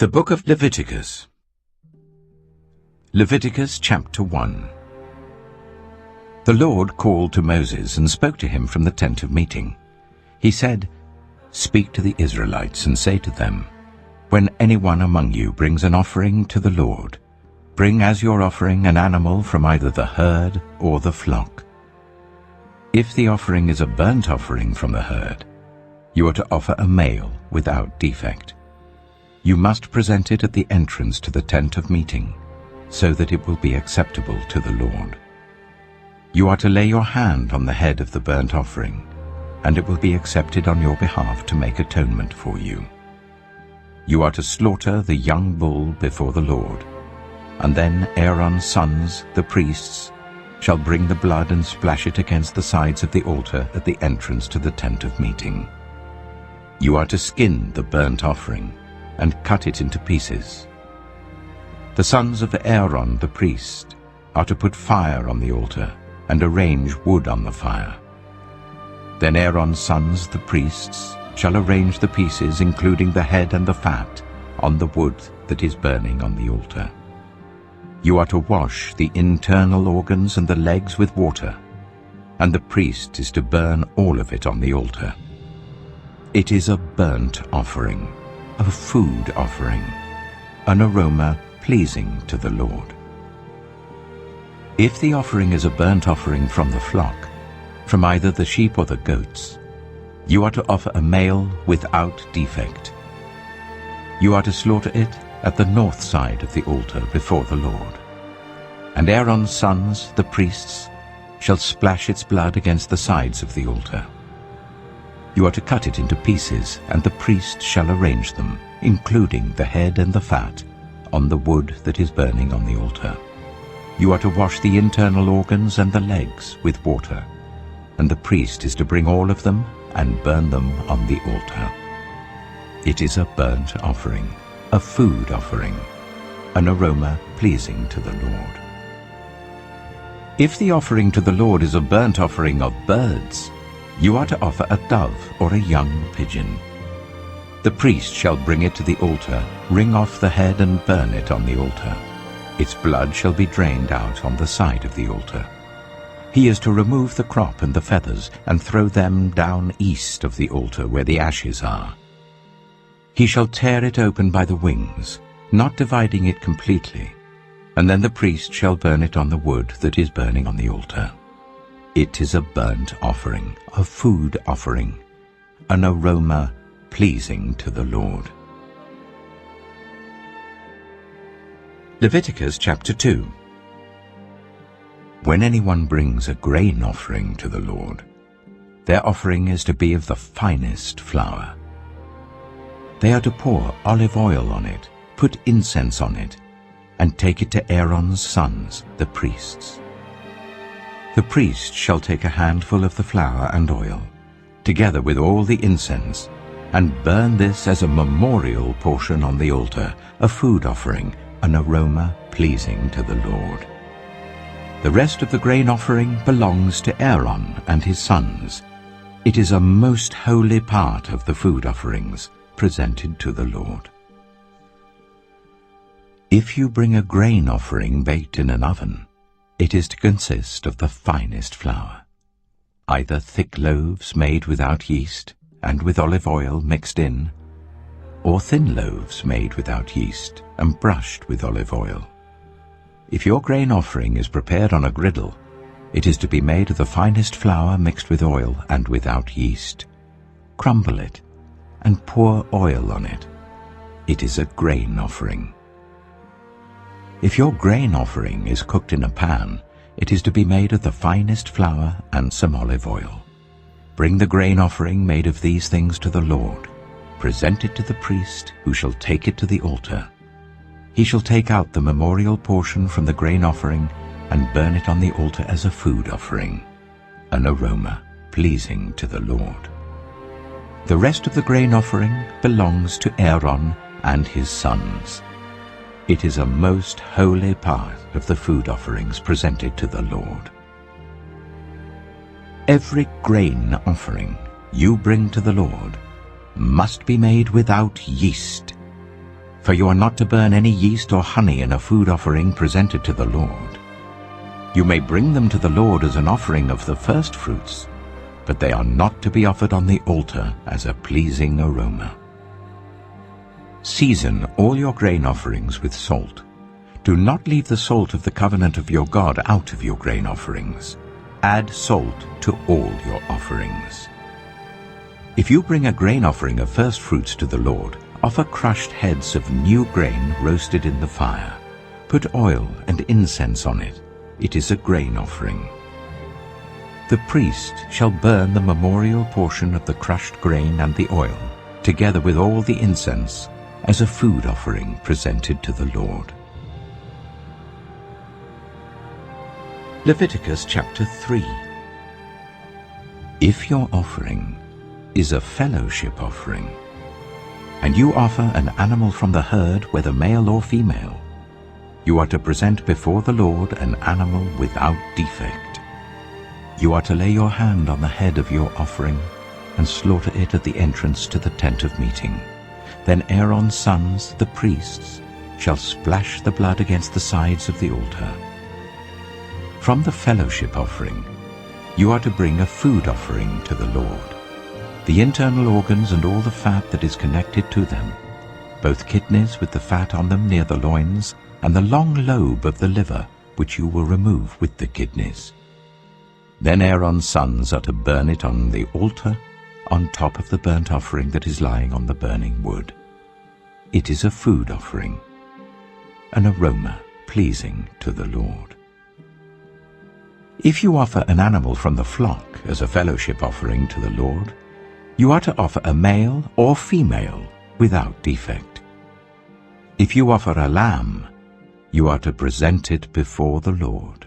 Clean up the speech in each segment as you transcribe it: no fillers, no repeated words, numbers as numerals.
The Book of Leviticus. Leviticus chapter 1. The Lord called to Moses and spoke to him from the tent of meeting. He said, "Speak to the Israelites and say to them, when anyone among you brings an offering to the Lord, bring as your offering an animal from either the herd or the flock. If the offering is a burnt offering from the herd, you are to offer a male without defect. You must present it at the entrance to the tent of meeting, so that it will be acceptable to the Lord. You are to lay your hand on the head of the burnt offering, and it will be accepted on your behalf to make atonement for you. You are to slaughter the young bull before the Lord, and then Aaron's sons, the priests, shall bring the blood and splash it against the sides of the altar at the entrance to the tent of meeting. You are to skin the burnt offering and cut it into pieces. The sons of Aaron the priest are to put fire on the altar and arrange wood on the fire. Then Aaron's sons the priests shall arrange the pieces, including the head and the fat, on the wood that is burning on the altar. You are to wash the internal organs and the legs with water, and the priest is to burn all of it on the altar. It is a burnt offering, a food offering, an aroma pleasing to the Lord. If the offering is a burnt offering from the flock, from either the sheep or the goats, you are to offer a male without defect. You are to slaughter it at the north side of the altar before the Lord. And Aaron's sons, the priests, shall splash its blood against the sides of the altar. You are to cut it into pieces, and the priest shall arrange them, including the head and the fat, on the wood that is burning on the altar. You are to wash the internal organs and the legs with water, and the priest is to bring all of them and burn them on the altar. It is a burnt offering, a food offering, an aroma pleasing to the Lord. If the offering to the Lord is a burnt offering of birds, you are to offer a dove or a young pigeon. The priest shall bring it to the altar, wring off the head and burn it on the altar. Its blood shall be drained out on the side of the altar. He is to remove the crop and the feathers and throw them down east of the altar where the ashes are. He shall tear it open by the wings, not dividing it completely, and then the priest shall burn it on the wood that is burning on the altar. It is a burnt offering, a food offering, an aroma pleasing to the Lord. Leviticus chapter 2. When anyone brings a grain offering to the Lord, their offering is to be of the finest flour. They are to pour olive oil on it, put incense on it, and take it to Aaron's sons, the priests. The priest shall take a handful of the flour and oil, together with all the incense, and burn this as a memorial portion on the altar, a food offering, an aroma pleasing to the Lord. The rest of the grain offering belongs to Aaron and his sons. It is a most holy part of the food offerings presented to the Lord. If you bring a grain offering baked in an oven, it is to consist of the finest flour, either thick loaves made without yeast and with olive oil mixed in, or thin loaves made without yeast and brushed with olive oil. If your grain offering is prepared on a griddle, it is to be made of the finest flour mixed with oil and without yeast. Crumble it and pour oil on it. It is a grain offering. If your grain offering is cooked in a pan, it is to be made of the finest flour and some olive oil. Bring the grain offering made of these things to the Lord. Present it to the priest, who shall take it to the altar. He shall take out the memorial portion from the grain offering and burn it on the altar as a food offering, an aroma pleasing to the Lord. The rest of the grain offering belongs to Aaron and his sons. It is a most holy part of the food offerings presented to the Lord. Every grain offering you bring to the Lord must be made without yeast. For you are not to burn any yeast or honey in a food offering presented to the Lord. You may bring them to the Lord as an offering of the first fruits, but they are not to be offered on the altar as a pleasing aroma. Season all your grain offerings with salt. Do not leave the salt of the covenant of your God out of your grain offerings. Add salt to all your offerings. If you bring a grain offering of first fruits to the Lord, offer crushed heads of new grain roasted in the fire. Put oil and incense on it. It is a grain offering. The priest shall burn the memorial portion of the crushed grain and the oil, together with all the incense, as a food offering presented to the Lord. Leviticus chapter 3. If your offering is a fellowship offering, and you offer an animal from the herd, whether male or female, you are to present before the Lord an animal without defect. You are to lay your hand on the head of your offering and slaughter it at the entrance to the tent of meeting. Then Aaron's sons, the priests, shall splash the blood against the sides of the altar. From the fellowship offering, you are to bring a food offering to the Lord, the internal organs and all the fat that is connected to them, both kidneys with the fat on them near the loins, and the long lobe of the liver, which you will remove with the kidneys. Then Aaron's sons are to burn it on the altar, on top of the burnt offering that is lying on the burning wood. It is a food offering, an aroma pleasing to the Lord. If you offer an animal from the flock as a fellowship offering to the Lord, you are to offer a male or female without defect. If you offer a lamb, you are to present it before the Lord.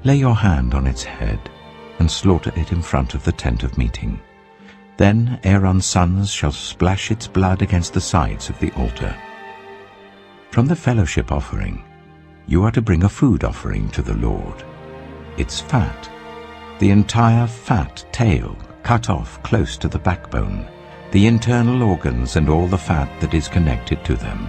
Lay your hand on its head and slaughter it in front of the tent of meeting. Then Aaron's sons shall splash its blood against the sides of the altar. From the fellowship offering, you are to bring a food offering to the Lord. Its fat, the entire fat tail cut off close to the backbone, the internal organs and all the fat that is connected to them,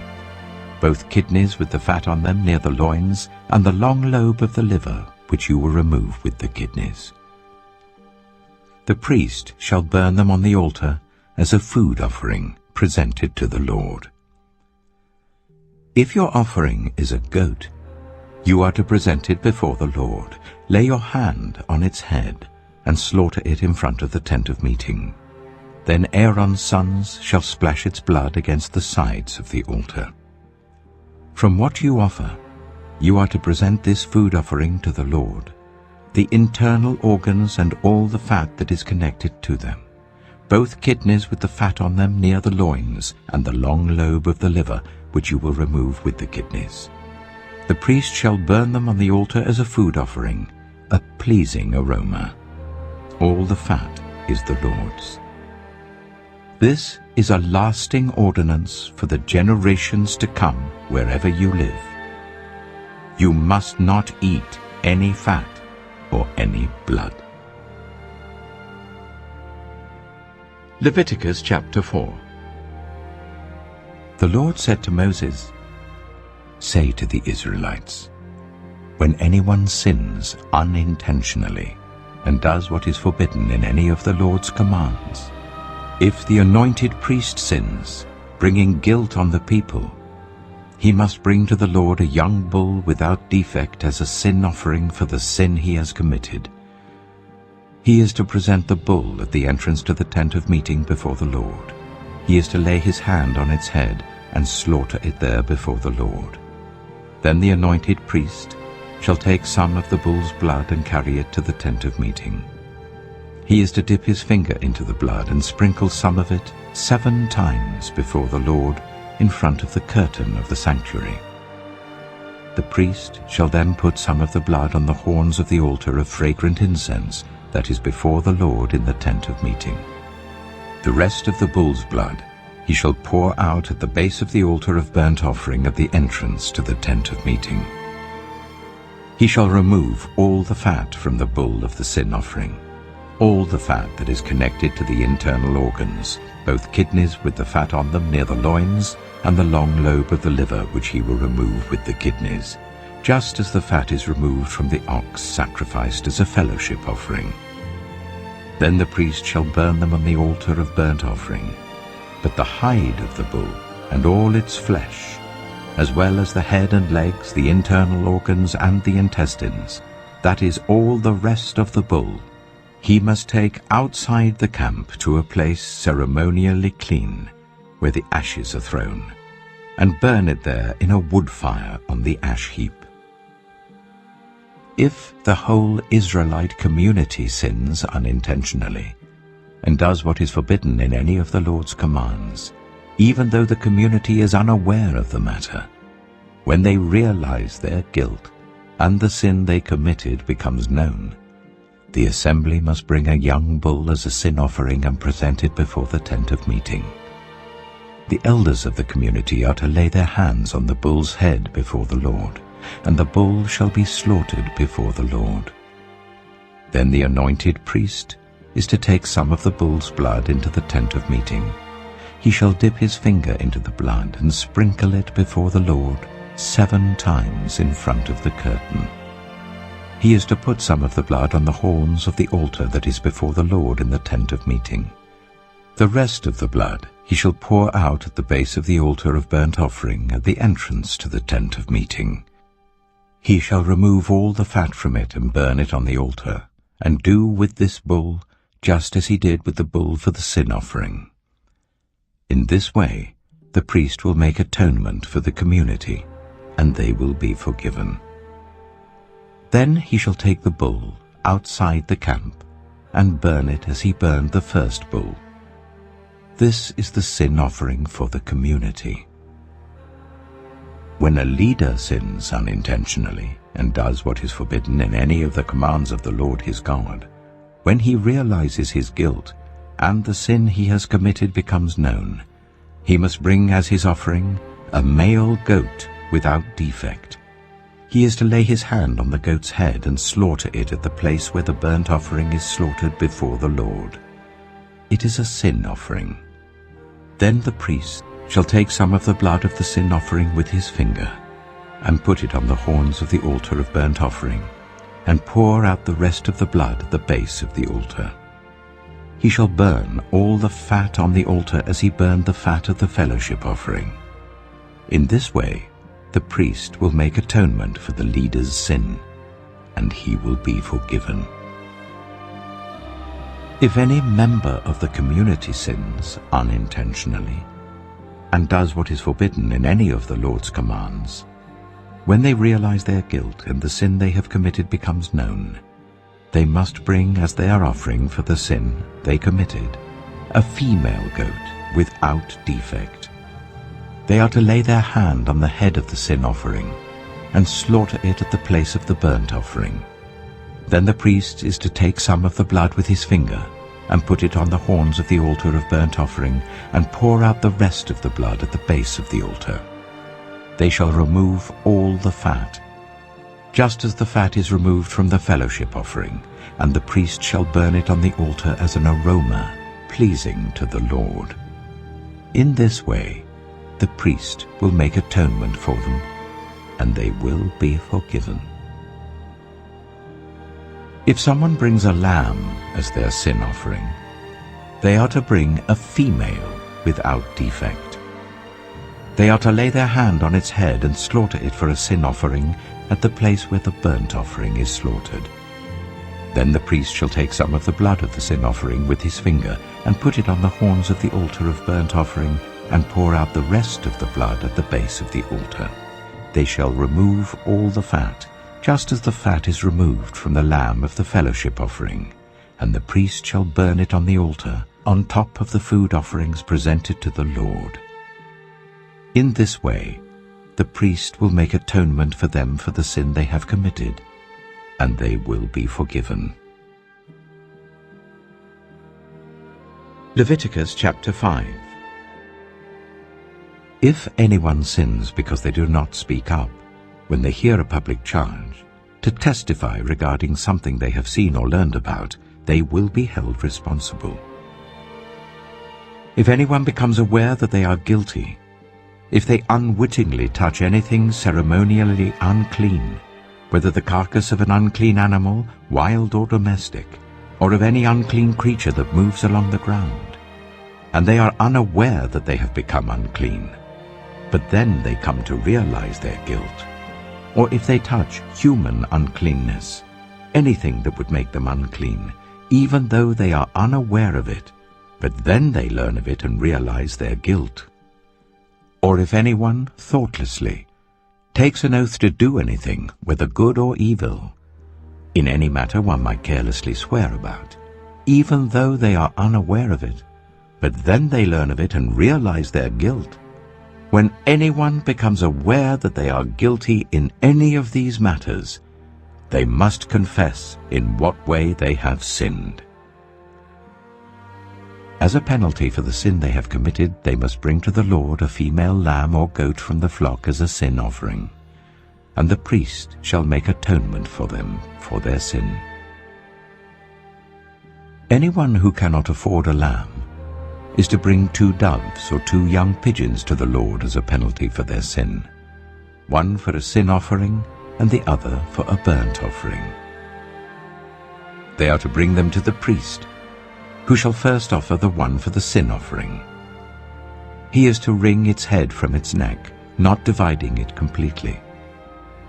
both kidneys with the fat on them near the loins, and the long lobe of the liver, which you will remove with the kidneys. The priest shall burn them on the altar as a food offering presented to the Lord. If your offering is a goat, you are to present it before the Lord. Lay your hand on its head and slaughter it in front of the tent of meeting. Then Aaron's sons shall splash its blood against the sides of the altar. From what you offer, you are to present this food offering to the Lord, the internal organs and all the fat that is connected to them, both kidneys with the fat on them near the loins, and the long lobe of the liver, which you will remove with the kidneys. The priest shall burn them on the altar as a food offering, a pleasing aroma. All the fat is the Lord's. This is a lasting ordinance for the generations to come wherever you live. You must not eat any fat or any blood. Leviticus chapter 4. The Lord said to Moses, "Say to the Israelites, when anyone sins unintentionally and does what is forbidden in any of the Lord's commands, if the anointed priest sins, bringing guilt on the people, he must bring to the Lord a young bull without defect as a sin offering for the sin he has committed. He is to present the bull at the entrance to the tent of meeting before the Lord. He is to lay his hand on its head and slaughter it there before the Lord. Then the anointed priest shall take some of the bull's blood and carry it to the tent of meeting. He is to dip his finger into the blood and sprinkle some of it 7 times before the Lord in front of the curtain of the sanctuary. The priest shall then put some of the blood on the horns of the altar of fragrant incense that is before the Lord in the tent of meeting. The rest of the bull's blood he shall pour out at the base of the altar of burnt offering at the entrance to the tent of meeting. He shall remove all the fat from the bull of the sin offering. all the fat that is connected to the internal organs, both kidneys with the fat on them near the loins, and the long lobe of the liver which he will remove with the kidneys, just as the fat is removed from the ox sacrificed as a fellowship offering. Then the priest shall burn them on the altar of burnt offering. But the hide of the bull, and all its flesh, as well as the head and legs, the internal organs, and the intestines, that is all the rest of the bull, he must take outside the camp to a place ceremonially clean, where the ashes are thrown, and burn it there in a wood fire on the ash heap. If the whole Israelite community sins unintentionally, and does what is forbidden in any of the Lord's commands, even though the community is unaware of the matter, when they realize their guilt and the sin they committed becomes known, the assembly must bring a young bull as a sin offering and present it before the tent of meeting. The elders of the community are to lay their hands on the bull's head before the Lord, and the bull shall be slaughtered before the Lord. Then the anointed priest is to take some of the bull's blood into the tent of meeting. He shall dip his finger into the blood and sprinkle it before the Lord 7 times in front of the curtain. He is to put some of the blood on the horns of the altar that is before the Lord in the tent of meeting. The rest of the blood he shall pour out at the base of the altar of burnt offering at the entrance to the tent of meeting. He shall remove all the fat from it and burn it on the altar, and do with this bull just as he did with the bull for the sin offering. In this way the priest will make atonement for the community, and they will be forgiven. Then he shall take the bull outside the camp and burn it as he burned the first bull. This is the sin offering for the community. When a leader sins unintentionally and does what is forbidden in any of the commands of the Lord his God, when he realizes his guilt and the sin he has committed becomes known, he must bring as his offering a male goat without defect. He is to lay his hand on the goat's head and slaughter it at the place where the burnt offering is slaughtered before the Lord. It is a sin offering. Then the priest shall take some of the blood of the sin offering with his finger, and put it on the horns of the altar of burnt offering, and pour out the rest of the blood at the base of the altar. He shall burn all the fat on the altar as he burned the fat of the fellowship offering. In this way the priest will make atonement for the leader's sin, and he will be forgiven. If any member of the community sins unintentionally, and does what is forbidden in any of the Lord's commands, when they realize their guilt and the sin they have committed becomes known, they must bring as their offering for the sin they committed a female goat without defect. They are to lay their hand on the head of the sin offering and slaughter it at the place of the burnt offering. Then the priest is to take some of the blood with his finger and put it on the horns of the altar of burnt offering and pour out the rest of the blood at the base of the altar. They shall remove all the fat, just as the fat is removed from the fellowship offering, and the priest shall burn it on the altar as an aroma pleasing to the Lord. In this way the priest will make atonement for them, and they will be forgiven. If someone brings a lamb as their sin offering, they are to bring a female without defect. They are to lay their hand on its head and slaughter it for a sin offering at the place where the burnt offering is slaughtered. Then the priest shall take some of the blood of the sin offering with his finger and put it on the horns of the altar of burnt offering and pour out the rest of the blood at the base of the altar. They shall remove all the fat, just as the fat is removed from the lamb of the fellowship offering, and the priest shall burn it on the altar, on top of the food offerings presented to the Lord. In this way the priest will make atonement for them for the sin they have committed, and they will be forgiven. Leviticus chapter 5. If anyone sins because they do not speak up, when they hear a public charge, to testify regarding something they have seen or learned about, they will be held responsible. If anyone becomes aware that they are guilty, if they unwittingly touch anything ceremonially unclean, whether the carcass of an unclean animal, wild or domestic, or of any unclean creature that moves along the ground, and they are unaware that they have become unclean, but then they come to realize their guilt, or if they touch human uncleanness, anything that would make them unclean, even though they are unaware of it, but then they learn of it and realize their guilt. Or if anyone, thoughtlessly, takes an oath to do anything, whether good or evil, in any matter one might carelessly swear about, even though they are unaware of it, but then they learn of it and realize their guilt. When anyone becomes aware that they are guilty in any of these matters, they must confess in what way they have sinned. As a penalty for the sin they have committed, they must bring to the Lord a female lamb or goat from the flock as a sin offering, and the priest shall make atonement for them for their sin. Anyone who cannot afford a lamb is to bring 2 doves or 2 young pigeons to the Lord as a penalty for their sin, one for a sin offering and the other for a burnt offering. They are to bring them to the priest, who shall first offer the one for the sin offering. He is to wring its head from its neck, not dividing it completely,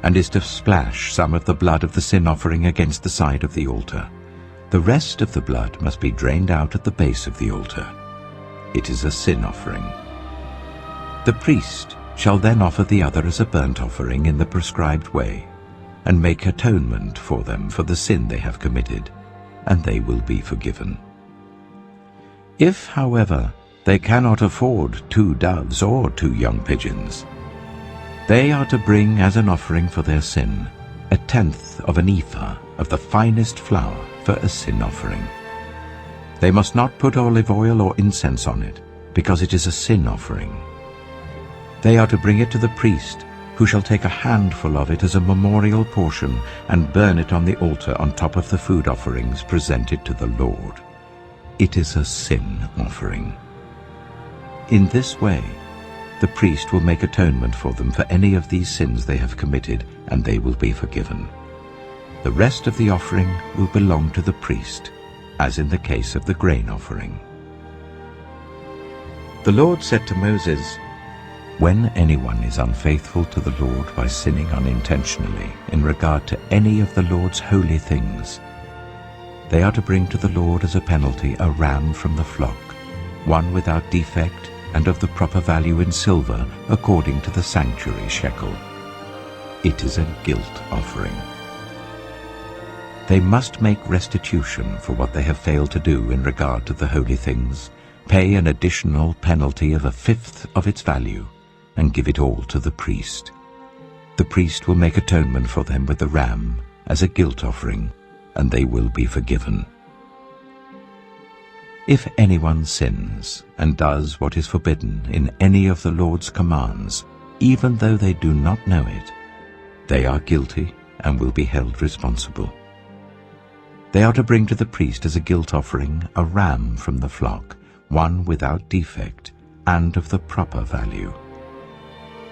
and is to splash some of the blood of the sin offering against the side of the altar. The rest of the blood must be drained out at the base of the altar. It is a sin offering. The priest shall then offer the other as a burnt offering in the prescribed way, and make atonement for them for the sin they have committed, and they will be forgiven. If, however, they cannot afford 2 doves or 2 young pigeons, they are to bring as an offering for their sin 1/10 of an ephah of the finest flour for a sin offering. They must not put olive oil or incense on it, because it is a sin offering. They are to bring it to the priest, who shall take a handful of it as a memorial portion and burn it on the altar on top of the food offerings presented to the Lord. It is a sin offering. In this way, the priest will make atonement for them for any of these sins they have committed, and they will be forgiven. The rest of the offering will belong to the priest, as in the case of the grain offering. The Lord said to Moses, "When anyone is unfaithful to the Lord by sinning unintentionally in regard to any of the Lord's holy things, they are to bring to the Lord as a penalty a ram from the flock, one without defect and of the proper value in silver according to the sanctuary shekel. It is a guilt offering. They must make restitution for what they have failed to do in regard to the holy things, pay an additional penalty of 1/5 of its value, and give it all to the priest. The priest will make atonement for them with the ram as a guilt offering, and they will be forgiven. If anyone sins and does what is forbidden in any of the Lord's commands, even though they do not know it, they are guilty and will be held responsible. They are to bring to the priest as a guilt offering a ram from the flock, one without defect and of the proper value.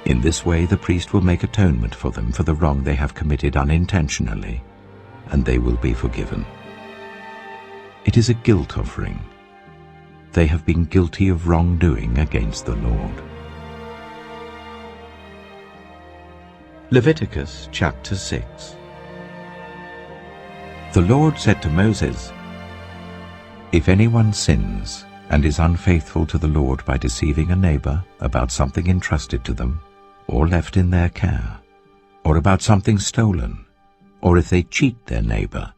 In this way the priest will make atonement for them for the wrong they have committed unintentionally, and they will be forgiven. It is a guilt offering. They have been guilty of wrongdoing against the Lord. Leviticus chapter 6. The Lord said to Moses, "If anyone sins and is unfaithful to the Lord by deceiving a neighbor about something entrusted to them, or left in their care, or about something stolen, or if they cheat their neighbor,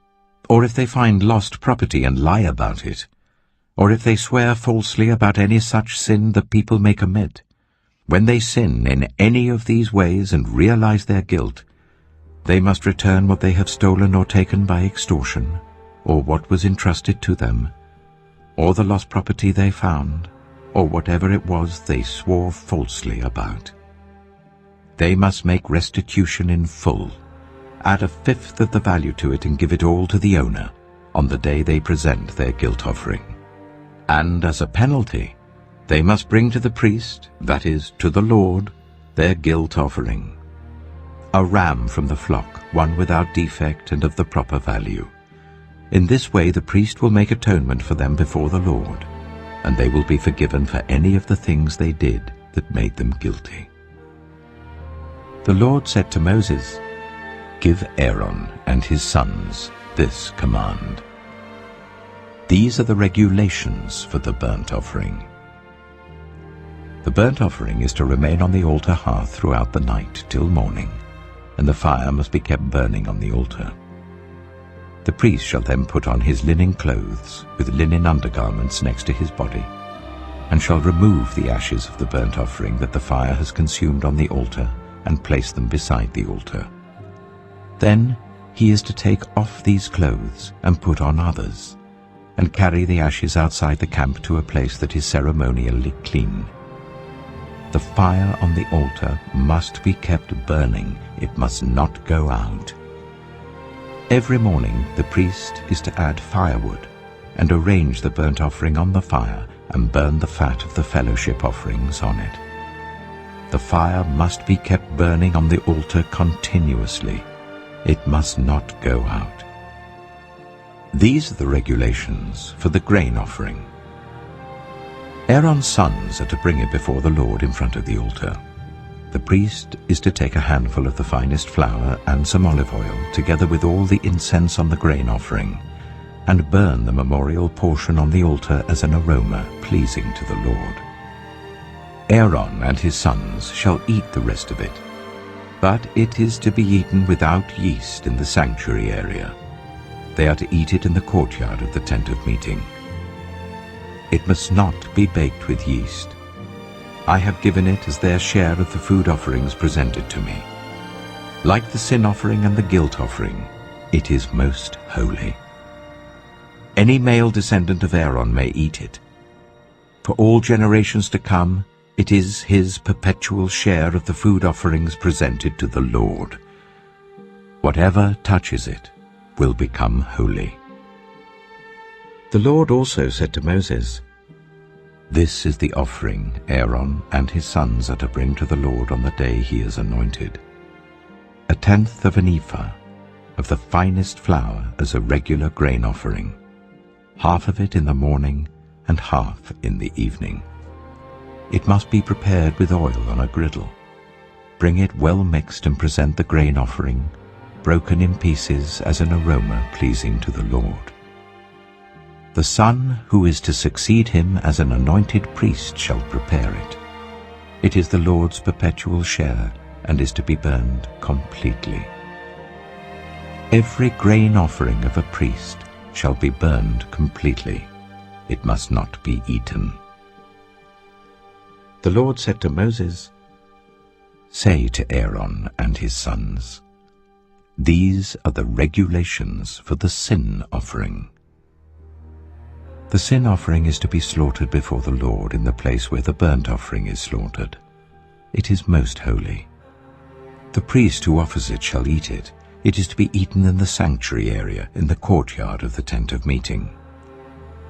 or if they find lost property and lie about it, or if they swear falsely about any such sin that people may commit, when they sin in any of these ways and realize their guilt, they must return what they have stolen or taken by extortion, or what was entrusted to them, or the lost property they found, or whatever it was they swore falsely about. They must make restitution in full, add 1/5 of the value to it and give it all to the owner, on the day they present their guilt offering. And as a penalty, they must bring to the priest, that is, to the Lord, their guilt offering. A ram from the flock, one without defect and of the proper value. In this way the priest will make atonement for them before the Lord, and they will be forgiven for any of the things they did that made them guilty. The Lord said to Moses, "Give Aaron and his sons this command. These are the regulations for the burnt offering. The burnt offering is to remain on the altar hearth throughout the night till morning, and the fire must be kept burning on the altar. The priest shall then put on his linen clothes with linen undergarments next to his body, and shall remove the ashes of the burnt offering that the fire has consumed on the altar and place them beside the altar. Then he is to take off these clothes and put on others, and carry the ashes outside the camp to a place that is ceremonially clean. The fire on the altar must be kept burning, it must not go out. Every morning the priest is to add firewood and arrange the burnt offering on the fire and burn the fat of the fellowship offerings on it. The fire must be kept burning on the altar continuously. It must not go out. These are the regulations for the grain offering. Aaron's sons are to bring it before the Lord in front of the altar. The priest is to take a handful of the finest flour and some olive oil, together with all the incense on the grain offering, and burn the memorial portion on the altar as an aroma pleasing to the Lord. Aaron and his sons shall eat the rest of it, but it is to be eaten without yeast in the sanctuary area. They are to eat it in the courtyard of the tent of meeting. It must not be baked with yeast. I have given it as their share of the food offerings presented to me. Like the sin offering and the guilt offering, it is most holy. Any male descendant of Aaron may eat it. For all generations to come, it is his perpetual share of the food offerings presented to the Lord. Whatever touches it will become holy. The Lord also said to Moses, "This is the offering Aaron and his sons are to bring to the Lord on the day he is anointed. 1/10 of an ephah of the finest flour as a regular grain offering, half of it in the morning and half in the evening. It must be prepared with oil on a griddle. Bring it well mixed and present the grain offering, broken in pieces as an aroma pleasing to the Lord. The son who is to succeed him as an anointed priest shall prepare it. It is the Lord's perpetual share and is to be burned completely. Every grain offering of a priest shall be burned completely. It must not be eaten." The Lord said to Moses, "Say to Aaron and his sons, these are the regulations for the sin offering. The sin offering is to be slaughtered before the Lord in the place where the burnt offering is slaughtered. It is most holy. The priest who offers it shall eat it. It is to be eaten in the sanctuary area, in the courtyard of the tent of meeting.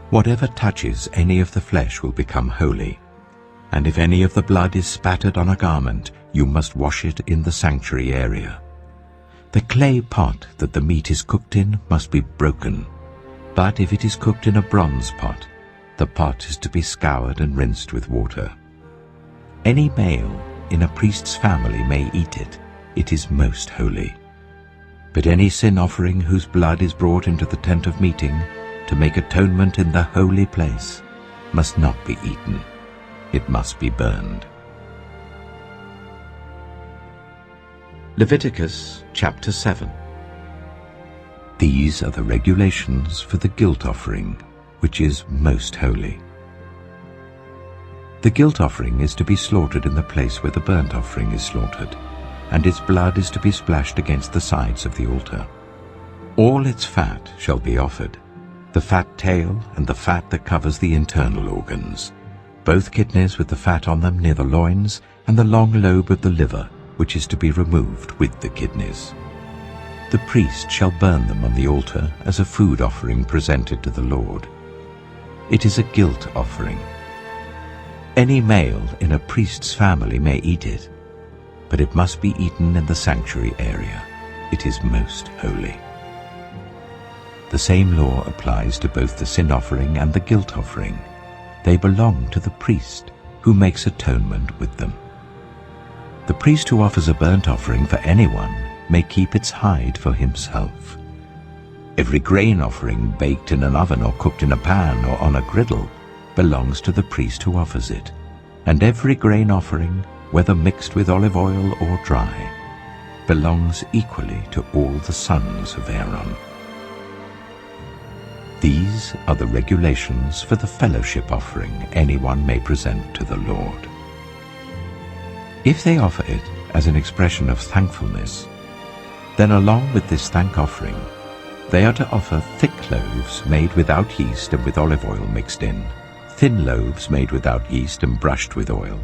Whatever touches any of the flesh will become holy, and if any of the blood is spattered on a garment, you must wash it in the sanctuary area. The clay pot that the meat is cooked in must be broken, but if it is cooked in a bronze pot, the pot is to be scoured and rinsed with water. Any male in a priest's family may eat it. It is most holy. But any sin offering whose blood is brought into the tent of meeting to make atonement in the holy place must not be eaten. It must be burned." Leviticus chapter 7. These are the regulations for the guilt offering, which is most holy. The guilt offering is to be slaughtered in the place where the burnt offering is slaughtered, and its blood is to be splashed against the sides of the altar. All its fat shall be offered, the fat tail and the fat that covers the internal organs, both kidneys with the fat on them near the loins, and the long lobe of the liver, which is to be removed with the kidneys. The priest shall burn them on the altar as a food offering presented to the Lord. It is a guilt offering. Any male in a priest's family may eat it, but it must be eaten in the sanctuary area. It is most holy. The same law applies to both the sin offering and the guilt offering. They belong to the priest, who makes atonement with them. The priest who offers a burnt offering for anyone may keep its hide for himself. Every grain offering baked in an oven or cooked in a pan or on a griddle belongs to the priest who offers it, and every grain offering, whether mixed with olive oil or dry, belongs equally to all the sons of Aaron. These are the regulations for the fellowship offering anyone may present to the Lord. If they offer it as an expression of thankfulness, then along with this thank offering, they are to offer thick loaves made without yeast and with olive oil mixed in, thin loaves made without yeast and brushed with oil,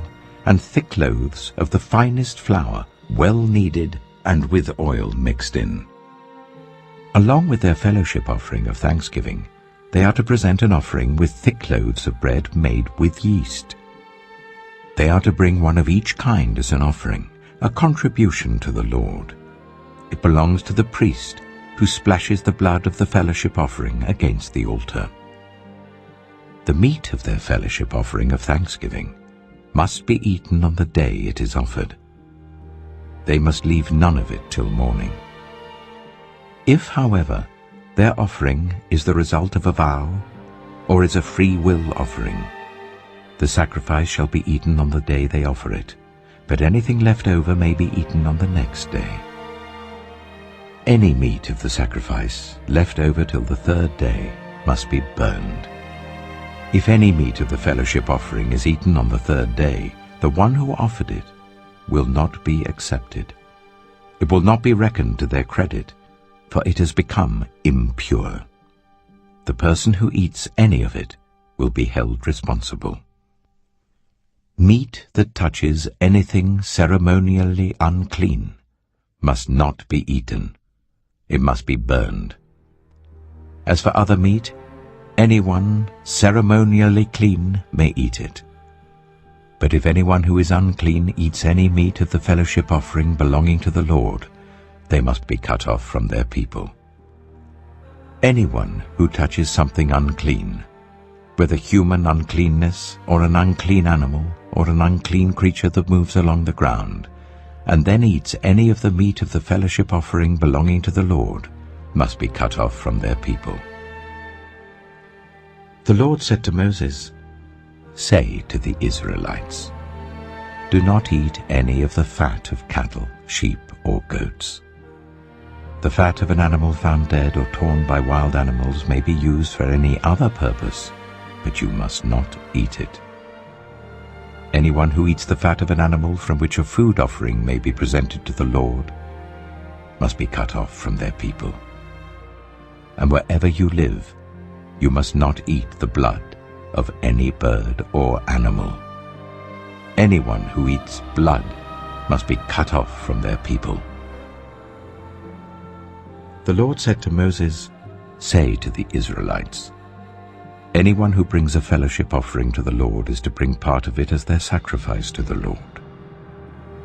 and thick loaves of the finest flour, well kneaded and with oil mixed in. Along with their fellowship offering of thanksgiving, they are to present an offering with thick loaves of bread made with yeast. They are to bring one of each kind as an offering, a contribution to the Lord. It belongs to the priest, who splashes the blood of the fellowship offering against the altar. The meat of their fellowship offering of thanksgiving must be eaten on the day it is offered. They must leave none of it till morning. If, however, their offering is the result of a vow, or is a free will offering, the sacrifice shall be eaten on the day they offer it, but anything left over may be eaten on the next day. Any meat of the sacrifice left over till the third day must be burned. If any meat of the fellowship offering is eaten on the third day, the one who offered it will not be accepted. It will not be reckoned to their credit, for it has become impure. The person who eats any of it will be held responsible. Meat that touches anything ceremonially unclean must not be eaten. It must be burned. As for other meat, anyone ceremonially clean may eat it. But if anyone who is unclean eats any meat of the fellowship offering belonging to the Lord, they must be cut off from their people. Anyone who touches something unclean, whether human uncleanness or an unclean animal or an unclean creature that moves along the ground, and then eats any of the meat of the fellowship offering belonging to the Lord, must be cut off from their people. The Lord said to Moses, "Say to the Israelites, do not eat any of the fat of cattle, sheep, or goats. The fat of an animal found dead or torn by wild animals may be used for any other purpose, but you must not eat it. Anyone who eats the fat of an animal from which a food offering may be presented to the Lord must be cut off from their people. And wherever you live, you must not eat the blood of any bird or animal. Anyone who eats blood must be cut off from their people." The Lord said to Moses, "Say to the Israelites, anyone who brings a fellowship offering to the Lord is to bring part of it as their sacrifice to the Lord.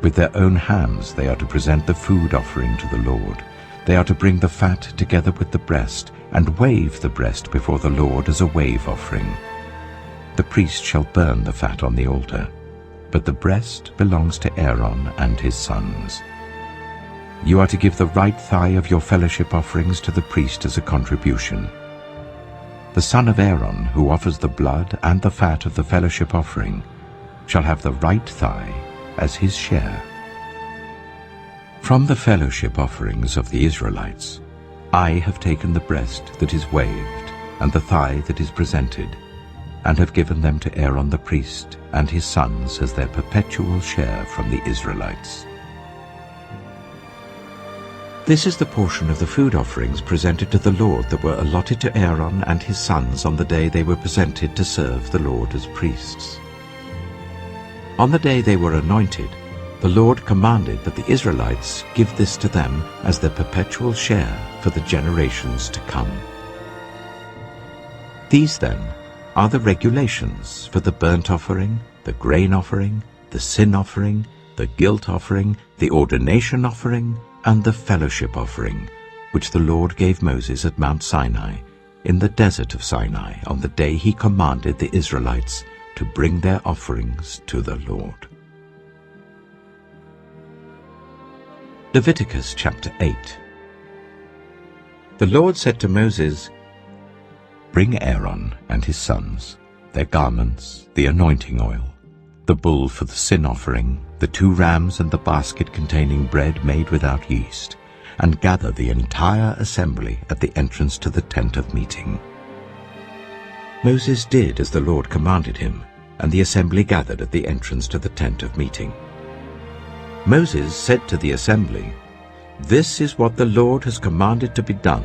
With their own hands they are to present the food offering to the Lord. They are to bring the fat together with the breast and wave the breast before the Lord as a wave offering. The priest shall burn the fat on the altar, but the breast belongs to Aaron and his sons. You are to give the right thigh of your fellowship offerings to the priest as a contribution. The son of Aaron, who offers the blood and the fat of the fellowship offering, shall have the right thigh as his share. From the fellowship offerings of the Israelites, I have taken the breast that is waved and the thigh that is presented, and have given them to Aaron the priest and his sons as their perpetual share from the Israelites. This is the portion of the food offerings presented to the Lord that were allotted to Aaron and his sons on the day they were presented to serve the Lord as priests. On the day they were anointed, the Lord commanded that the Israelites give this to them as their perpetual share for the generations to come. These, then, are the regulations for the burnt offering, the grain offering, the sin offering, the guilt offering, the ordination offering, and the fellowship offering, which the Lord gave Moses at Mount Sinai, in the desert of Sinai, on the day he commanded the Israelites to bring their offerings to the Lord. Leviticus chapter 8. The Lord said to Moses, "Bring Aaron and his sons, their garments, the anointing oil, the bull for the sin offering, the 2 rams and the basket containing bread made without yeast, and gather the entire assembly at the entrance to the tent of meeting." Moses did as the Lord commanded him, and the assembly gathered at the entrance to the tent of meeting. Moses said to the assembly, "This is what the Lord has commanded to be done."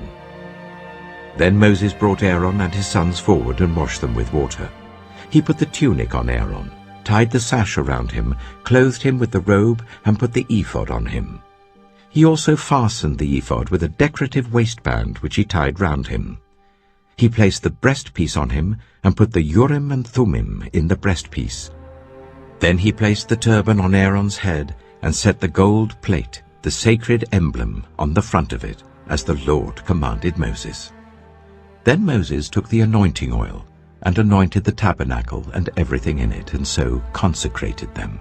Then Moses brought Aaron and his sons forward and washed them with water. He put the tunic on Aaron, tied the sash around him, clothed him with the robe, and put the ephod on him. He also fastened the ephod with a decorative waistband which he tied round him. He placed the breastpiece on him and put the Urim and Thummim in the breastpiece. Then he placed the turban on Aaron's head and set the gold plate, the sacred emblem, on the front of it, as the Lord commanded Moses. Then Moses took the anointing oil and anointed the tabernacle and everything in it, and so consecrated them.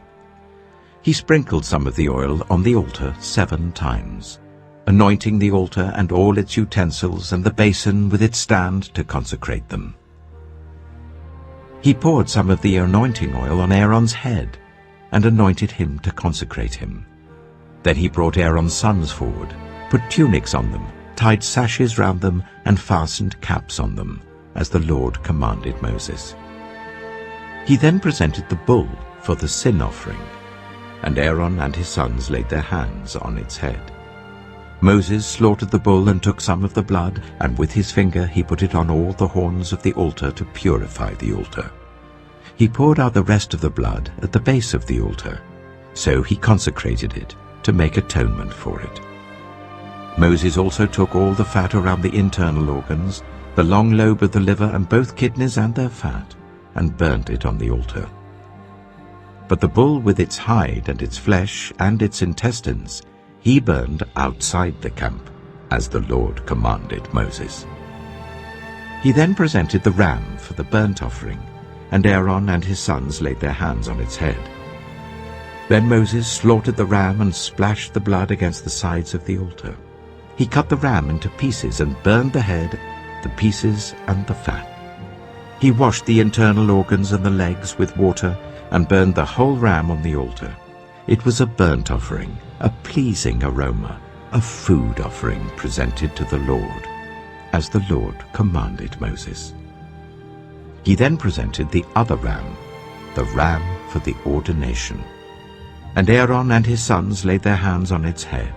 He sprinkled some of the oil on the altar 7 times, anointing the altar and all its utensils and the basin with its stand to consecrate them. He poured some of the anointing oil on Aaron's head and anointed him to consecrate him. Then he brought Aaron's sons forward, put tunics on them, tied sashes round them, and fastened caps on them, as the Lord commanded Moses. He then presented the bull for the sin offering, and Aaron and his sons laid their hands on its head. Moses slaughtered the bull and took some of the blood, and with his finger he put it on all the horns of the altar to purify the altar. He poured out the rest of the blood at the base of the altar. So he consecrated it to make atonement for it. Moses also took all the fat around the internal organs, the long lobe of the liver and both kidneys and their fat, and burnt it on the altar. But the bull with its hide and its flesh and its intestines he burned outside the camp, as the Lord commanded Moses. He then presented the ram for the burnt offering, and Aaron and his sons laid their hands on its head. Then Moses slaughtered the ram and splashed the blood against the sides of the altar. He cut the ram into pieces and burned the head, the pieces and the fat. He washed the internal organs and the legs with water and burned the whole ram on the altar. It was a burnt offering, a pleasing aroma, a food offering presented to the Lord, as the Lord commanded Moses. He then presented the other ram, the ram for the ordination. And Aaron and his sons laid their hands on its head.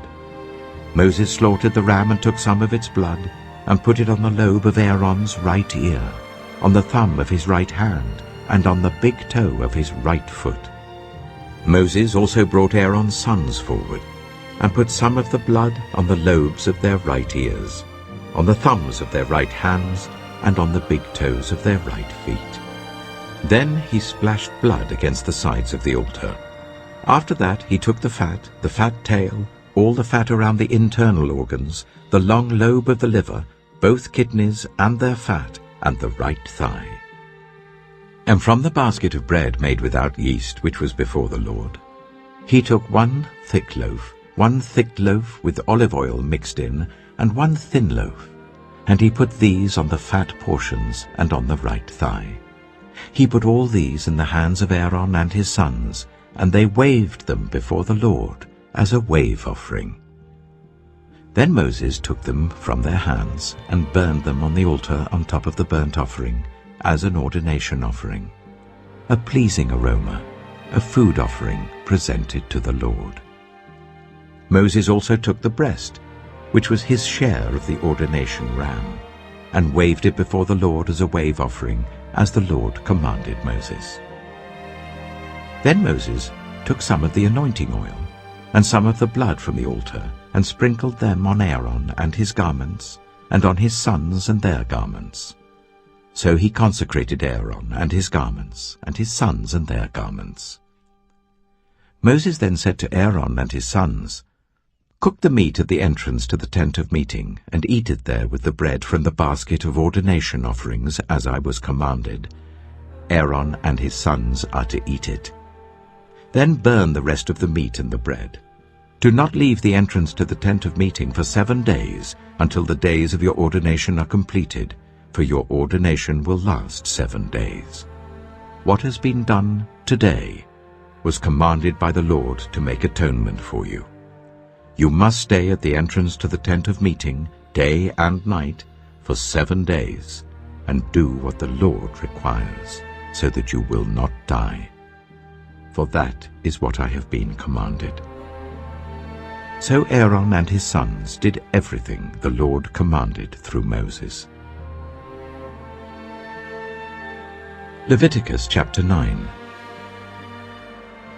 Moses slaughtered the ram and took some of its blood and put it on the lobe of Aaron's right ear, on the thumb of his right hand, and on the big toe of his right foot. Moses also brought Aaron's sons forward and put some of the blood on the lobes of their right ears, on the thumbs of their right hands, and on the big toes of their right feet. Then he splashed blood against the sides of the altar. After that he took the fat tail, all the fat around the internal organs, the long lobe of the liver, both kidneys and their fat, and the right thigh. And from the basket of bread made without yeast, which was before the Lord, he took 1 thick loaf, 1 thick loaf with olive oil mixed in, and 1 thin loaf, and he put these on the fat portions and on the right thigh. He put all these in the hands of Aaron and his sons, and they waved them before the Lord as a wave offering. Then Moses took them from their hands and burned them on the altar on top of the burnt offering as an ordination offering, a pleasing aroma, a food offering presented to the Lord. Moses also took the breast, which was his share of the ordination ram, and waved it before the Lord as a wave offering, as the Lord commanded Moses. Then Moses took some of the anointing oil, and some of the blood from the altar, and sprinkled them on Aaron and his garments, and on his sons and their garments. So he consecrated Aaron and his garments, and his sons and their garments. Moses then said to Aaron and his sons, "Cook the meat at the entrance to the tent of meeting, and eat it there with the bread from the basket of ordination offerings, as I was commanded. Aaron and his sons are to eat it. Then burn the rest of the meat and the bread. Do not leave the entrance to the tent of meeting for 7 days, until the days of your ordination are completed, for your ordination will last 7 days. What has been done today was commanded by the Lord to make atonement for you. You must stay at the entrance to the tent of meeting, day and night, for 7 days, and do what the Lord requires, so that you will not die. For that is what I have been commanded." So Aaron and his sons did everything the Lord commanded through Moses. Leviticus chapter 9.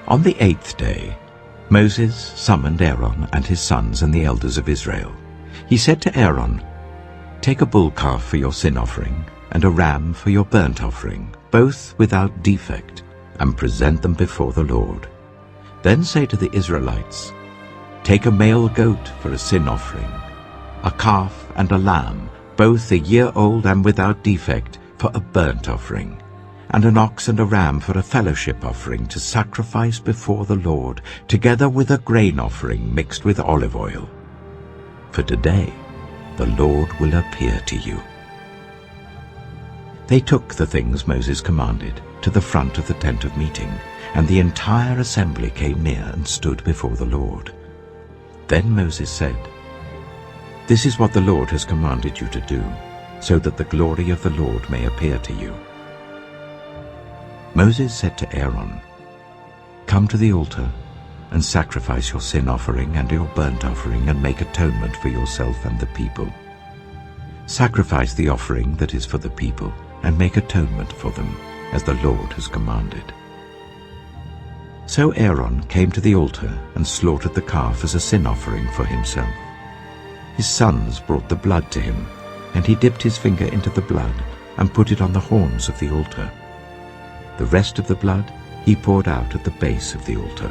On the 8th day, Moses summoned Aaron and his sons and the elders of Israel. He said to Aaron, "Take a bull calf for your sin offering, and a ram for your burnt offering, both without defect, and present them before the Lord. Then say to the Israelites, Take a male goat for a sin offering, a calf and a lamb, both a year old and without defect, for a burnt offering, and an ox and a ram for a fellowship offering to sacrifice before the Lord, together with a grain offering mixed with olive oil. For today the Lord will appear to you." They took the things Moses commanded to the front of the tent of meeting, and the entire assembly came near and stood before the Lord. Then Moses said, "This is what the Lord has commanded you to do, so that the glory of the Lord may appear to you." Moses said to Aaron, "Come to the altar and sacrifice your sin offering and your burnt offering, and make atonement for yourself and the people. Sacrifice the offering that is for the people, and make atonement for them, as the Lord has commanded." So Aaron came to the altar and slaughtered the calf as a sin offering for himself. His sons brought the blood to him, and he dipped his finger into the blood and put it on the horns of the altar. The rest of the blood he poured out at the base of the altar.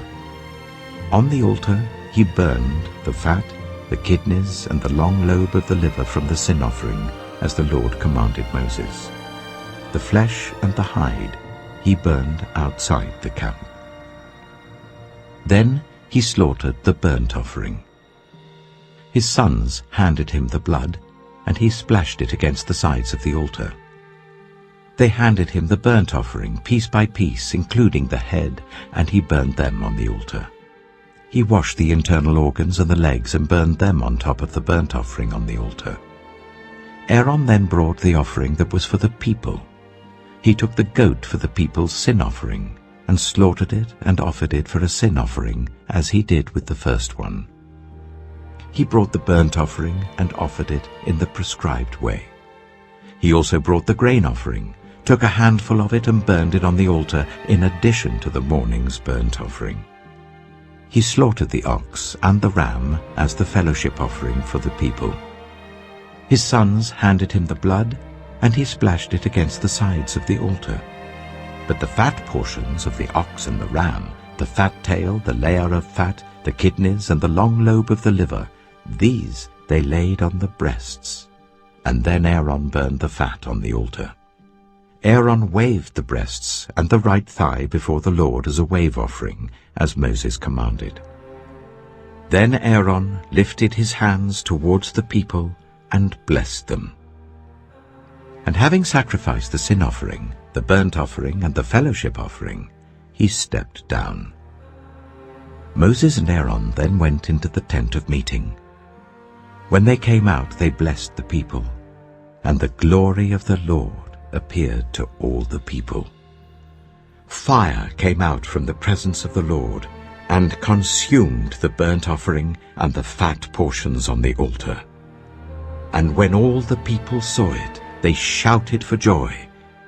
On the altar he burned the fat, the kidneys, and the long lobe of the liver from the sin offering, as the Lord commanded Moses. The flesh and the hide he burned outside the camp. Then he slaughtered the burnt offering. His sons handed him the blood, and he splashed it against the sides of the altar. They handed him the burnt offering, piece by piece, including the head, and he burned them on the altar. He washed the internal organs and the legs and burned them on top of the burnt offering on the altar. Aaron then brought the offering that was for the people. He took the goat for the people's sin offering, and slaughtered it and offered it for a sin offering, as he did with the first one. He brought the burnt offering and offered it in the prescribed way. He also brought the grain offering, took a handful of it and burned it on the altar in addition to the morning's burnt offering. He slaughtered the ox and the ram as the fellowship offering for the people. His sons handed him the blood, and he splashed it against the sides of the altar. But the fat portions of the ox and the ram, the fat tail, the layer of fat, the kidneys, and the long lobe of the liver, these they laid on the breasts. And then Aaron burned the fat on the altar. Aaron waved the breasts and the right thigh before the Lord as a wave offering, as Moses commanded. Then Aaron lifted his hands towards the people and blessed them. And having sacrificed the sin offering, the burnt offering, and the fellowship offering, he stepped down. Moses and Aaron then went into the tent of meeting. When they came out, they blessed the people, and the glory of the Lord appeared to all the people. Fire came out from the presence of the Lord, and consumed the burnt offering and the fat portions on the altar. And when all the people saw it, they shouted for joy,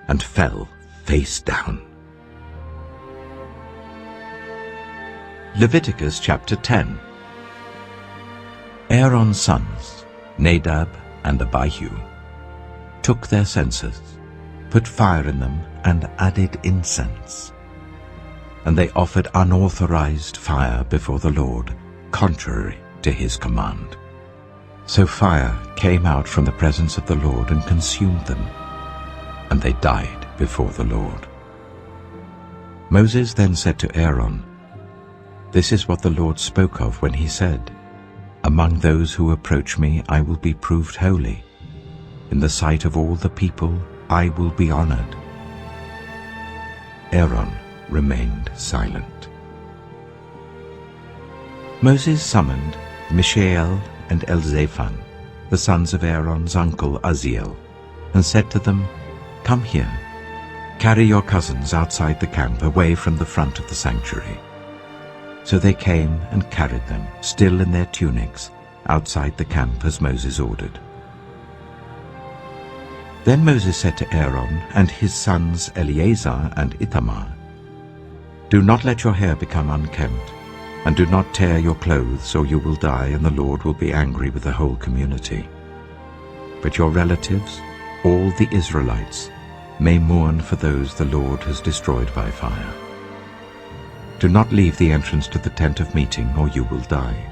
and fell face down. Leviticus chapter 10. Aaron's sons, Nadab and Abihu, took their censers, put fire in them, and added incense. And they offered unauthorized fire before the Lord, contrary to his command. So fire came out from the presence of the Lord and consumed them, and they died before the Lord. Moses then said to Aaron, "This is what the Lord spoke of when he said, 'Among those who approach me I will be proved holy. In the sight of all the people I will be honored.'" Aaron remained silent. Moses summoned Mishael and Elzaphan, the sons of Aaron's uncle Uzziel, and said to them, "Come here, carry your cousins outside the camp, away from the front of the sanctuary." So they came and carried them, still in their tunics, outside the camp as Moses ordered. Then Moses said to Aaron and his sons Eleazar and Ithamar, "Do not let your hair become unkempt, and do not tear your clothes, or you will die, and the Lord will be angry with the whole community. But your relatives, all the Israelites, may mourn for those the Lord has destroyed by fire. Do not leave the entrance to the tent of meeting, or you will die,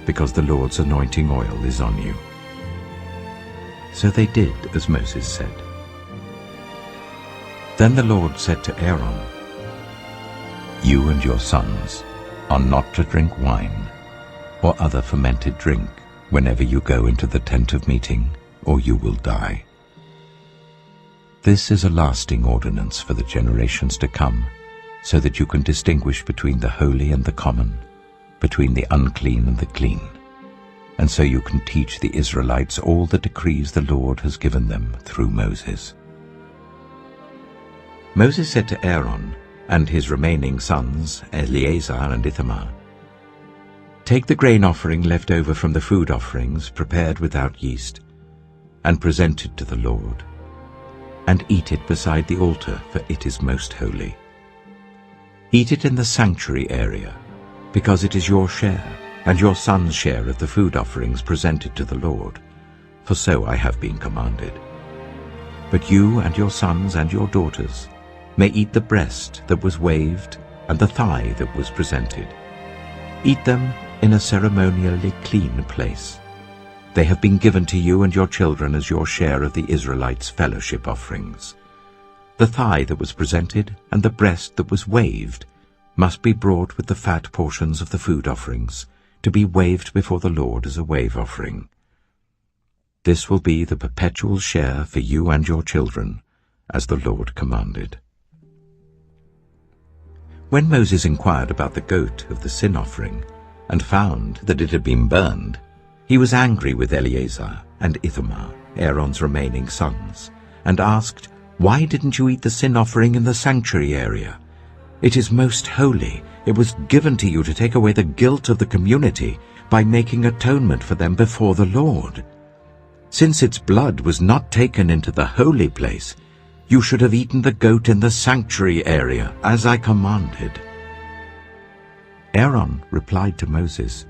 because the Lord's anointing oil is on you." So they did as Moses said. Then the Lord said to Aaron, "You and your sons are not to drink wine or other fermented drink whenever you go into the tent of meeting, or you will die. This is a lasting ordinance for the generations to come, so that you can distinguish between the holy and the common, between the unclean and the clean, and so you can teach the Israelites all the decrees the Lord has given them through Moses." Moses said to Aaron and his remaining sons, Eleazar and Ithamar, "Take the grain offering left over from the food offerings prepared without yeast, and present it to the Lord, and eat it beside the altar, for it is most holy. Eat it in the sanctuary area, because it is your share and your son's share of the food offerings presented to the Lord, for so I have been commanded. But you and your sons and your daughters may eat the breast that was waved and the thigh that was presented. Eat them in a ceremonially clean place. They have been given to you and your children as your share of the Israelites' fellowship offerings. The thigh that was presented and the breast that was waved must be brought with the fat portions of the food offerings, to be waved before the Lord as a wave offering. This will be the perpetual share for you and your children, as the Lord commanded." When Moses inquired about the goat of the sin offering, and found that it had been burned, he was angry with Eleazar and Ithamar, Aaron's remaining sons, and asked, "Why didn't you eat the sin offering in the sanctuary area? It is most holy. It was given to you to take away the guilt of the community by making atonement for them before the Lord. Since its blood was not taken into the holy place, you should have eaten the goat in the sanctuary area, as I commanded." Aaron replied to Moses,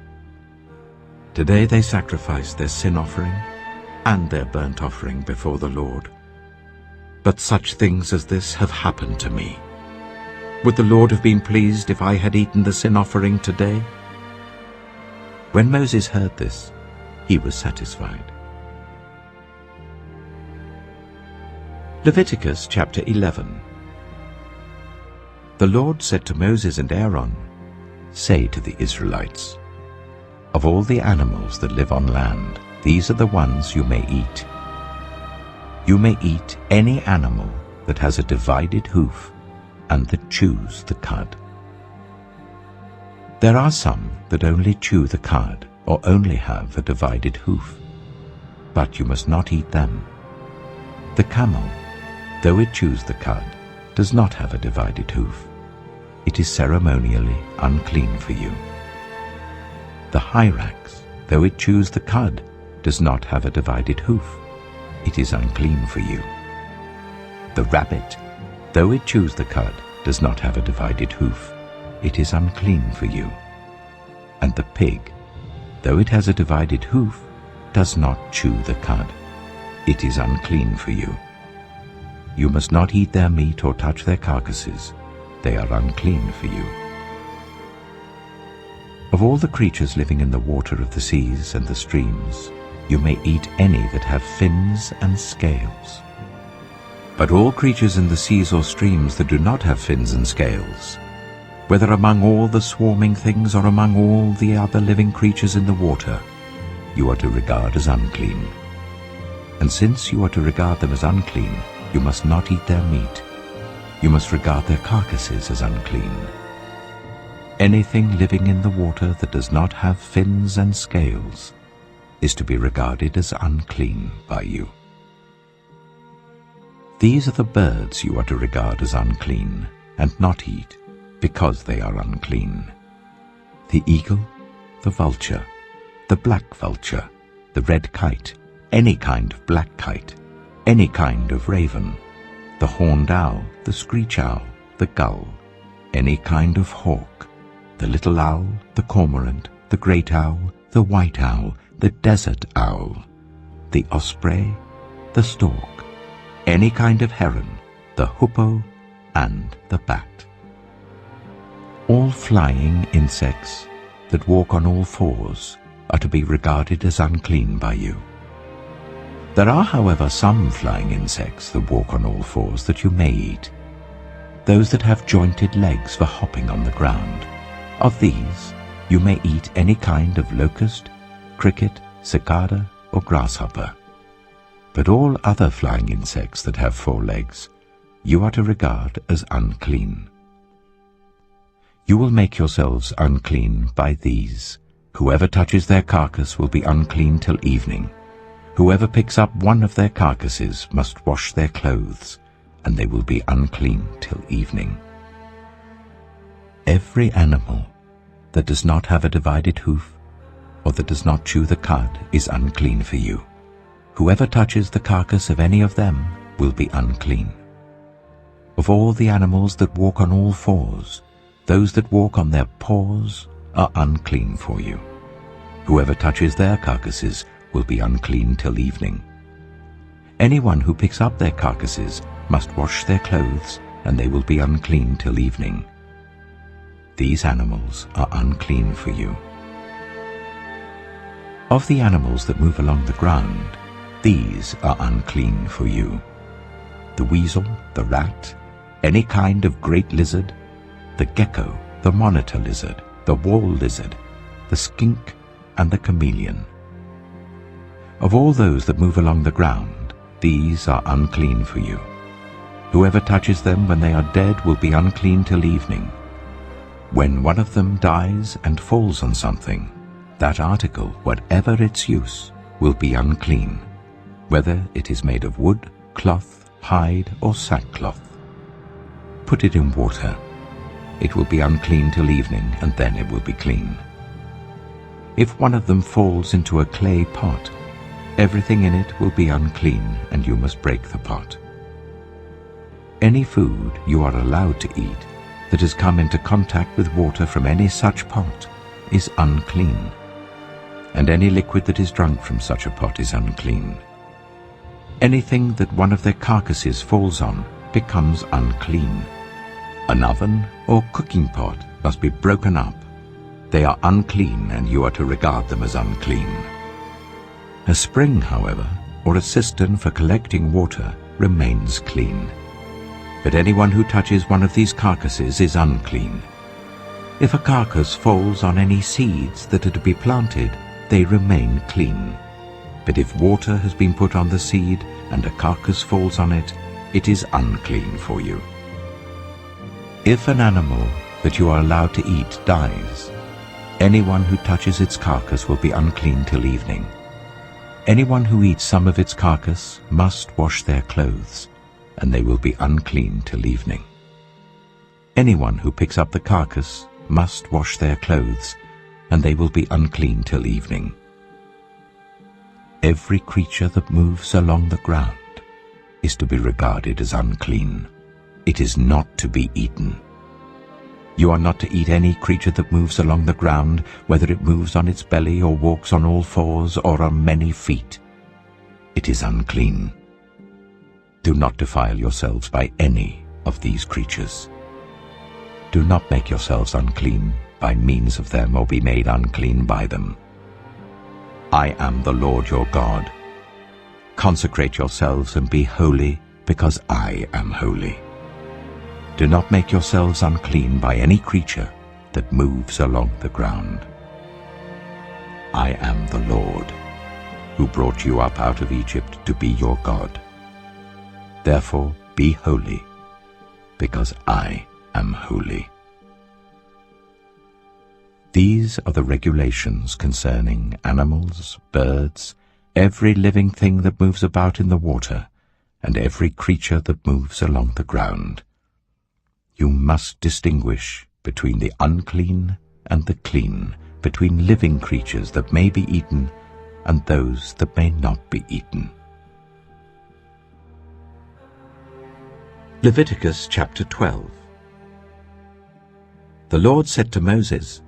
"Today they sacrificed their sin offering and their burnt offering before the Lord. But such things as this have happened to me. Would the Lord have been pleased if I had eaten the sin offering today?" When Moses heard this, he was satisfied. Leviticus chapter 11. The Lord said to Moses and Aaron, "Say to the Israelites, of all the animals that live on land, these are the ones you may eat. You may eat any animal that has a divided hoof and that chews the cud. There are some that only chew the cud or only have a divided hoof, but you must not eat them. The camel, though it chews the cud, does not have a divided hoof. It is ceremonially unclean for you. The hyrax, though it chews the cud, does not have a divided hoof. It is unclean for you. The rabbit, though it chews the cud, does not have a divided hoof. it is unclean for you. And the pig, though it has a divided hoof, does not chew the cud. It is unclean for you. You must not eat their meat or touch their carcasses. They are unclean for you. Of all the creatures living in the water of the seas and the streams, you may eat any that have fins and scales. But all creatures in the seas or streams that do not have fins and scales, whether among all the swarming things or among all the other living creatures in the water, you are to regard as unclean. And since you are to regard them as unclean, you must not eat their meat. You must regard their carcasses as unclean. Anything living in the water that does not have fins and scales is to be regarded as unclean by you. These are the birds you are to regard as unclean, and not eat, because they are unclean: the eagle, the vulture, the black vulture, the red kite, any kind of black kite, any kind of raven, the horned owl, the screech owl, the gull, any kind of hawk, the little owl, the cormorant, the great owl, the white owl, the desert owl, the osprey, the stork, any kind of heron, the hoopoe, and the bat. All flying insects that walk on all fours are to be regarded as unclean by you. There are, however, some flying insects that walk on all fours that you may eat, those that have jointed legs for hopping on the ground. Of these, you may eat any kind of locust, cricket, cicada, or grasshopper. But all other flying insects that have 4 legs, you are to regard as unclean. You will make yourselves unclean by these. Whoever touches their carcass will be unclean till evening. Whoever picks up one of their carcasses must wash their clothes, and they will be unclean till evening. Every animal that does not have a divided hoof, or that does not chew the cud, is unclean for you. Whoever touches the carcass of any of them will be unclean. Of all the animals that walk on all fours, those that walk on their paws are unclean for you. Whoever touches their carcasses will be unclean till evening. Anyone who picks up their carcasses must wash their clothes, and they will be unclean till evening. These animals are unclean for you. Of the animals that move along the ground, these are unclean for you: the weasel, the rat, any kind of great lizard, the gecko, the monitor lizard, the wall lizard, the skink, and the chameleon. Of all those that move along the ground, these are unclean for you. Whoever touches them when they are dead will be unclean till evening. When one of them dies and falls on something, that article, whatever its use, will be unclean, whether it is made of wood, cloth, hide, or sackcloth. Put it in water. It will be unclean till evening, and then it will be clean. If one of them falls into a clay pot, everything in it will be unclean, and you must break the pot. Any food you are allowed to eat that has come into contact with water from any such pot is unclean, and any liquid that is drunk from such a pot is unclean. Anything that one of their carcasses falls on becomes unclean. An oven or cooking pot must be broken up. They are unclean, and you are to regard them as unclean. A spring, however, or a cistern for collecting water remains clean. But anyone who touches one of these carcasses is unclean. If a carcass falls on any seeds that are to be planted, they remain clean. But if water has been put on the seed and a carcass falls on it, it is unclean for you. If an animal that you are allowed to eat dies, anyone who touches its carcass will be unclean till evening. Anyone who eats some of its carcass must wash their clothes, and they will be unclean till evening. Anyone who picks up the carcass must wash their clothes, and they will be unclean till evening. Every creature that moves along the ground is to be regarded as unclean. It is not to be eaten. You are not to eat any creature that moves along the ground, whether it moves on its belly or walks on all fours or on many feet. It is unclean. Do not defile yourselves by any of these creatures. Do not make yourselves unclean by means of them or be made unclean by them. I am the Lord your God. Consecrate yourselves and be holy, because I am holy. Do not make yourselves unclean by any creature that moves along the ground. I am the Lord, who brought you up out of Egypt to be your God. Therefore be holy, because I am holy. These are the regulations concerning animals, birds, every living thing that moves about in the water, and every creature that moves along the ground. You must distinguish between the unclean and the clean, between living creatures that may be eaten and those that may not be eaten. Leviticus chapter 12. The Lord said to Moses,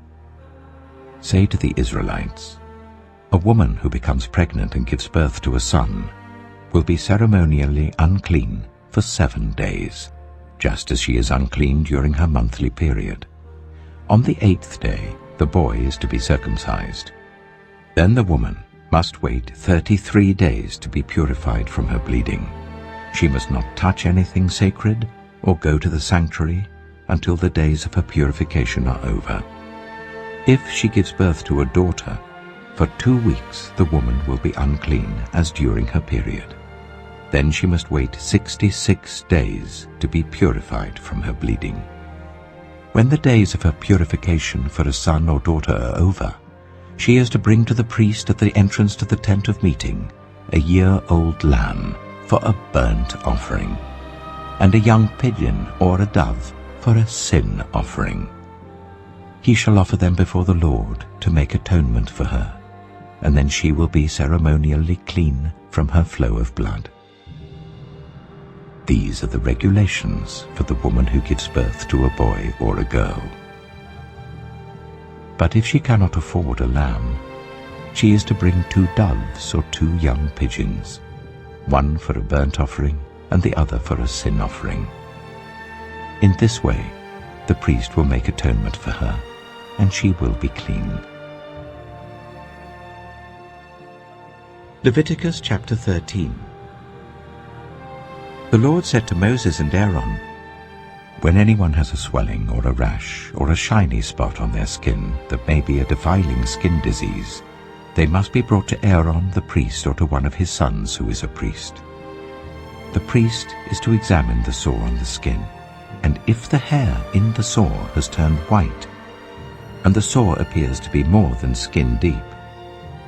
"Say to the Israelites, a woman who becomes pregnant and gives birth to a son will be ceremonially unclean for 7 days, just as she is unclean during her monthly period. On the 8th day, the boy is to be circumcised. Then the woman must wait 33 days to be purified from her bleeding. She must not touch anything sacred or go to the sanctuary until the days of her purification are over. If she gives birth to a daughter, for 2 weeks the woman will be unclean as during her period. Then she must wait 66 days to be purified from her bleeding. When the days of her purification for a son or daughter are over, she is to bring to the priest at the entrance to the tent of meeting a year-old lamb for a burnt offering, and a young pigeon or a dove for a sin offering. He shall offer them before the Lord to make atonement for her, and then she will be ceremonially clean from her flow of blood. These are the regulations for the woman who gives birth to a boy or a girl. But if she cannot afford a lamb, she is to bring 2 doves or 2 young pigeons, one for a burnt offering and the other for a sin offering. In this way, the priest will make atonement for her, and she will be clean." Leviticus chapter 13. The Lord said to Moses and Aaron, "When anyone has a swelling or a rash or a shiny spot on their skin that may be a defiling skin disease, they must be brought to Aaron the priest or to one of his sons who is a priest. The priest is to examine the sore on the skin, and if the hair in the sore has turned white, and the sore appears to be more than skin deep,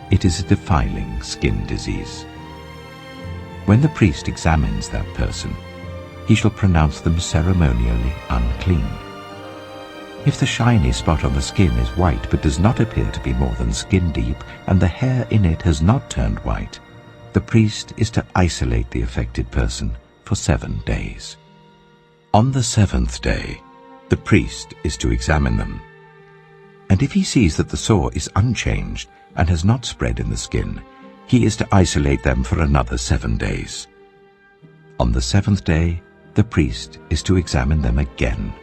it is a defiling skin disease. When the priest examines that person, he shall pronounce them ceremonially unclean. If the shiny spot on the skin is white but does not appear to be more than skin deep, and the hair in it has not turned white, the priest is to isolate the affected person for 7 days. On the 7th day, the priest is to examine them. And if he sees that the sore is unchanged and has not spread in the skin, he is to isolate them for another 7 days. On the 7th day, the priest is to examine them again.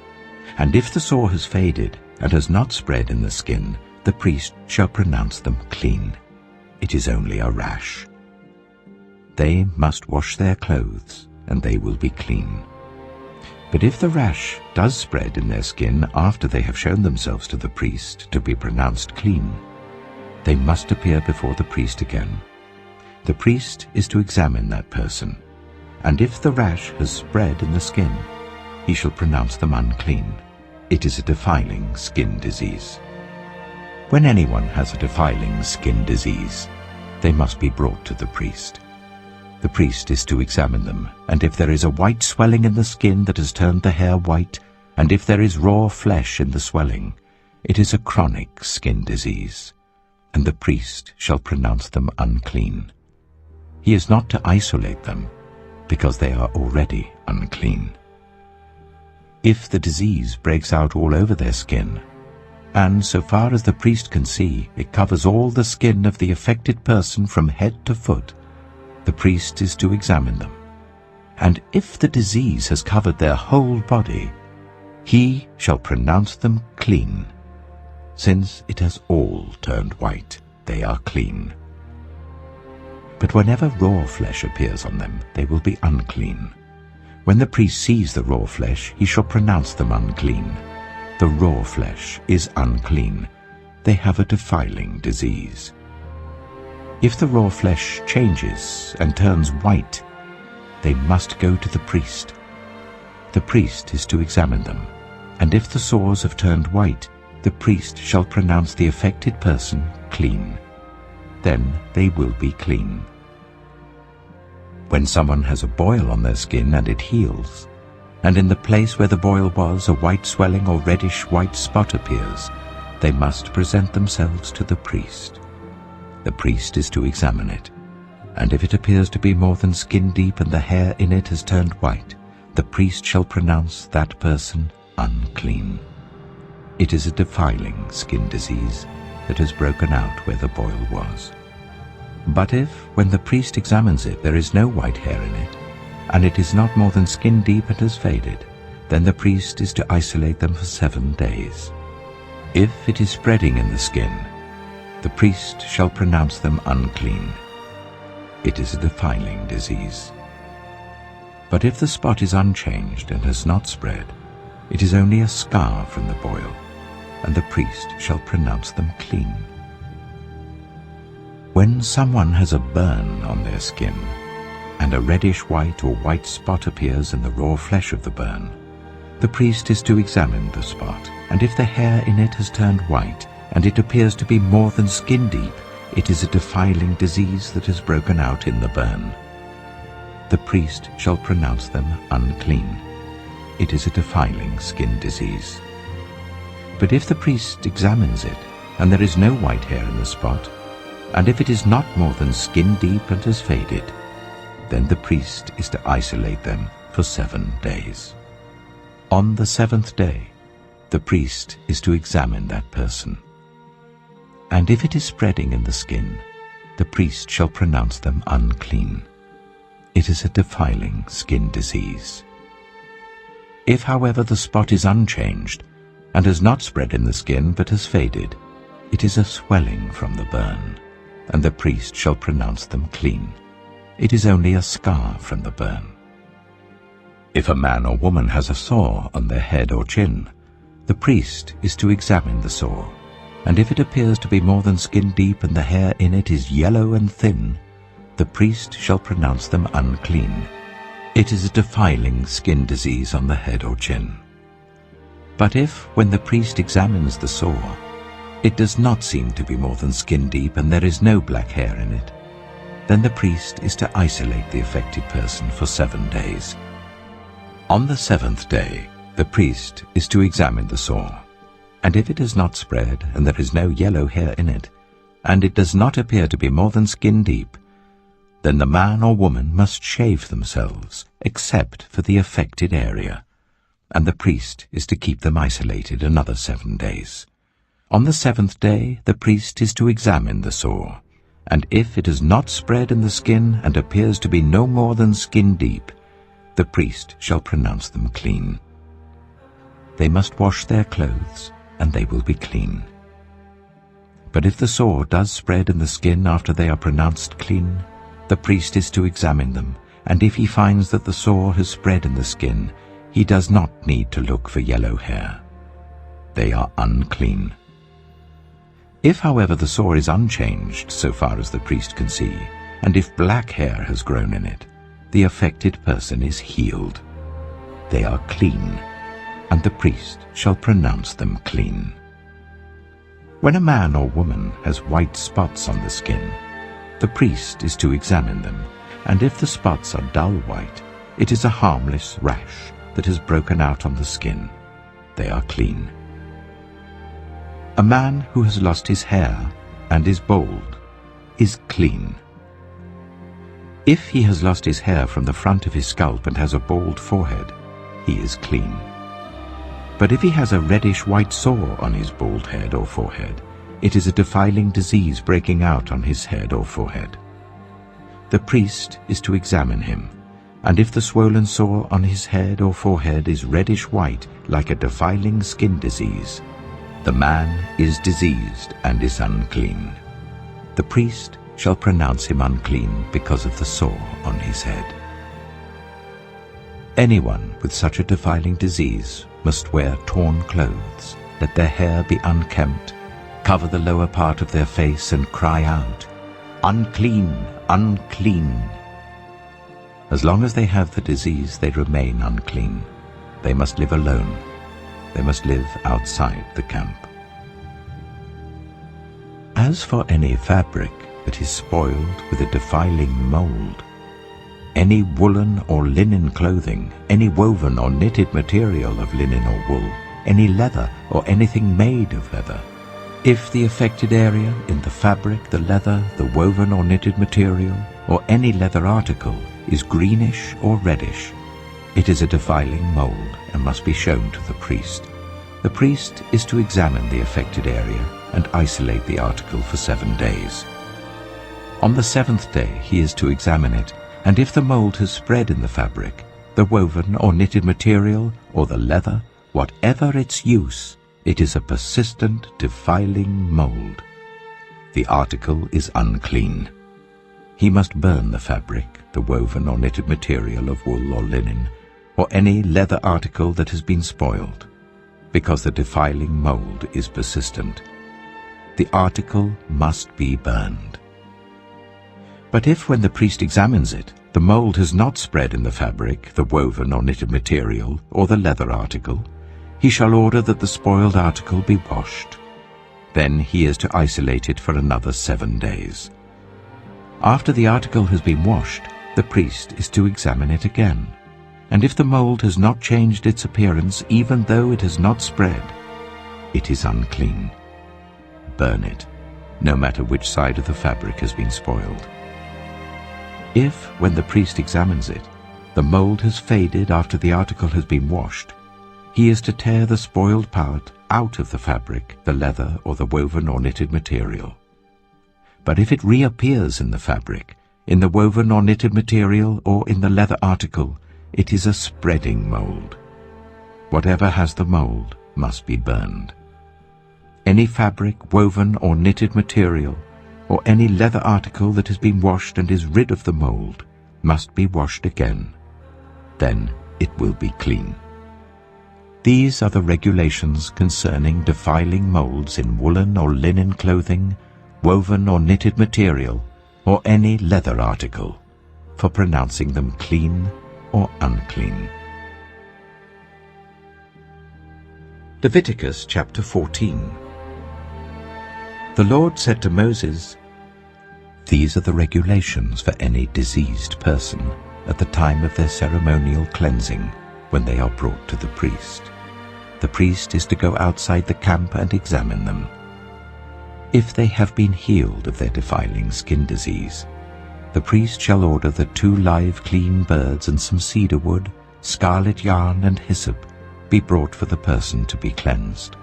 And if the sore has faded and has not spread in the skin, the priest shall pronounce them clean. It is only a rash. They must wash their clothes, and they will be clean. But if the rash does spread in their skin after they have shown themselves to the priest to be pronounced clean, they must appear before the priest again. The priest is to examine that person, and if the rash has spread in the skin, he shall pronounce them unclean. It is a defiling skin disease. When anyone has a defiling skin disease, they must be brought to the priest. The priest is to examine them, and if there is a white swelling in the skin that has turned the hair white, and if there is raw flesh in the swelling, it is a chronic skin disease, and the priest shall pronounce them unclean. He is not to isolate them, because they are already unclean. If the disease breaks out all over their skin, and so far as the priest can see, it covers all the skin of the affected person from head to foot, the priest is to examine them. And if the disease has covered their whole body, he shall pronounce them clean. Since it has all turned white, they are clean. But whenever raw flesh appears on them, they will be unclean. When the priest sees the raw flesh, he shall pronounce them unclean. The raw flesh is unclean. They have a defiling disease. If the raw flesh changes and turns white, they must go to the priest. The priest is to examine them, and if the sores have turned white, the priest shall pronounce the affected person clean. Then they will be clean. When someone has a boil on their skin and it heals, and in the place where the boil was a white swelling or reddish white spot appears, they must present themselves to the priest. The priest is to examine it, and if it appears to be more than skin deep and the hair in it has turned white, the priest shall pronounce that person unclean. It is a defiling skin disease that has broken out where the boil was. But if, when the priest examines it, there is no white hair in it, and it is not more than skin deep and has faded, then the priest is to isolate them for 7 days. If it is spreading in the skin, the priest shall pronounce them unclean. It is a defiling disease. But if the spot is unchanged and has not spread, it is only a scar from the boil, and the priest shall pronounce them clean. When someone has a burn on their skin, and a reddish white or white spot appears in the raw flesh of the burn, the priest is to examine the spot, and if the hair in it has turned white, and it appears to be more than skin deep, it is a defiling disease that has broken out in the burn. The priest shall pronounce them unclean. It is a defiling skin disease. But if the priest examines it, and there is no white hair in the spot, and if it is not more than skin deep and has faded, then the priest is to isolate them for 7 days. On the 7th day, the priest is to examine that person. And if it is spreading in the skin, the priest shall pronounce them unclean. It is a defiling skin disease. If, however, the spot is unchanged, and has not spread in the skin but has faded, it is a swelling from the burn, and the priest shall pronounce them clean. It is only a scar from the burn. If a man or woman has a sore on their head or chin, the priest is to examine the sore, and if it appears to be more than skin deep and the hair in it is yellow and thin, the priest shall pronounce them unclean. It is a defiling skin disease on the head or chin. But if, when the priest examines the sore, it does not seem to be more than skin deep and there is no black hair in it, then the priest is to isolate the affected person for 7 days. On the 7th day, the priest is to examine the sore, and if it has not spread and there is no yellow hair in it, and it does not appear to be more than skin deep, then the man or woman must shave themselves, except for the affected area, and the priest is to keep them isolated another 7 days. On the 7th day, the priest is to examine the sore, and if it has not spread in the skin and appears to be no more than skin deep, the priest shall pronounce them clean. They must wash their clothes, and they will be clean. But if the sore does spread in the skin after they are pronounced clean, the priest is to examine them, and if he finds that the sore has spread in the skin, he does not need to look for yellow hair. They are unclean. If, however, the sore is unchanged so far as the priest can see, and if black hair has grown in it, the affected person is healed. They are clean, and the priest shall pronounce them clean. When a man or woman has white spots on the skin, the priest is to examine them, and if the spots are dull white, it is a harmless rash that has broken out on the skin. They are clean. A man who has lost his hair and is bald is clean. If he has lost his hair from the front of his scalp and has a bald forehead, he is clean. But if he has a reddish-white sore on his bald head or forehead, it is a defiling disease breaking out on his head or forehead. The priest is to examine him, and if the swollen sore on his head or forehead is reddish-white like a defiling skin disease, the man is diseased and is unclean. The priest shall pronounce him unclean because of the sore on his head. Anyone with such a defiling disease must wear torn clothes, let their hair be unkempt, cover the lower part of their face and cry out, "Unclean, unclean." As long as they have the disease, they remain unclean. They must live alone. They must live outside the camp. As for any fabric that is spoiled with a defiling mold, any woolen or linen clothing, any woven or knitted material of linen or wool, any leather or anything made of leather, if the affected area in the fabric, the leather, the woven or knitted material, or any leather article is greenish or reddish, it is a defiling mold and must be shown to the priest. The priest is to examine the affected area and isolate the article for 7 days. On the 7th day he is to examine it, and if the mold has spread in the fabric, the woven or knitted material, or the leather, whatever its use, it is a persistent, defiling mold. The article is unclean. He must burn the fabric, the woven or knitted material of wool or linen, or any leather article that has been spoiled, because the defiling mold is persistent. The article must be burned. But if, when the priest examines it, the mold has not spread in the fabric, the woven or knitted material, or the leather article, he shall order that the spoiled article be washed. Then he is to isolate it for another 7 days. After the article has been washed, the priest is to examine it again, and if the mold has not changed its appearance, even though it has not spread, it is unclean. Burn it, no matter which side of the fabric has been spoiled. If, when the priest examines it, the mold has faded after the article has been washed, he is to tear the spoiled part out of the fabric, the leather, or the woven or knitted material. But if it reappears in the fabric, in the woven or knitted material, or in the leather article, it is a spreading mold. Whatever has the mold must be burned. Any fabric, woven or knitted material, or any leather article that has been washed and is rid of the mold must be washed again. Then it will be clean. These are the regulations concerning defiling molds in woolen or linen clothing, woven or knitted material, or any leather article, for pronouncing them clean or unclean. Leviticus chapter 14. The Lord said to Moses, "These are the regulations for any diseased person at the time of their ceremonial cleansing when they are brought to the priest. The priest is to go outside the camp and examine them. If they have been healed of their defiling skin disease, the priest shall order that 2 live clean birds and some cedar wood, scarlet yarn and hyssop be brought for the person to be cleansed.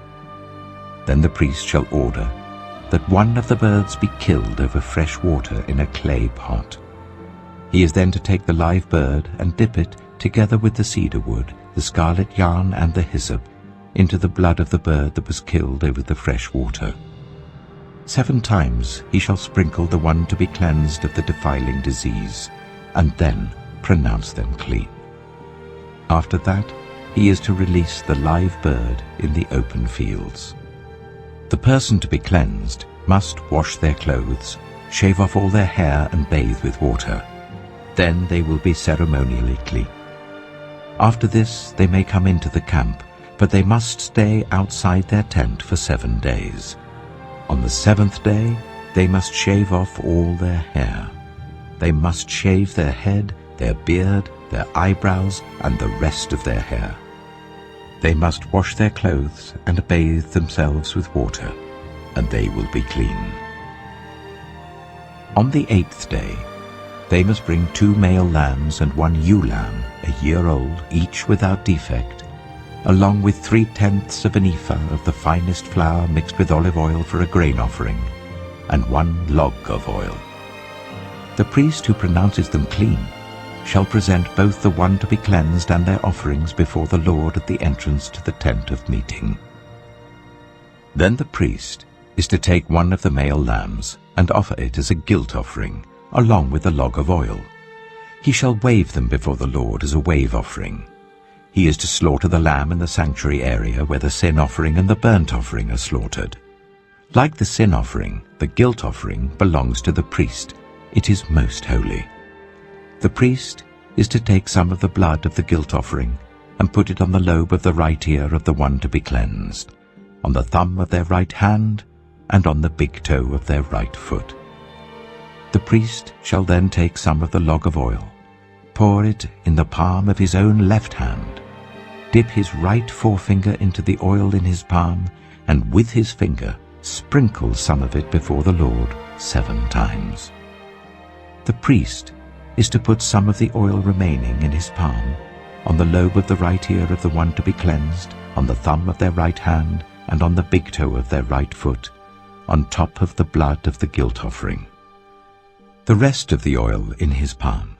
Then the priest shall order that one of the birds be killed over fresh water in a clay pot. He is then to take the live bird and dip it, together with the cedar wood, the scarlet yarn and the hyssop, into the blood of the bird that was killed over the fresh water. 7 times he shall sprinkle the one to be cleansed of the defiling disease, and then pronounce them clean. After that, he is to release the live bird in the open fields. The person to be cleansed must wash their clothes, shave off all their hair and bathe with water. Then they will be ceremonially clean. After this they may come into the camp, but they must stay outside their tent for 7 days. On the 7th day they must shave off all their hair. They must shave their head, their beard, their eyebrows, and the rest of their hair. They must wash their clothes and bathe themselves with water, and they will be clean. On the 8th day, they must bring 2 male lambs and 1 ewe lamb, a year old, each without defect, along with 3/10 of an ephah of the finest flour mixed with olive oil for a grain offering, and 1 log of oil. The priest who pronounces them clean shall present both the one to be cleansed and their offerings before the Lord at the entrance to the tent of meeting. Then the priest is to take one of the male lambs and offer it as a guilt offering, along with a log of oil. He shall wave them before the Lord as a wave offering. He is to slaughter the lamb in the sanctuary area where the sin offering and the burnt offering are slaughtered. Like the sin offering, the guilt offering belongs to the priest. It is most holy. The priest is to take some of the blood of the guilt offering and put it on the lobe of the right ear of the one to be cleansed, on the thumb of their right hand, and on the big toe of their right foot. The priest shall then take some of the log of oil, pour it in the palm of his own left hand, dip his right forefinger into the oil in his palm, and with his finger sprinkle some of it before the Lord 7 times. The priest is to put some of the oil remaining in his palm on the lobe of the right ear of the one to be cleansed, on the thumb of their right hand, and on the big toe of their right foot, on top of the blood of the guilt offering. The rest of the oil in his palm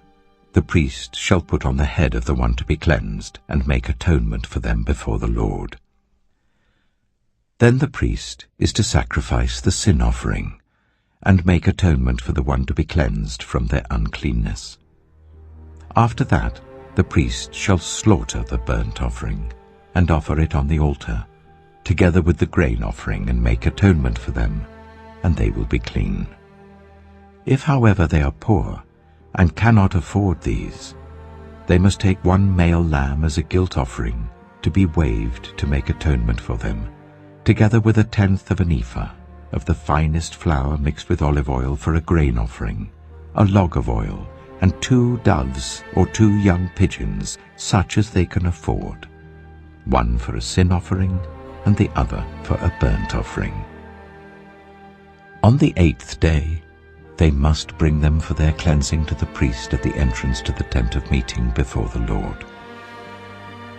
the priest shall put on the head of the one to be cleansed and make atonement for them before the Lord. Then the priest is to sacrifice the sin offering and make atonement for the one to be cleansed from their uncleanness. After that, the priest shall slaughter the burnt offering and offer it on the altar, together with the grain offering, and make atonement for them, and they will be clean. If, however, they are poor and cannot afford these, they must take 1 male lamb as a guilt offering to be waved to make atonement for them, together with 1/10 of an ephah of the finest flour mixed with olive oil for a grain offering, a log of oil, and 2 doves or 2 young pigeons, such as they can afford, one for a sin offering and the other for a burnt offering. On the 8th day, they must bring them for their cleansing to the priest at the entrance to the tent of meeting before the Lord.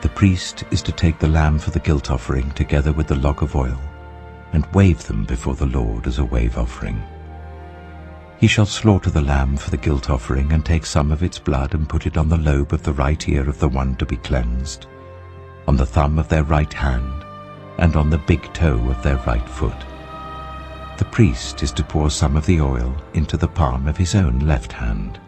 The priest is to take the lamb for the guilt offering together with the log of oil and wave them before the Lord as a wave offering. He shall slaughter the lamb for the guilt offering and take some of its blood and put it on the lobe of the right ear of the one to be cleansed, on the thumb of their right hand, and on the big toe of their right foot. The priest is to pour some of the oil into the palm of his own left hand,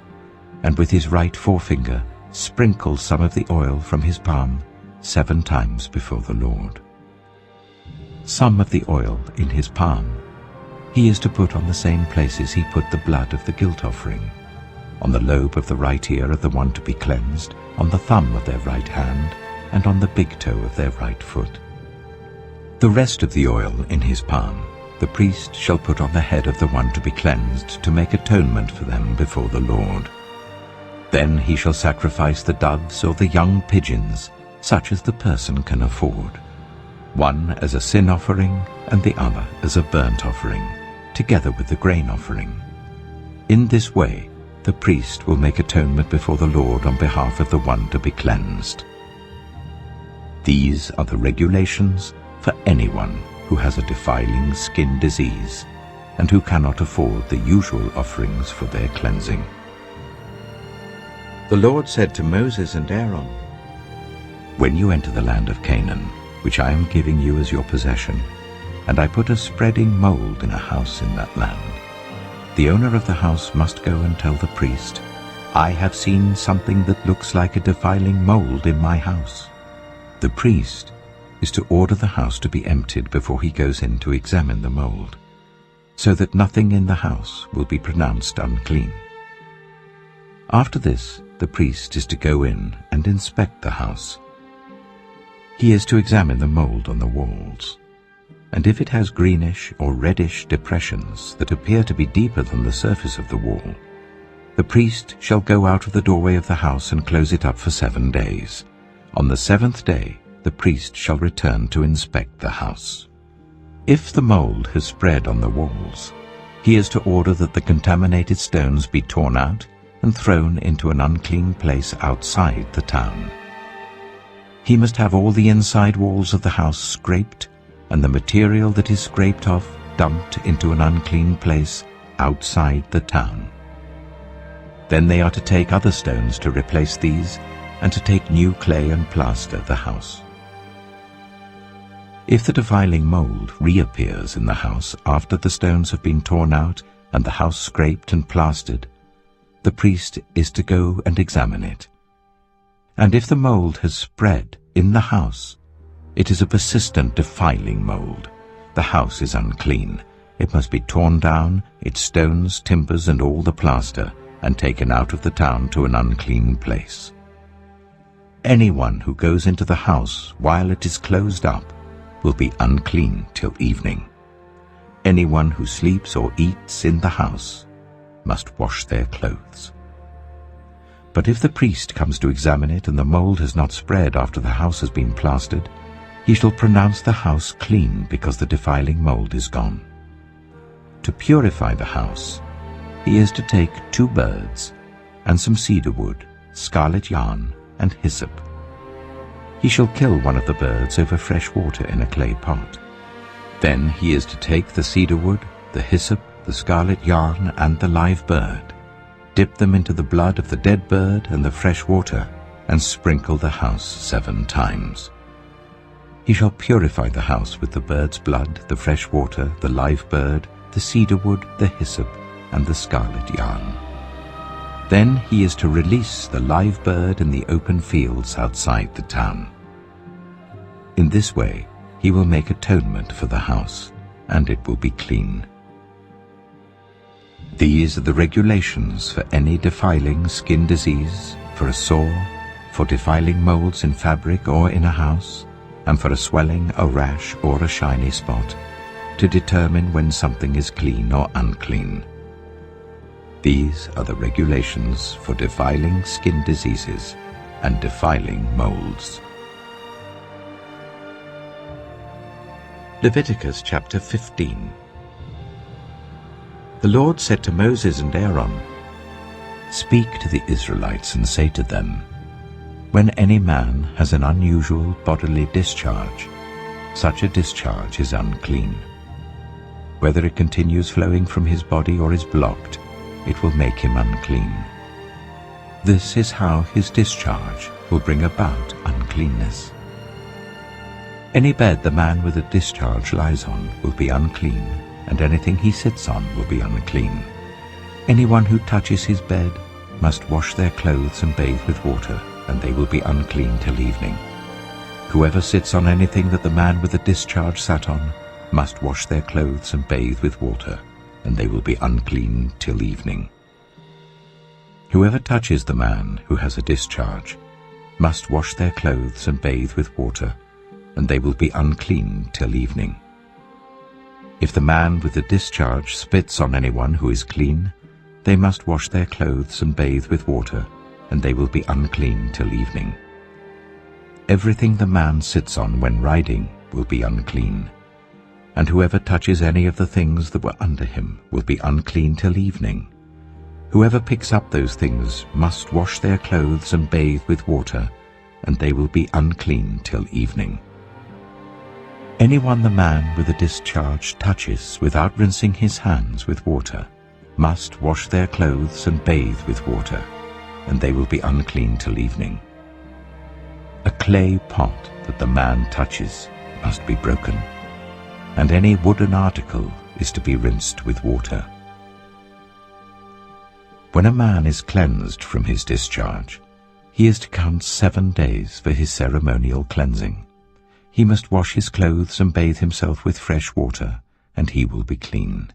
and with his right forefinger sprinkle some of the oil from his palm 7 times before the Lord. Some of the oil in his palm he is to put on the same places he put the blood of the guilt offering, on the lobe of the right ear of the one to be cleansed, on the thumb of their right hand, and on the big toe of their right foot. The rest of the oil in his palm the priest shall put on the head of the one to be cleansed to make atonement for them before the Lord. Then he shall sacrifice the doves or the young pigeons, such as the person can afford, one as a sin offering and the other as a burnt offering, together with the grain offering. In this way the priest will make atonement before the Lord on behalf of the one to be cleansed. These are the regulations for anyone who has a defiling skin disease and who cannot afford the usual offerings for their cleansing. The Lord said to Moses and Aaron, "When you enter the land of Canaan, which I am giving you as your possession, and I put a spreading mold in a house in that land, the owner of the house must go and tell the priest, 'I have seen something that looks like a defiling mold in my house.' The priest is to order the house to be emptied before he goes in to examine the mold, so that nothing in the house will be pronounced unclean. After this, the priest is to go in and inspect the house. He is to examine the mold on the walls, and if it has greenish or reddish depressions that appear to be deeper than the surface of the wall, the priest shall go out of the doorway of the house and close it up for 7 days. On the 7th day, the priest shall return to inspect the house. If the mold has spread on the walls, he is to order that the contaminated stones be torn out and thrown into an unclean place outside the town. He must have all the inside walls of the house scraped, and the material that is scraped off dumped into an unclean place outside the town. Then they are to take other stones to replace these, and to take new clay and plaster the house. If the defiling mold reappears in the house after the stones have been torn out and the house scraped and plastered, the priest is to go and examine it. And if the mold has spread in the house, it is a persistent defiling mold. The house is unclean. It must be torn down, its stones, timbers, and all the plaster, and taken out of the town to an unclean place. Anyone who goes into the house while it is closed up will be unclean till evening. Anyone who sleeps or eats in the house must wash their clothes. But if the priest comes to examine it and the mold has not spread after the house has been plastered, he shall pronounce the house clean because the defiling mold is gone. To purify the house, he is to take 2 birds and some cedar wood, scarlet yarn, and hyssop. He shall kill one of the birds over fresh water in a clay pot. Then he is to take the cedar wood, the hyssop, the scarlet yarn, and the live bird, dip them into the blood of the dead bird and the fresh water, and sprinkle the house 7 times. He shall purify the house with the bird's blood, the fresh water, the live bird, the cedar wood, the hyssop, and the scarlet yarn. Then he is to release the live bird in the open fields outside the town. In this way he will make atonement for the house, and it will be clean. These are the regulations for any defiling skin disease, for a sore, for defiling molds in fabric or in a house, and for a swelling, a rash, or a shiny spot, to determine when something is clean or unclean. These are the regulations for defiling skin diseases and defiling molds. Leviticus chapter 15. The Lord said to Moses and Aaron, "Speak to the Israelites and say to them, when any man has an unusual bodily discharge, such a discharge is unclean. Whether it continues flowing from his body or is blocked, it will make him unclean. This is how his discharge will bring about uncleanness. Any bed the man with a discharge lies on will be unclean, and anything he sits on will be unclean. Anyone who touches his bed must wash their clothes and bathe with water, and they will be unclean till evening. Whoever sits on anything that the man with the discharge sat on must wash their clothes and bathe with water, and they will be unclean till evening. Whoever touches the man who has a discharge must wash their clothes and bathe with water, and they will be unclean till evening. If the man with the discharge spits on anyone who is clean, they must wash their clothes and bathe with water, and they will be unclean till evening. Everything the man sits on when riding will be unclean, and whoever touches any of the things that were under him will be unclean till evening. Whoever picks up those things must wash their clothes and bathe with water, and they will be unclean till evening. Anyone the man with a discharge touches without rinsing his hands with water must wash their clothes and bathe with water, and they will be unclean till evening. A clay pot that the man touches must be broken, and any wooden article is to be rinsed with water. When a man is cleansed from his discharge, he is to count 7 days for his ceremonial cleansing. He must wash his clothes and bathe himself with fresh water, and he will be clean.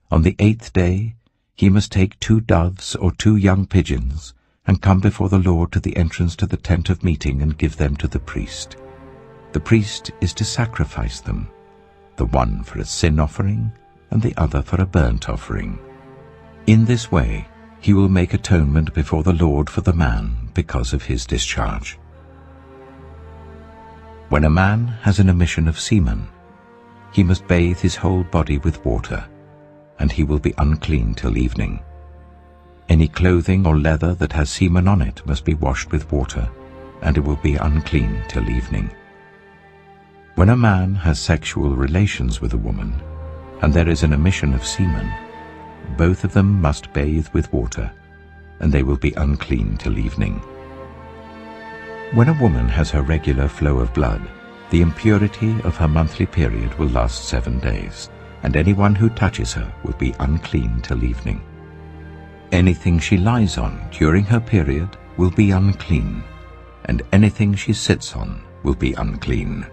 On the 8th day he must take 2 doves or 2 young pigeons, and come before the Lord to the entrance to the tent of meeting and give them to the priest. The priest is to sacrifice them, the one for a sin offering and the other for a burnt offering. In this way he will make atonement before the Lord for the man because of his discharge. When a man has an emission of semen, he must bathe his whole body with water, and he will be unclean till evening. Any clothing or leather that has semen on it must be washed with water, and it will be unclean till evening. When a man has sexual relations with a woman, and there is an emission of semen, both of them must bathe with water, and they will be unclean till evening. When a woman has her regular flow of blood, the impurity of her monthly period will last 7 days, and anyone who touches her will be unclean till evening. Anything she lies on during her period will be unclean, and anything she sits on will be unclean.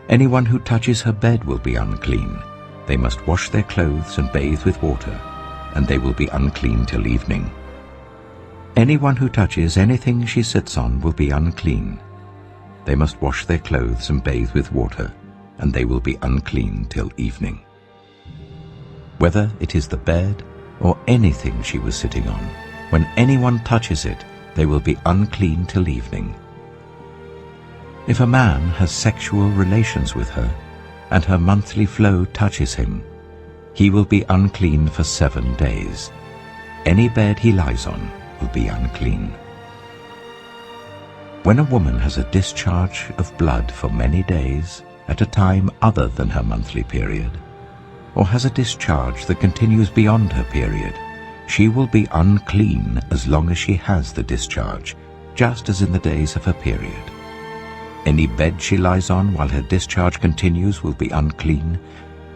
Anyone who touches her bed will be unclean. They must wash their clothes and bathe with water, and they will be unclean till evening. Anyone who touches anything she sits on will be unclean. They must wash their clothes and bathe with water, and they will be unclean till evening. Whether it is the bed or anything she was sitting on, when anyone touches it, they will be unclean till evening. If a man has sexual relations with her, and her monthly flow touches him, he will be unclean for 7 days. Any bed he lies on will be unclean. When a woman has a discharge of blood for many days at a time other than her monthly period, or has a discharge that continues beyond her period, she will be unclean as long as she has the discharge, just as in the days of her period. Any bed she lies on while her discharge continues will be unclean,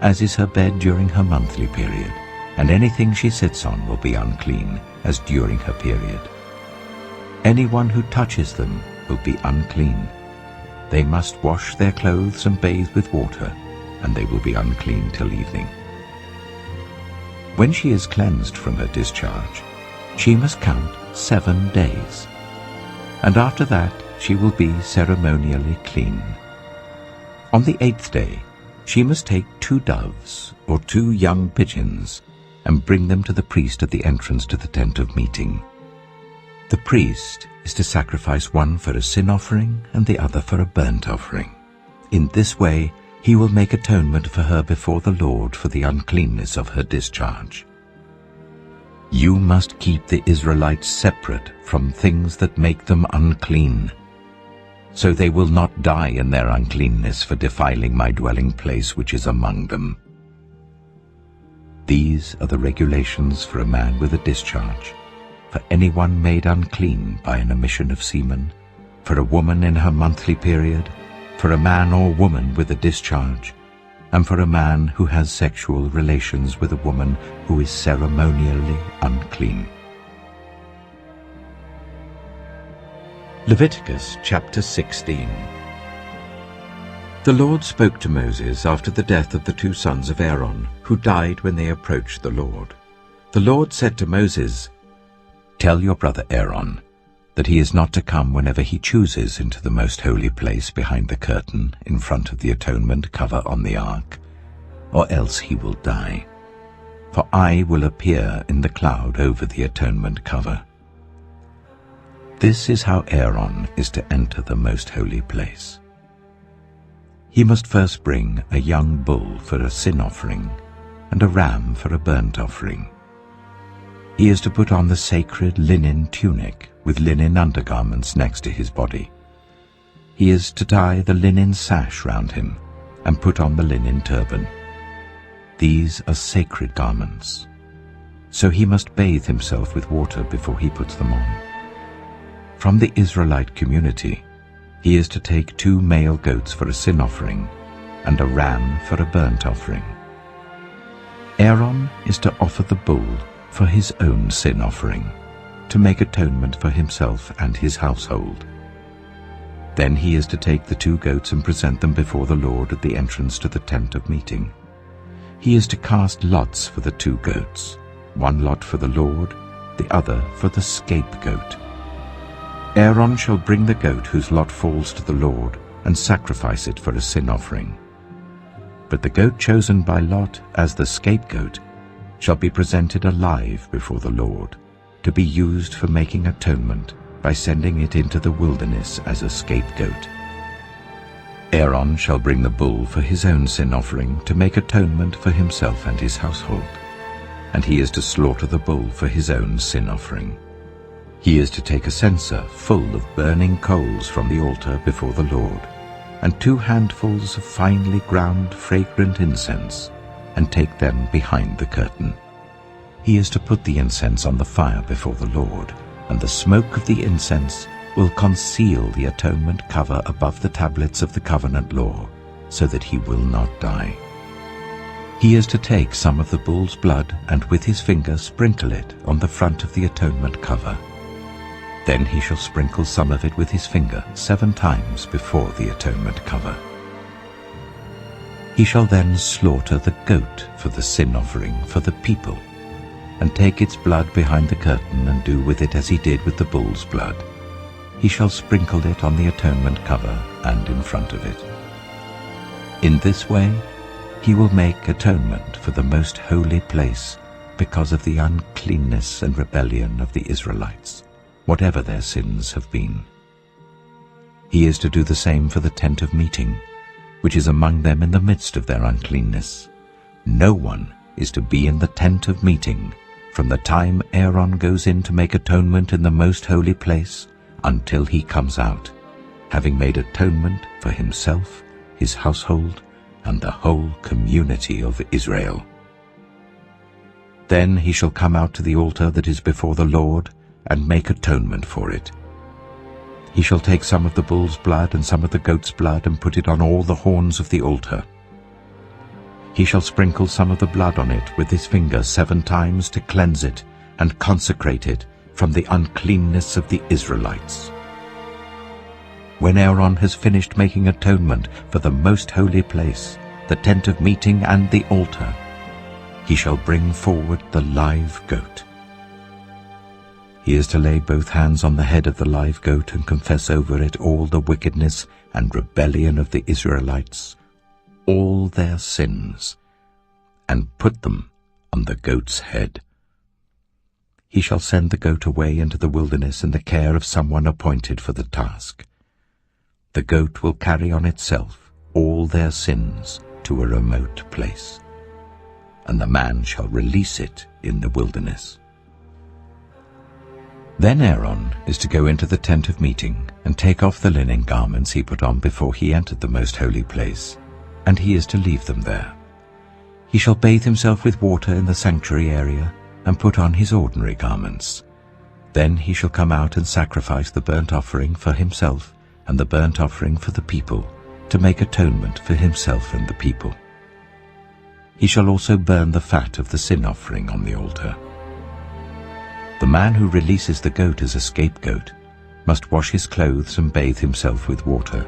as is her bed during her monthly period, and anything she sits on will be unclean, as during her period. Anyone who touches them will be unclean. They must wash their clothes and bathe with water, and they will be unclean till evening. When she is cleansed from her discharge, she must count 7 days, and after that she will be ceremonially clean. On the 8th day, she must take 2 doves or 2 young pigeons and bring them to the priest at the entrance to the tent of meeting. The priest is to sacrifice one for a sin offering and the other for a burnt offering. In this way, he will make atonement for her before the Lord for the uncleanness of her discharge. You must keep the Israelites separate from things that make them unclean, so they will not die in their uncleanness for defiling my dwelling place which is among them. These are the regulations for a man with a discharge, for anyone made unclean by an emission of semen, for a woman in her monthly period, for a man or woman with a discharge, and for a man who has sexual relations with a woman who is ceremonially unclean. Leviticus chapter 16. The Lord spoke to Moses after the death of the 2 sons of Aaron, who died when they approached the Lord. The Lord said to Moses, "Tell your brother Aaron that he is not to come whenever he chooses into the most holy place behind the curtain in front of the atonement cover on the ark, or else he will die. For I will appear in the cloud over the atonement cover. This is how Aaron is to enter the most holy place. He must first bring a young bull for a sin offering and a ram for a burnt offering. He is to put on the sacred linen tunic with linen undergarments next to his body. He is to tie the linen sash round him and put on the linen turban. These are sacred garments, so he must bathe himself with water before he puts them on. From the Israelite community, he is to take 2 male goats for a sin offering and a ram for a burnt offering. Aaron is to offer the bull for his own sin offering, to make atonement for himself and his household. Then he is to take the 2 goats and present them before the Lord at the entrance to the tent of meeting. He is to cast lots for the 2 goats, 1 lot for the Lord, the other for the scapegoat. Aaron shall bring the goat whose lot falls to the Lord and sacrifice it for a sin offering. But the goat chosen by lot as the scapegoat shall be presented alive before the Lord, to be used for making atonement by sending it into the wilderness as a scapegoat. Aaron shall bring the bull for his own sin offering to make atonement for himself and his household, and he is to slaughter the bull for his own sin offering. He is to take a censer full of burning coals from the altar before the Lord, and 2 handfuls of finely ground fragrant incense, and take them behind the curtain. He is to put the incense on the fire before the Lord, and the smoke of the incense will conceal the atonement cover above the tablets of the covenant law, so that he will not die. He is to take some of the bull's blood and with his finger sprinkle it on the front of the atonement cover. Then he shall sprinkle some of it with his finger 7 times before the atonement cover. He shall then slaughter the goat for the sin offering for the people, and take its blood behind the curtain and do with it as he did with the bull's blood. He shall sprinkle it on the atonement cover and in front of it. In this way he will make atonement for the most holy place because of the uncleanness and rebellion of the Israelites, whatever their sins have been. He is to do the same for the tent of meeting, which is among them in the midst of their uncleanness. No one is to be in the tent of meeting from the time Aaron goes in to make atonement in the most holy place until he comes out, having made atonement for himself, his household, and the whole community of Israel. Then he shall come out to the altar that is before the Lord and make atonement for it. He shall take some of the bull's blood and some of the goat's blood and put it on all the horns of the altar. He shall sprinkle some of the blood on it with his finger 7 times to cleanse it and consecrate it from the uncleanness of the Israelites. When Aaron has finished making atonement for the most holy place, the tent of meeting and the altar, he shall bring forward the live goat. He is to lay both hands on the head of the live goat and confess over it all the wickedness and rebellion of the Israelites, all their sins, and put them on the goat's head. He shall send the goat away into the wilderness in the care of someone appointed for the task. The goat will carry on itself all their sins to a remote place, and the man shall release it in the wilderness. Then Aaron is to go into the tent of meeting and take off the linen garments he put on before he entered the most holy place, and he is to leave them there. He shall bathe himself with water in the sanctuary area and put on his ordinary garments. Then he shall come out and sacrifice the burnt offering for himself and the burnt offering for the people, to make atonement for himself and the people. He shall also burn the fat of the sin offering on the altar. The man who releases the goat as a scapegoat must wash his clothes and bathe himself with water.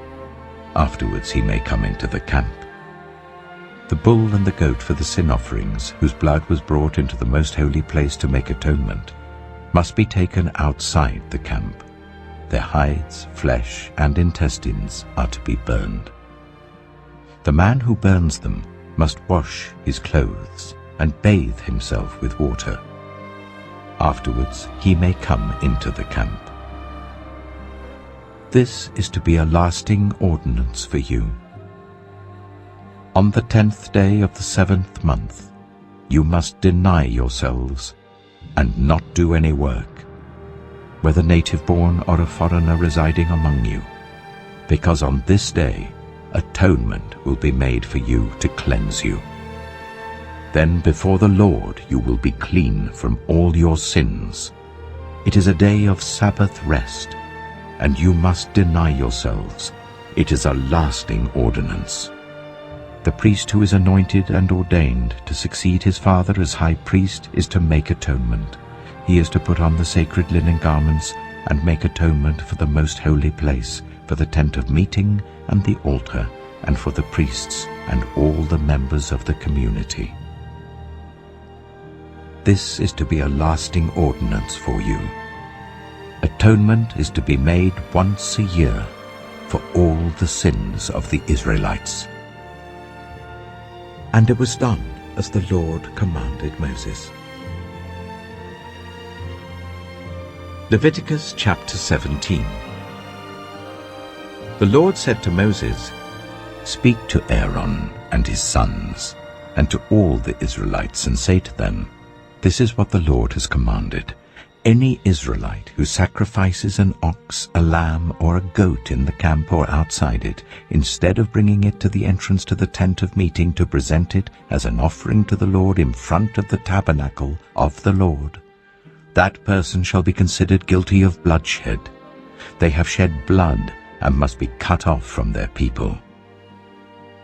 Afterwards he may come into the camp. The bull and the goat for the sin offerings, whose blood was brought into the most holy place to make atonement, must be taken outside the camp. Their hides, flesh, and intestines are to be burned. The man who burns them must wash his clothes and bathe himself with water. Afterwards he may come into the camp. This is to be a lasting ordinance for you. On the 10th day of the 7th month you must deny yourselves and not do any work, whether native-born or a foreigner residing among you, because on this day atonement will be made for you to cleanse you. Then before the Lord you will be clean from all your sins. It is a day of Sabbath rest, and you must deny yourselves. It is a lasting ordinance. The priest who is anointed and ordained to succeed his father as high priest is to make atonement. He is to put on the sacred linen garments and make atonement for the most holy place, for the tent of meeting and the altar, and for the priests and all the members of the community. This is to be a lasting ordinance for you. Atonement is to be made once a year for all the sins of the Israelites. And it was done as the Lord commanded Moses. Leviticus chapter 17. The Lord said to Moses, "Speak to Aaron and his sons, and to all the Israelites, and say to them, This is what the Lord has commanded. Any Israelite who sacrifices an ox, a lamb, or a goat in the camp or outside it, instead of bringing it to the entrance to the tent of meeting to present it as an offering to the Lord in front of the tabernacle of the Lord, that person shall be considered guilty of bloodshed. They have shed blood and must be cut off from their people.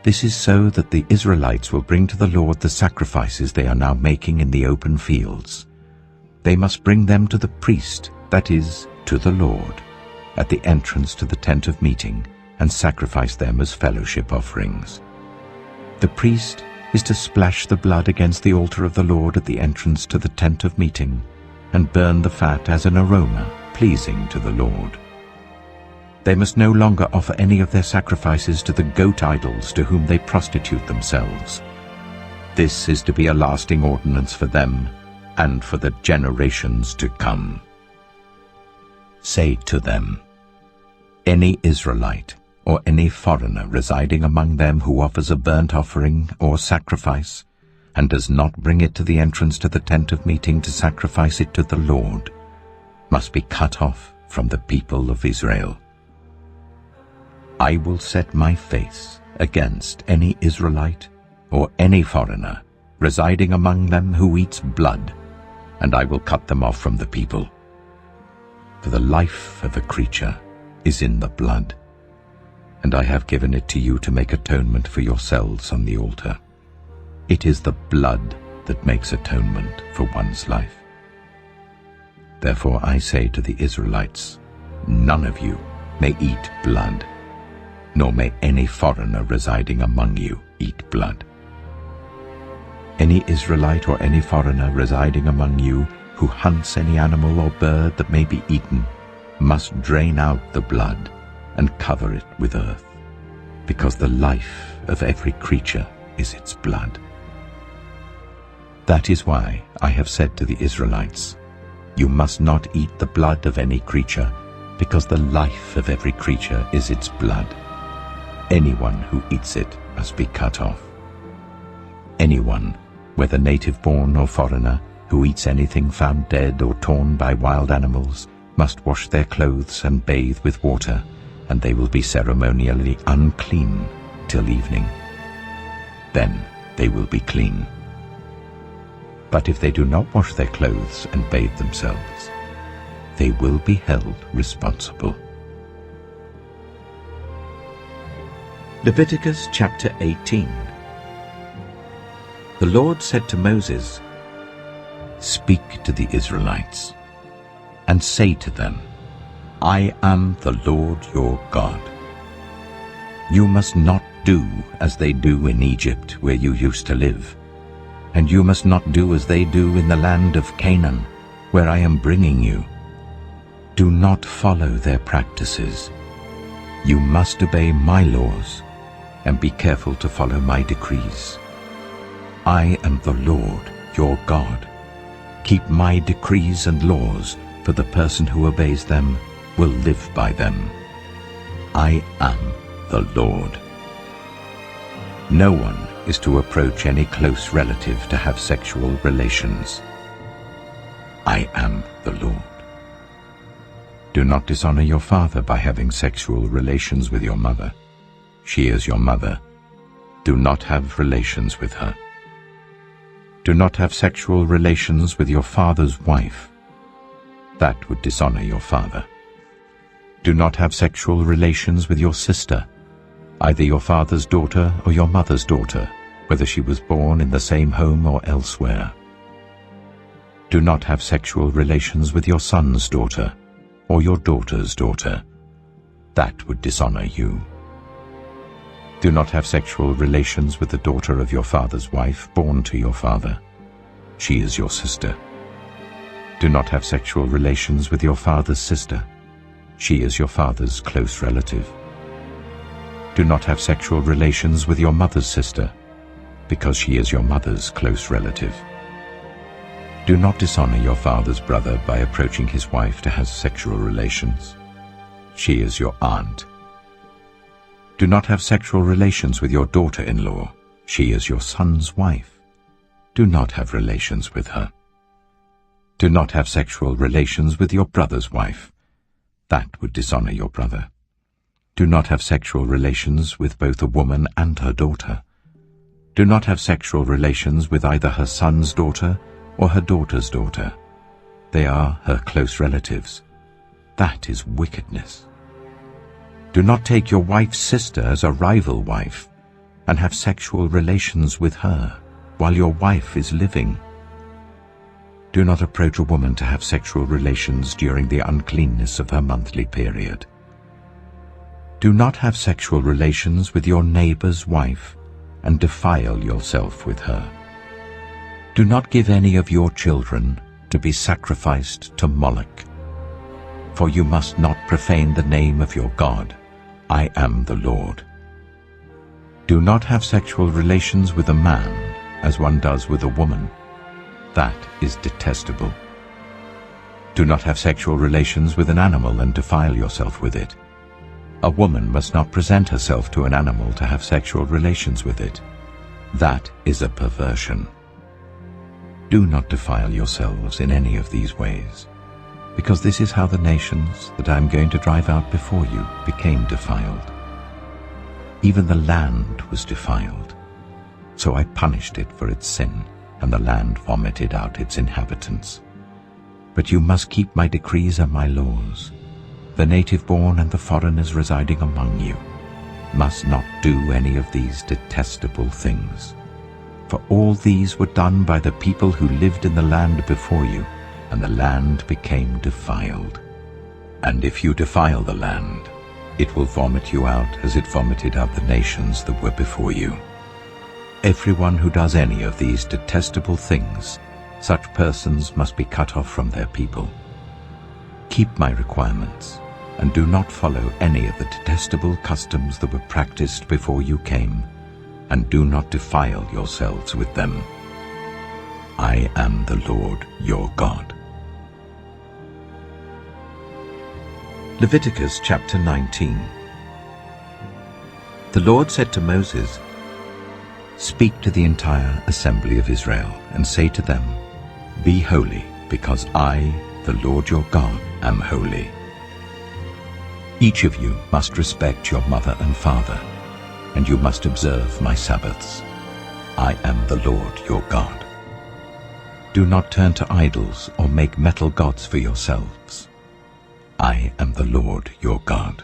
This is so that the Israelites will bring to the Lord the sacrifices they are now making in the open fields. They must bring them to the priest, that is, to the Lord, at the entrance to the tent of meeting, and sacrifice them as fellowship offerings. The priest is to splash the blood against the altar of the Lord at the entrance to the tent of meeting, and burn the fat as an aroma pleasing to the Lord. They must no longer offer any of their sacrifices to the goat idols to whom they prostitute themselves. This is to be a lasting ordinance for them and for the generations to come. Say to them, any Israelite or any foreigner residing among them who offers a burnt offering or sacrifice and does not bring it to the entrance to the tent of meeting to sacrifice it to the Lord must be cut off from the people of Israel. I will set my face against any Israelite or any foreigner residing among them who eats blood, and I will cut them off from the people. For the life of a creature is in the blood, and I have given it to you to make atonement for yourselves on the altar. It is the blood that makes atonement for one's life. Therefore I say to the Israelites, none of you may eat blood, nor may any foreigner residing among you eat blood. Any Israelite or any foreigner residing among you who hunts any animal or bird that may be eaten must drain out the blood and cover it with earth, because the life of every creature is its blood. That is why I have said to the Israelites, you must not eat the blood of any creature, because the life of every creature is its blood. Anyone who eats it must be cut off. Anyone, whether native-born or foreigner, who eats anything found dead or torn by wild animals, must wash their clothes and bathe with water, and they will be ceremonially unclean till evening. Then they will be clean. But if they do not wash their clothes and bathe themselves, they will be held responsible. Leviticus chapter 18. The Lord said to Moses, speak to the Israelites, and say to them, I am the Lord your God. You must not do as they do in Egypt, where you used to live, and you must not do as they do in the land of Canaan, where I am bringing you. Do not follow their practices. You must obey my laws, and be careful to follow my decrees. I am the Lord your God. Keep my decrees and laws, for the person who obeys them will live by them. I am the Lord. No one is to approach any close relative to have sexual relations. I am the Lord. Do not dishonor your father by having sexual relations with your mother. She is your mother. Do not have relations with her. Do not have sexual relations with your father's wife. That would dishonor your father. Do not have sexual relations with your sister, either your father's daughter or your mother's daughter, whether she was born in the same home or elsewhere. Do not have sexual relations with your son's daughter or your daughter's daughter. That would dishonor you. Do not have sexual relations with the daughter of your father's wife born to your father. She is your sister. Do not have sexual relations with your father's sister. She is your father's close relative. Do not have sexual relations with your mother's sister, because she is your mother's close relative. Do not dishonor your father's brother by approaching his wife to have sexual relations. She is your aunt. Do not have sexual relations with your daughter-in-law. She is your son's wife. Do not have relations with her. Do not have sexual relations with your brother's wife. That would dishonor your brother. Do not have sexual relations with both a woman and her daughter. Do not have sexual relations with either her son's daughter or her daughter's daughter. They are her close relatives. That is wickedness. Do not take your wife's sister as a rival wife and have sexual relations with her while your wife is living. Do not approach a woman to have sexual relations during the uncleanness of her monthly period. Do not have sexual relations with your neighbor's wife and defile yourself with her. Do not give any of your children to be sacrificed to Moloch, for you must not profane the name of your God. I am the Lord. Do not have sexual relations with a man as one does with a woman. That is detestable. Do not have sexual relations with an animal and defile yourself with it. A woman must not present herself to an animal to have sexual relations with it. That is a perversion. Do not defile yourselves in any of these ways, because this is how the nations that I am going to drive out before you became defiled. Even the land was defiled, so I punished it for its sin, and the land vomited out its inhabitants. But you must keep my decrees and my laws. The native-born and the foreigners residing among you must not do any of these detestable things. For all these were done by the people who lived in the land before you, and the land became defiled. And if you defile the land, it will vomit you out as it vomited out the nations that were before you. Everyone who does any of these detestable things, such persons must be cut off from their people. Keep my requirements, and do not follow any of the detestable customs that were practiced before you came, and do not defile yourselves with them. I am the Lord your God. Leviticus chapter 19. The Lord said to Moses, "Speak to the entire assembly of Israel, and say to them, Be holy, because I, the Lord your God, am holy. Each of you must respect your mother and father, and you must observe my Sabbaths. I am the Lord your God. Do not turn to idols or make metal gods for yourselves. I am the Lord your God.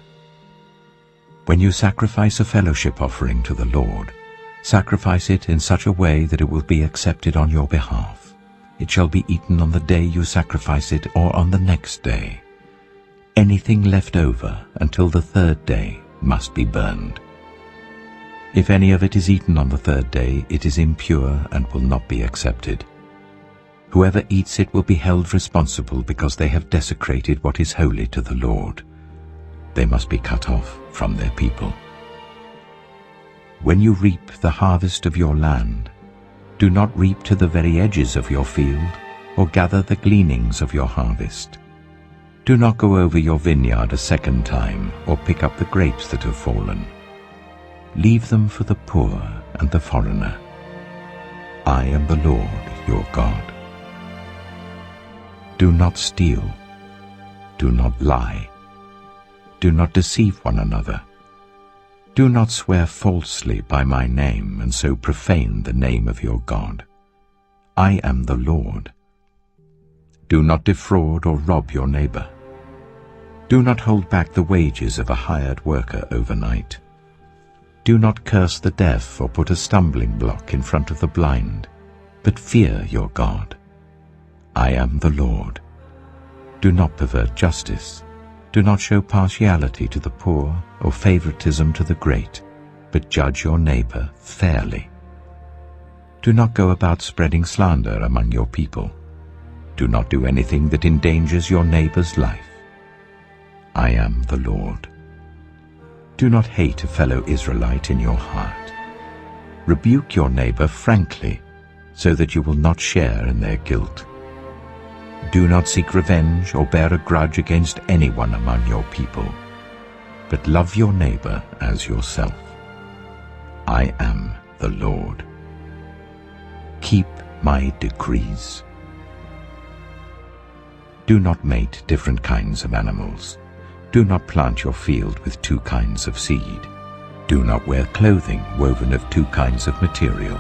When you sacrifice a fellowship offering to the Lord, sacrifice it in such a way that it will be accepted on your behalf. It shall be eaten on the day you sacrifice it or on the next day. Anything left over until the third day must be burned. If any of it is eaten on the third day, it is impure and will not be accepted. Whoever eats it will be held responsible because they have desecrated what is holy to the Lord. They must be cut off from their people. When you reap the harvest of your land, do not reap to the very edges of your field or gather the gleanings of your harvest. Do not go over your vineyard a second time or pick up the grapes that have fallen. Leave them for the poor and the foreigner. I am the Lord your God. Do not steal. Do not lie. Do not deceive one another. Do not swear falsely by my name and so profane the name of your God. I am the Lord. Do not defraud or rob your neighbor. Do not hold back the wages of a hired worker overnight. Do not curse the deaf or put a stumbling block in front of the blind, but fear your God. I am the Lord. Do not pervert justice. Do not show partiality to the poor or favoritism to the great, but judge your neighbor fairly. Do not go about spreading slander among your people. Do not do anything that endangers your neighbor's life. I am the Lord. Do not hate a fellow Israelite in your heart. Rebuke your neighbor frankly, so that you will not share in their guilt. Do not seek revenge or bear a grudge against anyone among your people, but love your neighbor as yourself. I am the Lord. Keep my decrees. Do not mate different kinds of animals. Do not plant your field with 2 kinds of seed. Do not wear clothing woven of 2 kinds of material.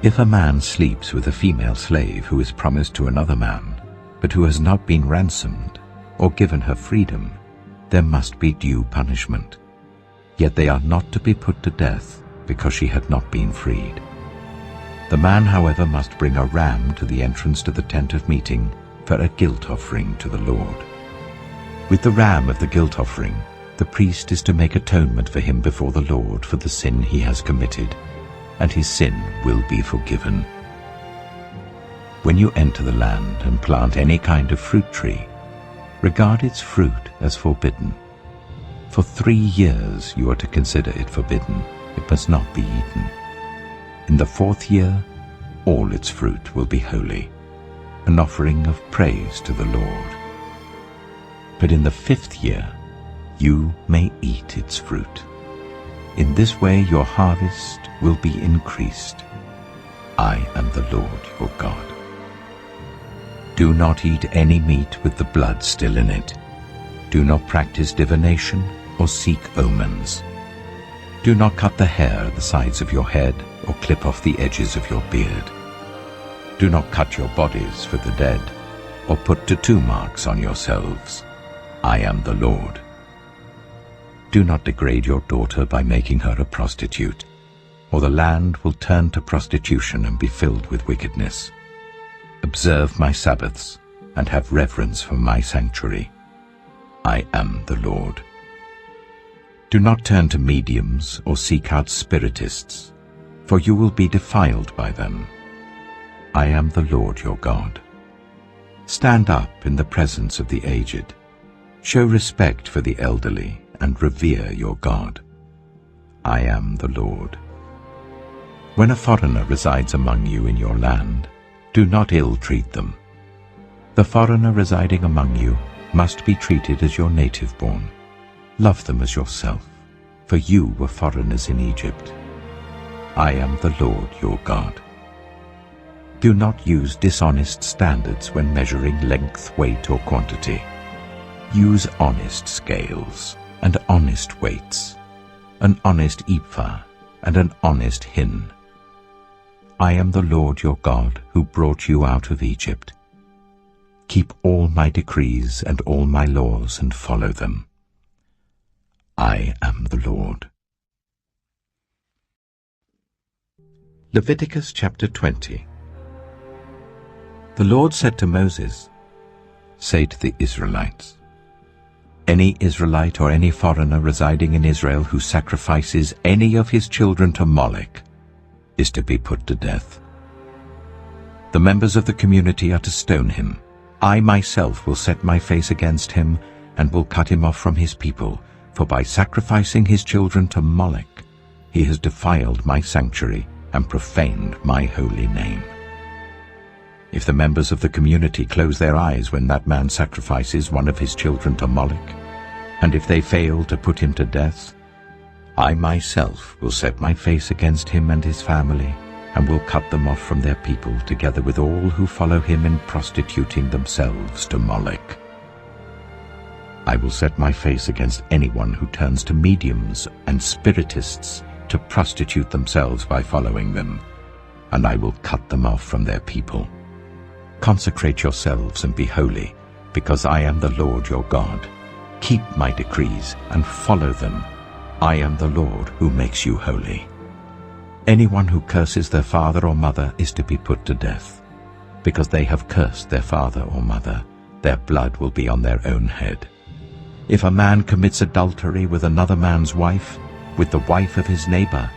If a man sleeps with a female slave who is promised to another man, but who has not been ransomed or given her freedom, there must be due punishment. Yet they are not to be put to death because she had not been freed. The man, however, must bring a ram to the entrance to the tent of meeting for a guilt offering to the Lord. With the ram of the guilt offering, the priest is to make atonement for him before the Lord for the sin he has committed, and his sin will be forgiven. When you enter the land and plant any kind of fruit tree, regard its fruit as forbidden. For 3 years you are to consider it forbidden. It must not be eaten. In the 4th year, all its fruit will be holy, an offering of praise to the Lord. But in the 5th year, you may eat its fruit. In this way your harvest will be increased. I am the Lord your God. Do not eat any meat with the blood still in it. Do not practice divination or seek omens. Do not cut the hair at the sides of your head or clip off the edges of your beard. Do not cut your bodies for the dead or put tattoo marks on yourselves. I am the Lord. Do not degrade your daughter by making her a prostitute, or the land will turn to prostitution and be filled with wickedness. Observe my Sabbaths and have reverence for my sanctuary. I am the Lord. Do not turn to mediums or seek out spiritists, for you will be defiled by them. I am the Lord your God. Stand up in the presence of the aged. Show respect for the elderly and revere your God. I am the Lord. When a foreigner resides among you in your land, do not ill-treat them. The foreigner residing among you must be treated as your native-born. Love them as yourself, for you were foreigners in Egypt. I am the Lord your God. Do not use dishonest standards when measuring length, weight, or quantity. Use honest scales and honest weights, an honest ephah and an honest hin. I am the Lord your God who brought you out of Egypt. Keep all my decrees and all my laws and follow them. I am the Lord. Leviticus chapter 20. The Lord said to Moses, "Say to the Israelites, any Israelite or any foreigner residing in Israel who sacrifices any of his children to Moloch is to be put to death. The members of the community are to stone him. I myself will set my face against him and will cut him off from his people, for by sacrificing his children to Moloch, he has defiled my sanctuary and profaned my holy name. If the members of the community close their eyes when that man sacrifices one of his children to Moloch, and if they fail to put him to death, I myself will set my face against him and his family, and will cut them off from their people, together with all who follow him in prostituting themselves to Moloch. I will set my face against anyone who turns to mediums and spiritists to prostitute themselves by following them, and I will cut them off from their people. Consecrate yourselves and be holy, because I am the Lord your God. Keep my decrees and follow them. I am the Lord who makes you holy. Anyone who curses their father or mother is to be put to death. Because they have cursed their father or mother, their blood will be on their own head. If a man commits adultery with another man's wife, with the wife of his neighbor,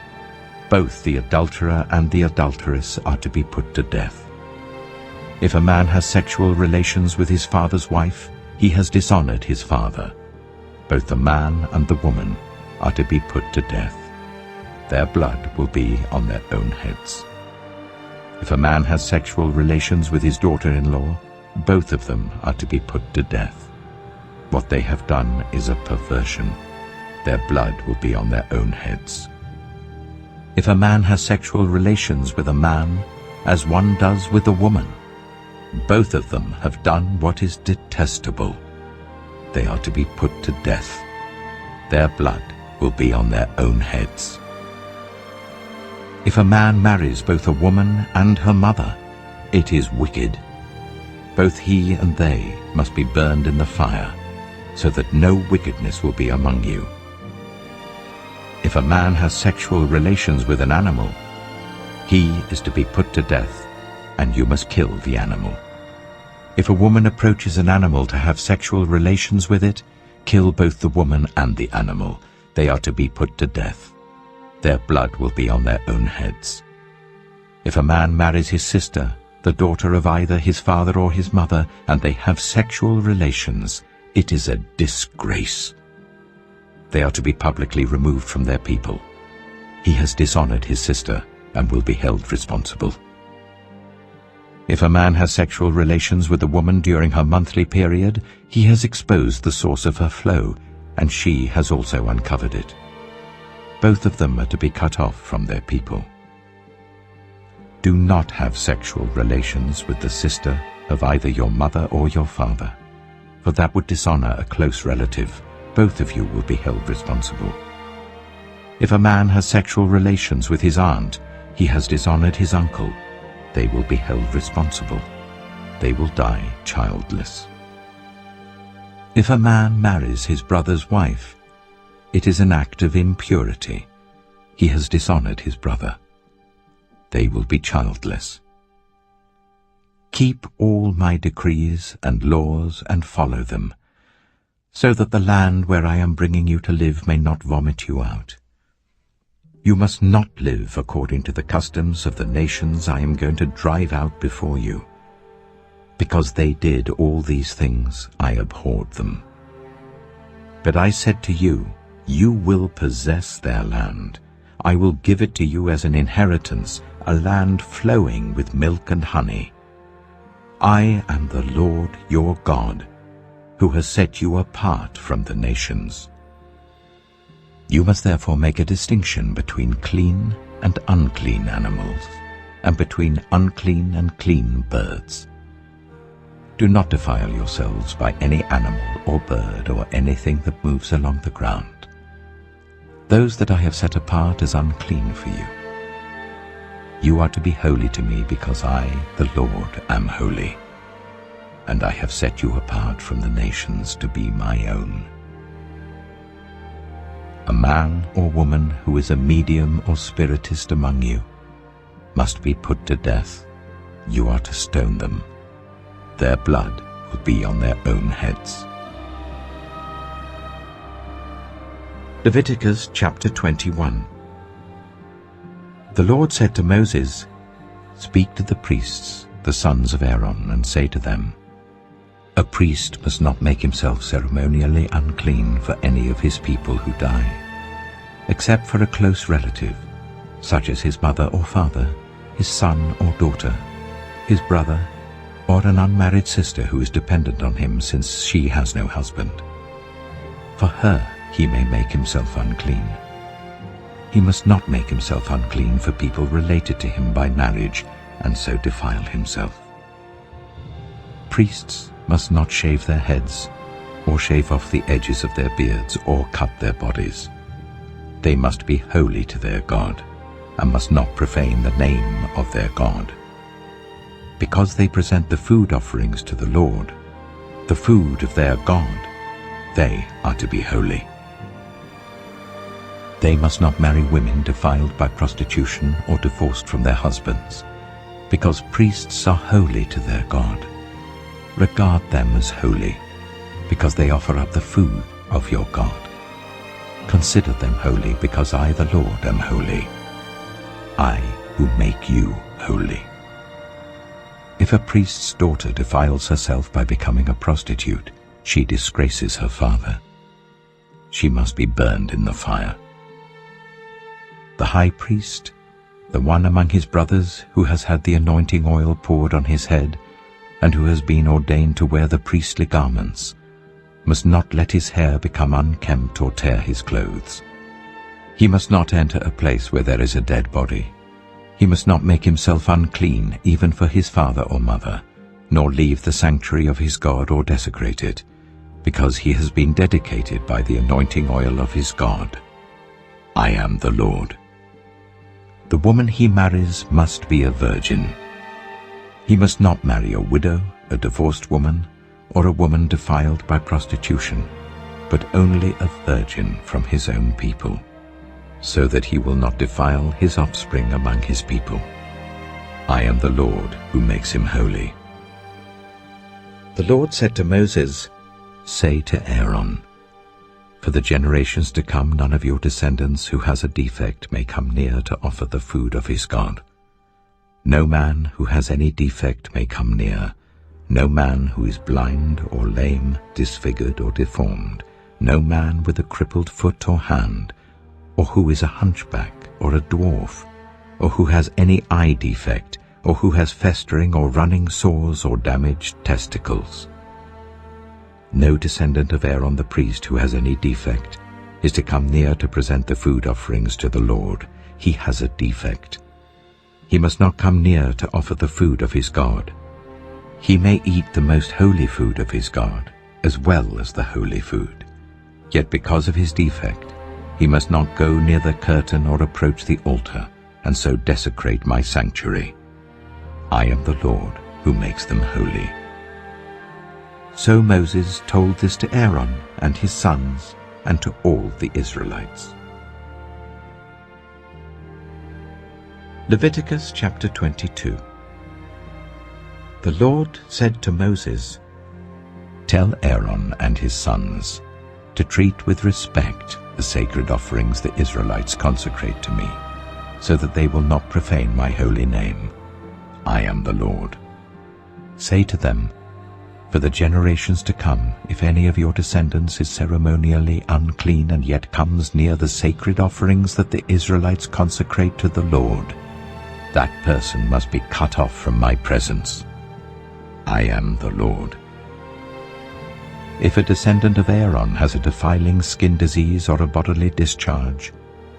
both the adulterer and the adulteress are to be put to death. If a man has sexual relations with his father's wife, he has dishonored his father. Both the man and the woman are to be put to death. Their blood will be on their own heads. If a man has sexual relations with his daughter-in-law, both of them are to be put to death. What they have done is a perversion. Their blood will be on their own heads. If a man has sexual relations with a man, as one does with a woman, Both of them have done what is detestable. They are to be put to death. Their blood will be on their own heads. If a man marries both a woman and her mother, it is wicked. Both he and they must be burned in the fire, so that no wickedness will be among you. If a man has sexual relations with an animal, he is to be put to death, and you must kill the animal. If a woman approaches an animal to have sexual relations with it, kill both the woman and the animal. They are to be put to death. Their blood will be on their own heads. If a man marries his sister, the daughter of either his father or his mother, and they have sexual relations, it is a disgrace. They are to be publicly removed from their people. He has dishonored his sister and will be held responsible. If a man has sexual relations with a woman during her monthly period, he has exposed the source of her flow, and she has also uncovered it. Both of them are to be cut off from their people. Do not have sexual relations with the sister of either your mother or your father, for that would dishonor a close relative. Both of you will be held responsible. If a man has sexual relations with his aunt, he has dishonored his uncle. They will be held responsible. They will die childless. If a man marries his brother's wife, it is an act of impurity. He has dishonored his brother. They will be childless. Keep all my decrees and laws and follow them, so that the land where I am bringing you to live may not vomit you out. You must not live according to the customs of the nations I am going to drive out before you. Because they did all these things, I abhorred them. But I said to you, you will possess their land. I will give it to you as an inheritance, a land flowing with milk and honey. I am the Lord your God, who has set you apart from the nations. You must therefore make a distinction between clean and unclean animals, and between unclean and clean birds. Do not defile yourselves by any animal or bird or anything that moves along the ground. Those that I have set apart as unclean for you. You are to be holy to me because I, the Lord, am holy, and I have set you apart from the nations to be my own. A man or woman who is a medium or spiritist among you must be put to death. You are to stone them. Their blood will be on their own heads. Leviticus chapter 21. The Lord said to Moses, "Speak to the priests, the sons of Aaron, and say to them, a priest must not make himself ceremonially unclean for any of his people who die, except for a close relative, such as his mother or father, his son or daughter, his brother, or an unmarried sister who is dependent on him since she has no husband. For her he may make himself unclean. He must not make himself unclean for people related to him by marriage and so defile himself. Priests must not shave their heads, or shave off the edges of their beards, or cut their bodies. They must be holy to their God, and must not profane the name of their God. Because they present the food offerings to the Lord, the food of their God, they are to be holy. They must not marry women defiled by prostitution or divorced from their husbands, because priests are holy to their God. Regard them as holy, because they offer up the food of your God. Consider them holy, because I, the Lord, am holy, I who make you holy. If a priest's daughter defiles herself by becoming a prostitute, she disgraces her father. She must be burned in the fire. The high priest, the one among his brothers who has had the anointing oil poured on his head, and who has been ordained to wear the priestly garments, must not let his hair become unkempt or tear his clothes. He must not enter a place where there is a dead body. He must not make himself unclean even for his father or mother, nor leave the sanctuary of his God or desecrate it, because he has been dedicated by the anointing oil of his God. I am the Lord. The woman he marries must be a virgin. He must not marry a widow, a divorced woman, or a woman defiled by prostitution, but only a virgin from his own people, so that he will not defile his offspring among his people. I am the Lord who makes him holy. The Lord said to Moses, "Say to Aaron, for the generations to come none of your descendants who has a defect may come near to offer the food of his God. No man who has any defect may come near, no man who is blind or lame, disfigured or deformed, no man with a crippled foot or hand, or who is a hunchback or a dwarf, or who has any eye defect, or who has festering or running sores or damaged testicles. No descendant of Aaron the priest who has any defect is to come near to present the food offerings to the Lord. He has a defect. He must not come near to offer the food of his God. He may eat the most holy food of his God, as well as the holy food. Yet because of his defect, he must not go near the curtain or approach the altar, and so desecrate my sanctuary. I am the Lord who makes them holy." So Moses told this to Aaron and his sons and to all the Israelites. Leviticus chapter 22. The Lord said to Moses, "Tell Aaron and his sons to treat with respect the sacred offerings the Israelites consecrate to me, so that they will not profane my holy name. I am the Lord. Say to them, for the generations to come, if any of your descendants is ceremonially unclean and yet comes near the sacred offerings that the Israelites consecrate to the Lord, that person must be cut off from my presence. I am the Lord. If a descendant of Aaron has a defiling skin disease or a bodily discharge,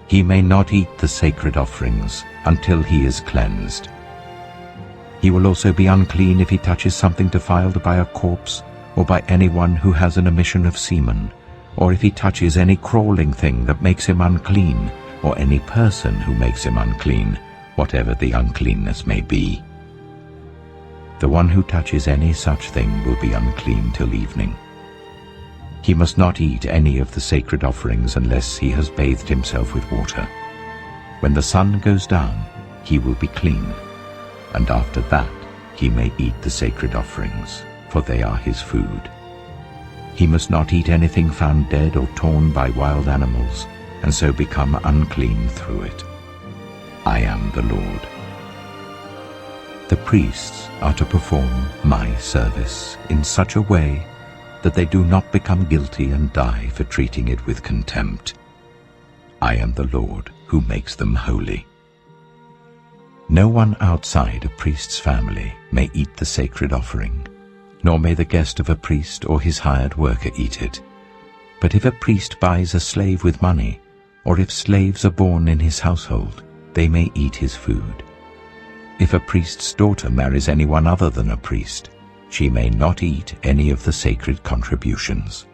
he may not eat the sacred offerings until he is cleansed. He will also be unclean if he touches something defiled by a corpse, or by anyone who has an emission of semen, or if he touches any crawling thing that makes him unclean, or any person who makes him unclean, whatever the uncleanness may be. The one who touches any such thing will be unclean till evening. He must not eat any of the sacred offerings unless he has bathed himself with water. When the sun goes down, he will be clean, and after that he may eat the sacred offerings, for they are his food. He must not eat anything found dead or torn by wild animals, and so become unclean through it. I am the Lord. The priests are to perform my service in such a way that they do not become guilty and die for treating it with contempt. I am the Lord who makes them holy. No one outside a priest's family may eat the sacred offering, nor may the guest of a priest or his hired worker eat it. But if a priest buys a slave with money, or if slaves are born in his household, they may eat his food. If a priest's daughter marries anyone other than a priest, she may not eat any of the sacred contributions.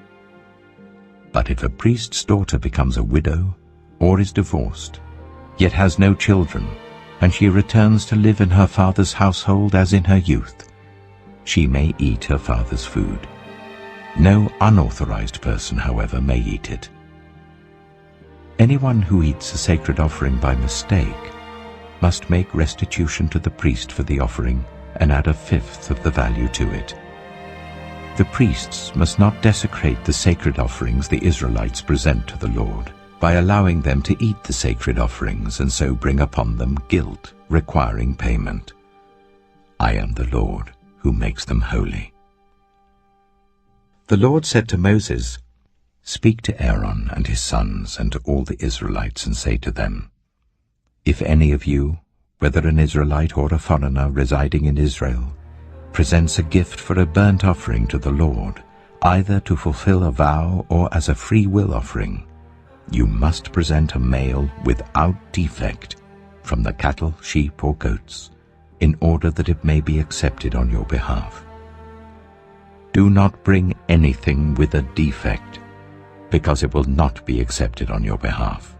But if a priest's daughter becomes a widow, or is divorced, yet has no children, and she returns to live in her father's household as in her youth, she may eat her father's food. No unauthorized person, however, may eat it. Anyone who eats a sacred offering by mistake must make restitution to the priest for the offering and add 1/5 of the value to it. The priests must not desecrate the sacred offerings the Israelites present to the Lord by allowing them to eat the sacred offerings and so bring upon them guilt requiring payment. I am the Lord who makes them holy. The Lord said to Moses, "Speak to Aaron and his sons and to all the Israelites and say to them, if any of you, whether an Israelite or a foreigner residing in Israel, presents a gift for a burnt offering to the Lord, either to fulfill a vow or as a free will offering, you must present a male without defect from the cattle, sheep, or goats, in order that it may be accepted on your behalf. Do not bring anything with a defect, because it will not be accepted on your behalf.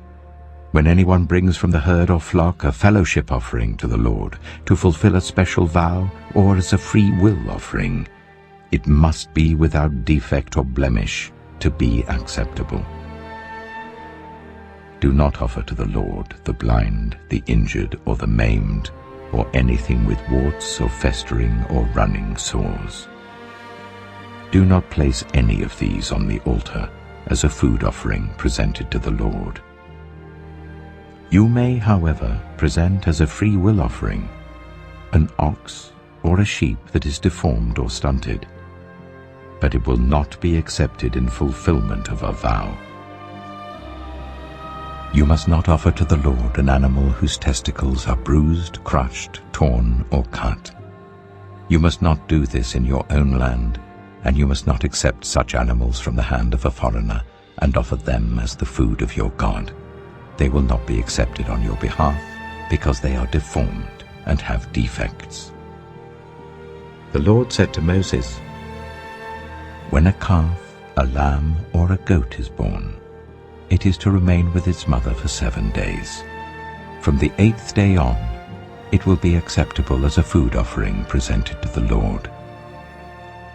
When anyone brings from the herd or flock a fellowship offering to the Lord, to fulfill a special vow or as a free will offering, it must be without defect or blemish to be acceptable. Do not offer to the Lord the blind, the injured, or the maimed, or anything with warts or festering or running sores. Do not place any of these on the altar as a food offering presented to the Lord. You may, however, present as a free will offering an ox or a sheep that is deformed or stunted, but it will not be accepted in fulfillment of a vow. You must not offer to the Lord an animal whose testicles are bruised, crushed, torn, or cut. You must not do this in your own land, and you must not accept such animals from the hand of a foreigner and offer them as the food of your God. They will not be accepted on your behalf, because they are deformed and have defects. The Lord said to Moses, "When a calf, a lamb, or a goat is born, it is to remain with its mother for 7 days. From the 8th day on, it will be acceptable as a food offering presented to the Lord.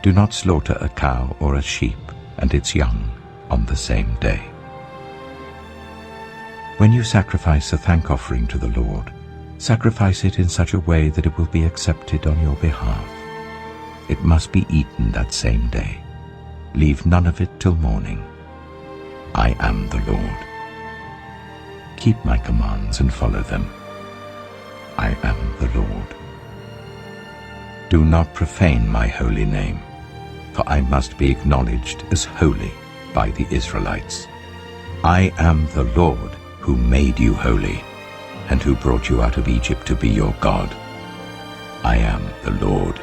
Do not slaughter a cow or a sheep and its young on the same day." When you sacrifice a thank offering to the Lord, sacrifice it in such a way that it will be accepted on your behalf. It must be eaten that same day. Leave none of it till morning. I am the Lord. Keep my commands and follow them. I am the Lord. Do not profane my holy name, for I must be acknowledged as holy by the Israelites. I am the Lord who made you holy, and who brought you out of Egypt to be your God. I am the Lord.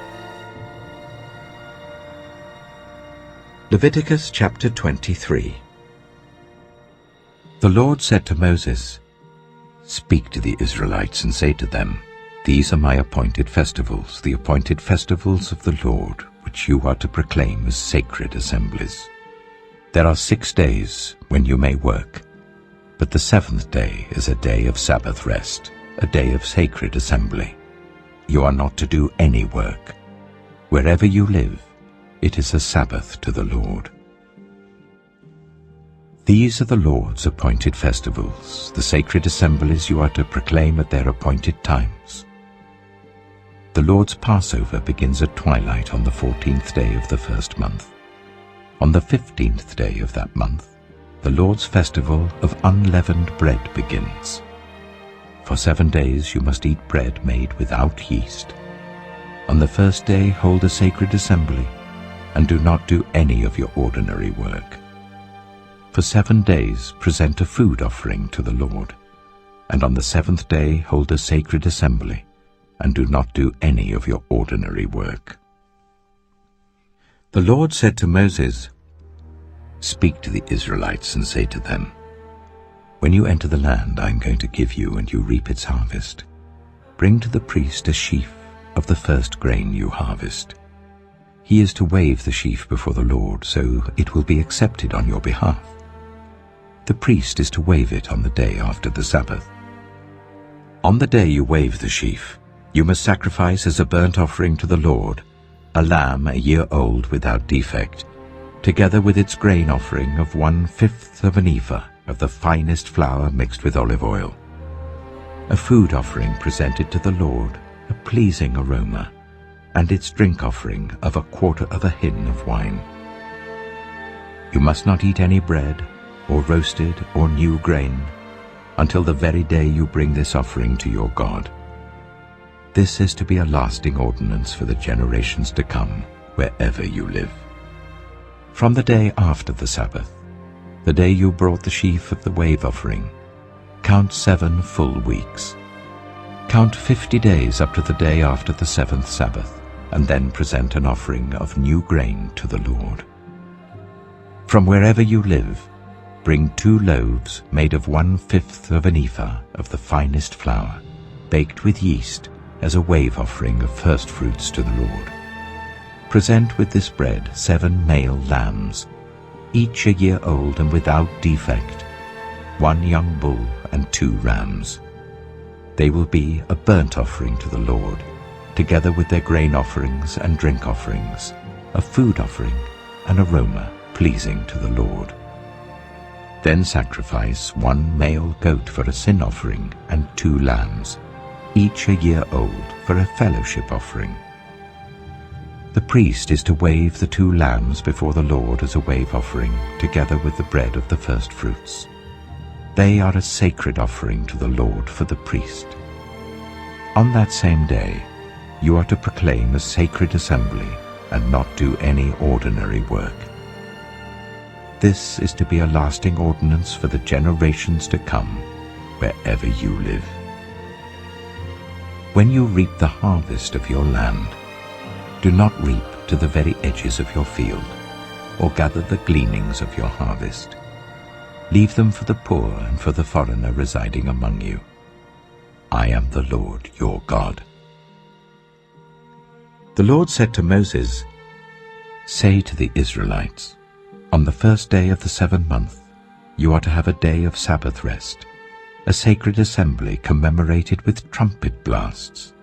Leviticus chapter 23. The Lord said to Moses, "Speak to the Israelites and say to them, These are my appointed festivals, the appointed festivals of the Lord, which you are to proclaim as sacred assemblies. There are 6 days when you may work, but the 7th day is a day of Sabbath rest, a day of sacred assembly. You are not to do any work. Wherever you live, it is a Sabbath to the Lord. These are the Lord's appointed festivals, the sacred assemblies you are to proclaim at their appointed times. The Lord's Passover begins at twilight on the 14th day of the first month. On the 15th day of that month, the Lord's festival of unleavened bread begins. For 7 days you must eat bread made without yeast. On the first day hold a sacred assembly, and do not do any of your ordinary work. For 7 days present a food offering to the Lord, and on the 7th day hold a sacred assembly, and do not do any of your ordinary work." The Lord said to Moses, "Speak to the Israelites and say to them, When you enter the land I am going to give you and you reap its harvest, bring to the priest a sheaf of the first grain you harvest. He is to wave the sheaf before the Lord, so it will be accepted on your behalf. The priest is to wave it on the day after the Sabbath. On the day you wave the sheaf, you must sacrifice as a burnt offering to the Lord a lamb a year old without defect, together with its grain offering of 1/5 of an ephah of the finest flour mixed with olive oil. A food offering presented to the Lord, a pleasing aroma, and its drink offering of 1/4 of a hin of wine. You must not eat any bread, or roasted or new grain, until the very day you bring this offering to your God. This is to be a lasting ordinance for the generations to come, wherever you live. From the day after the Sabbath, the day you brought the sheaf of the wave offering, count 7 full weeks. Count 50 days up to the day after the 7th Sabbath, and then present an offering of new grain to the Lord. From wherever you live, bring 2 loaves made of 1/5 of an ephah of the finest flour, baked with yeast, as a wave offering of firstfruits to the Lord. Present with this bread 7 male lambs, each a year old and without defect, 1 young bull and 2 rams. They will be a burnt offering to the Lord, together with their grain offerings and drink offerings, a food offering, an aroma pleasing to the Lord. Then sacrifice 1 male goat for a sin offering and 2 lambs, each a year old, for a fellowship offering. The priest is to wave the 2 lambs before the Lord as a wave offering, together with the bread of the firstfruits. They are a sacred offering to the Lord for the priest. On that same day, you are to proclaim a sacred assembly and not do any ordinary work. This is to be a lasting ordinance for the generations to come, wherever you live. When you reap the harvest of your land, do not reap to the very edges of your field, or gather the gleanings of your harvest. Leave them for the poor and for the foreigner residing among you. I am the Lord your God. The Lord said to Moses, "Say to the Israelites, on the first day of the 7th month, you are to have a day of Sabbath rest, a sacred assembly commemorated with trumpet blasts.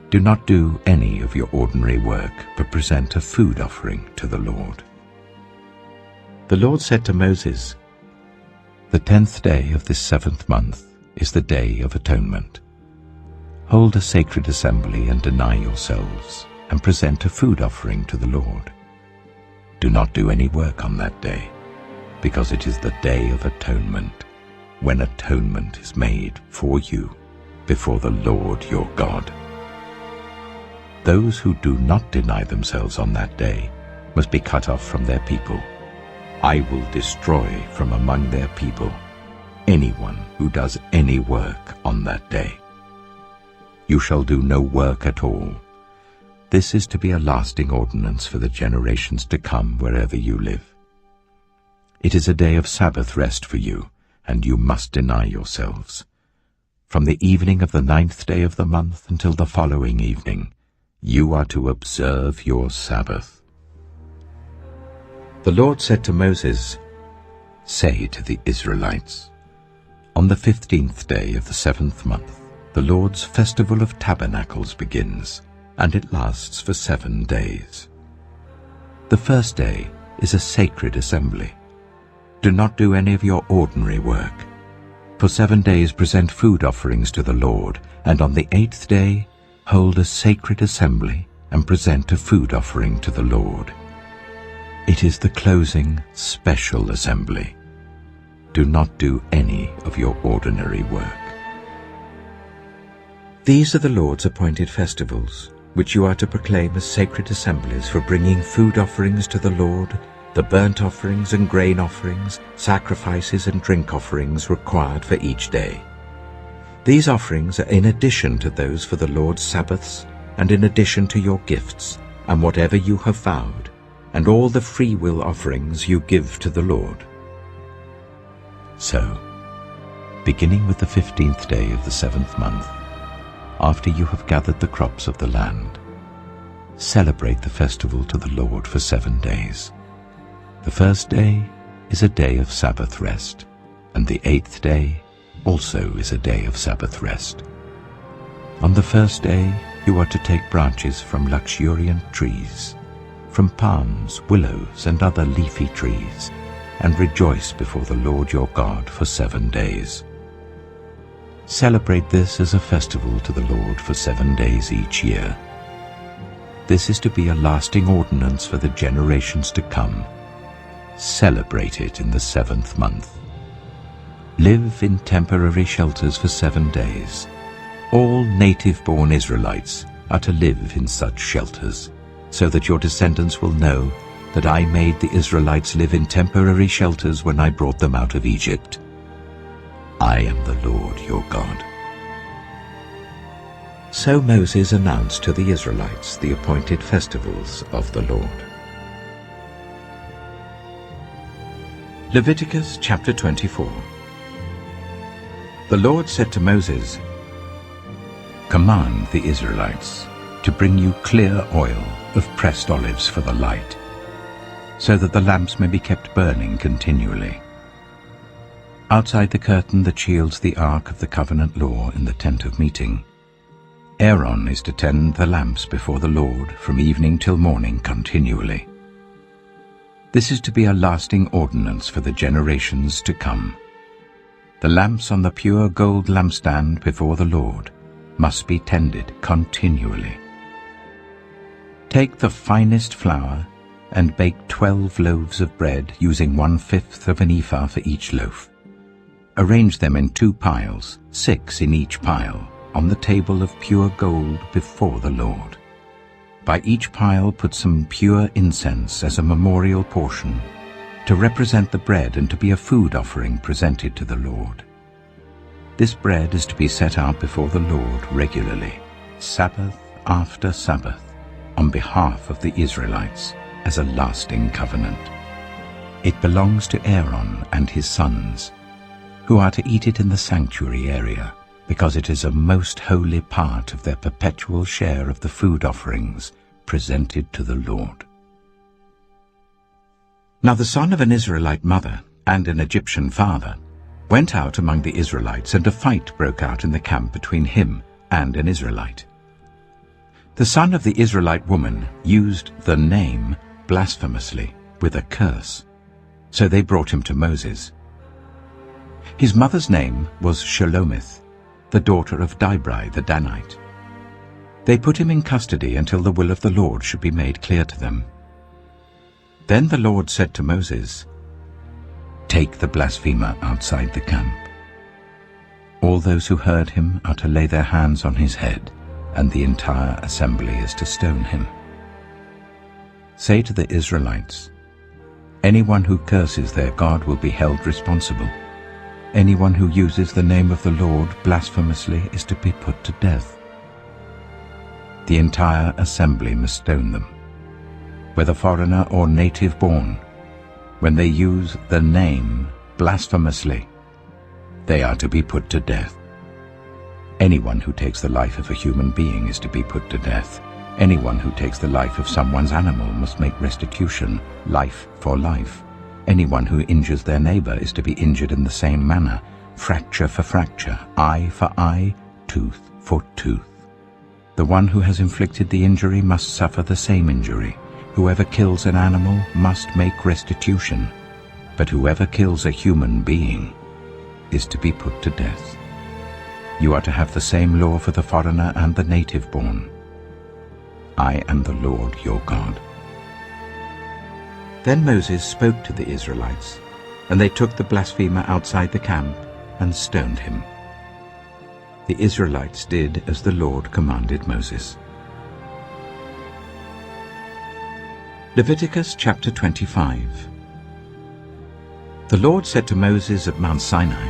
Do not do any of your ordinary work, but present a food offering to the Lord." The Lord said to Moses, "The 10th day of this 7th month is the Day of Atonement. Hold a sacred assembly and deny yourselves, and present a food offering to the Lord. Do not do any work on that day, because it is the Day of Atonement, when atonement is made for you before the Lord your God. Those who do not deny themselves on that day must be cut off from their people. I will destroy from among their people anyone who does any work on that day. You shall do no work at all. This is to be a lasting ordinance for the generations to come wherever you live. It is a day of Sabbath rest for you, and you must deny yourselves. From the evening of the 9th day of the month until the following evening, you are to observe your Sabbath." The Lord said to Moses, "Say to the Israelites, on the 15th day of the 7th month, the Lord's festival of tabernacles begins, and it lasts for 7 days. The first day is a sacred assembly. Do not do any of your ordinary work. For 7 days present food offerings to the Lord, and on the 8th day hold a sacred assembly and present a food offering to the Lord. It is the closing special assembly. Do not do any of your ordinary work." These are the Lord's appointed festivals, which you are to proclaim as sacred assemblies for bringing food offerings to the Lord, the burnt offerings and grain offerings, sacrifices and drink offerings required for each day. These offerings are in addition to those for the Lord's Sabbaths, and in addition to your gifts, and whatever you have vowed, and all the freewill offerings you give to the Lord. So, beginning with the 15th day of the 7th month, after you have gathered the crops of the land, celebrate the festival to the Lord for 7 days. The first day is a day of Sabbath rest, and the 8th day also is a day of Sabbath rest. On the first day you are to take branches from luxuriant trees, from palms, willows, and other leafy trees, and rejoice before the Lord your God for 7 days. Celebrate this as a festival to the Lord for 7 days each year. This is to be a lasting ordinance for the generations to come. Celebrate it in the 7th month. Live in temporary shelters for 7 days. All native-born Israelites are to live in such shelters, so that your descendants will know that I made the Israelites live in temporary shelters when I brought them out of Egypt. I am the Lord your God. So Moses announced to the Israelites the appointed festivals of the Lord. Leviticus chapter 24. The Lord said to Moses, Command the Israelites to bring you clear oil of pressed olives for the light, so that the lamps may be kept burning continually. Outside the curtain that shields the ark of the covenant law in the tent of meeting, Aaron is to tend the lamps before the Lord from evening till morning continually. This is to be a lasting ordinance for the generations to come. The lamps on the pure gold lampstand before the Lord must be tended continually. Take the finest flour and bake 12 loaves of bread using 1/5 of an ephah for each loaf. Arrange them in 2 piles, 6 in each pile, on the table of pure gold before the Lord. By each pile put some pure incense as a memorial portion, to represent the bread and to be a food offering presented to the Lord. This bread is to be set out before the Lord regularly, Sabbath after Sabbath, on behalf of the Israelites, as a lasting covenant. It belongs to Aaron and his sons, who are to eat it in the sanctuary area, because it is a most holy part of their perpetual share of the food offerings presented to the Lord. Now the son of an Israelite mother and an Egyptian father went out among the Israelites, and a fight broke out in the camp between him and an Israelite. The son of the Israelite woman used the name blasphemously with a curse, so they brought him to Moses. His mother's name was Shelomith, the daughter of Dibri the Danite. They put him in custody until the will of the Lord should be made clear to them. Then the Lord said to Moses, "Take the blasphemer outside the camp. All those who heard him are to lay their hands on his head, and the entire assembly is to stone him. Say to the Israelites, anyone who curses their God will be held responsible. Anyone who uses the name of the Lord blasphemously is to be put to death. The entire assembly must stone them, whether foreigner or native born. When they use the name blasphemously, they are to be put to death. Anyone who takes the life of a human being is to be put to death. Anyone who takes the life of someone's animal must make restitution, life for life. Anyone who injures their neighbor is to be injured in the same manner, fracture for fracture, eye for eye, tooth for tooth. The one who has inflicted the injury must suffer the same injury. Whoever kills an animal must make restitution, but whoever kills a human being is to be put to death. You are to have the same law for the foreigner and the native born. I am the Lord your God." Then Moses spoke to the Israelites, and they took the blasphemer outside the camp and stoned him. The Israelites did as the Lord commanded Moses. Leviticus chapter 25. The Lord said to Moses at Mount Sinai,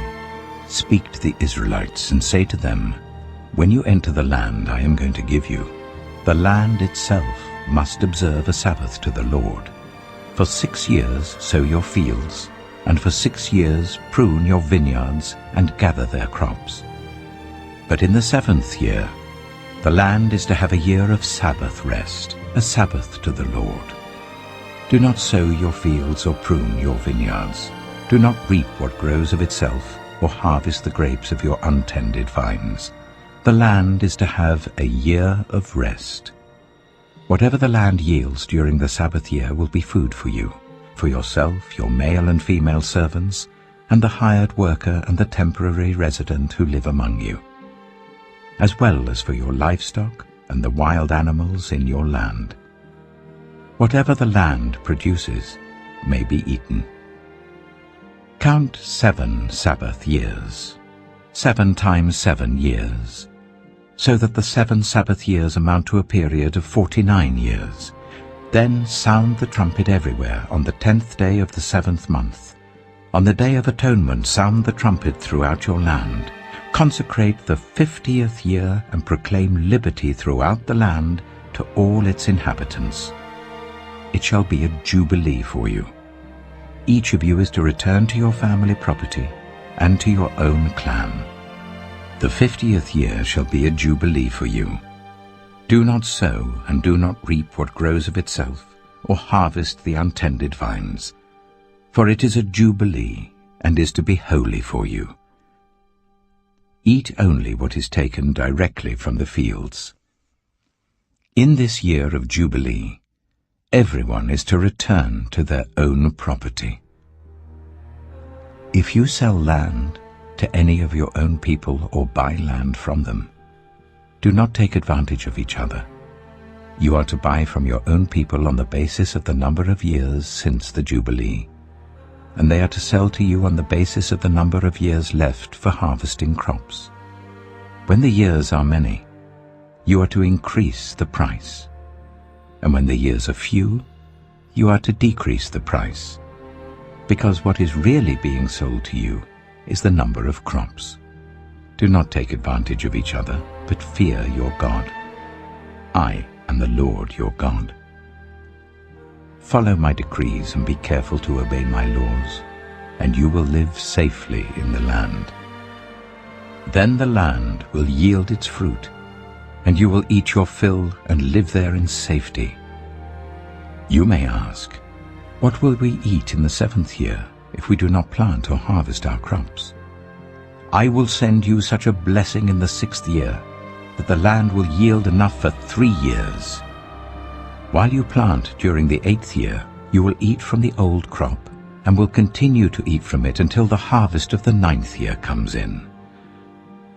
"Speak to the Israelites and say to them, when you enter the land I am going to give you, the land itself must observe a Sabbath to the Lord. For 6 years sow your fields, and for 6 years prune your vineyards and gather their crops. But in the 7th year, the land is to have a year of Sabbath rest, a Sabbath to the Lord. Do not sow your fields or prune your vineyards. Do not reap what grows of itself, or harvest the grapes of your untended vines. The land is to have a year of rest. Whatever the land yields during the Sabbath year will be food for you, for yourself, your male and female servants, and the hired worker and the temporary resident who live among you, as well as for your livestock and the wild animals in your land. Whatever the land produces may be eaten. Count 7 Sabbath years, 7 times 7 years, so that the 7 Sabbath years amount to a period of 49 years. Then sound the trumpet everywhere on the 10th day of the 7th month. On the Day of Atonement sound the trumpet throughout your land. Consecrate the 50th year and proclaim liberty throughout the land to all its inhabitants. It shall be a jubilee for you. Each of you is to return to your family property and to your own clan. The 50th year shall be a jubilee for you. Do not sow and do not reap what grows of itself, or harvest the untended vines. For it is a jubilee, and is to be holy for you. Eat only what is taken directly from the fields. In this year of jubilee, everyone is to return to their own property. If you sell land to any of your own people or buy land from them, do not take advantage of each other. You are to buy from your own people on the basis of the number of years since the Jubilee, and they are to sell to you on the basis of the number of years left for harvesting crops. When the years are many, you are to increase the price, and when the years are few, you are to decrease the price, because what is really being sold to you is the number of crops. Do not take advantage of each other, but fear your God. I am the Lord your God. Follow my decrees and be careful to obey my laws, and you will live safely in the land. Then the land will yield its fruit, and you will eat your fill and live there in safety. You may ask, what will we eat in the 7th year if we do not plant or harvest our crops? I will send you such a blessing in the 6th year that the land will yield enough for 3 years. While you plant during the 8th year, you will eat from the old crop and will continue to eat from it until the harvest of the 9th year comes in.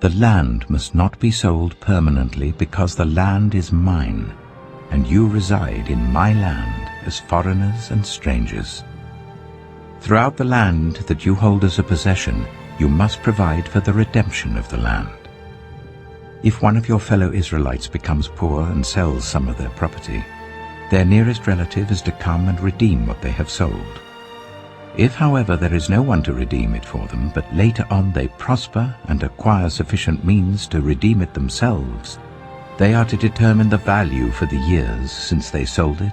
The land must not be sold permanently, because the land is mine, and you reside in my land as foreigners and strangers. Throughout the land that you hold as a possession, you must provide for the redemption of the land. If one of your fellow Israelites becomes poor and sells some of their property, their nearest relative is to come and redeem what they have sold. If, however, there is no one to redeem it for them, but later on they prosper and acquire sufficient means to redeem it themselves, they are to determine the value for the years since they sold it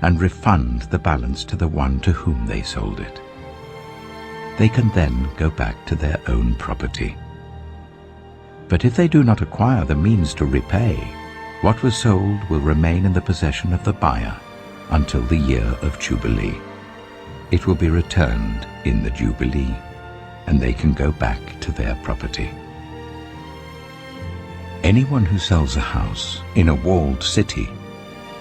and refund the balance to the one to whom they sold it. They can then go back to their own property. But if they do not acquire the means to repay, what was sold will remain in the possession of the buyer until the year of Jubilee. It will be returned in the Jubilee, and they can go back to their property. Anyone who sells a house in a walled city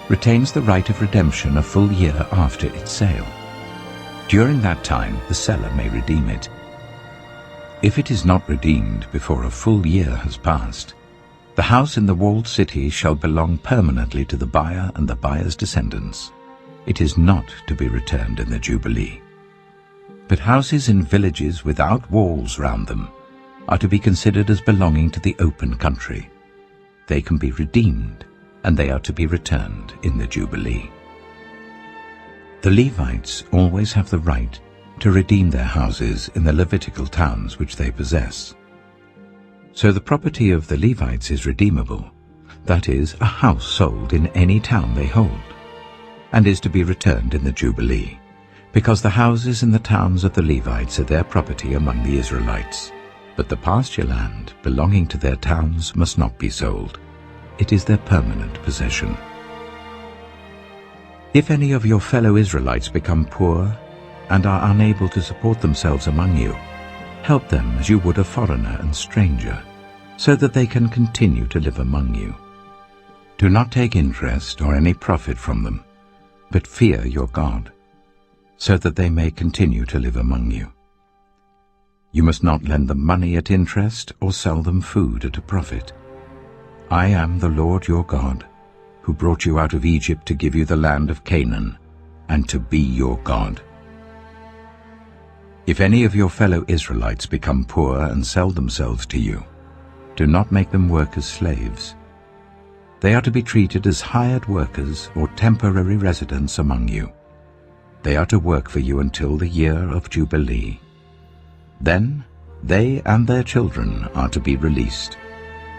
retains the right of redemption a full year after its sale. During that time, the seller may redeem it. If it is not redeemed before a full year has passed, the house in the walled city shall belong permanently to the buyer and the buyer's descendants. It is not to be returned in the Jubilee. But houses in villages without walls round them are to be considered as belonging to the open country. They can be redeemed, and they are to be returned in the Jubilee. The Levites always have the right to redeem their houses in the Levitical towns which they possess. So the property of the Levites is redeemable, that is, a house sold in any town they hold, and is to be returned in the Jubilee, because the houses in the towns of the Levites are their property among the Israelites. But the pasture land belonging to their towns must not be sold. It is their permanent possession. If any of your fellow Israelites become poor and are unable to support themselves among you, help them as you would a foreigner and stranger, so that they can continue to live among you. Do not take interest or any profit from them, but fear your God, so that they may continue to live among you. You must not lend them money at interest or sell them food at a profit. I am the Lord your God, who brought you out of Egypt to give you the land of Canaan, and to be your God. If any of your fellow Israelites become poor and sell themselves to you, do not make them work as slaves. They are to be treated as hired workers or temporary residents among you. They are to work for you until the year of Jubilee. Then they and their children are to be released,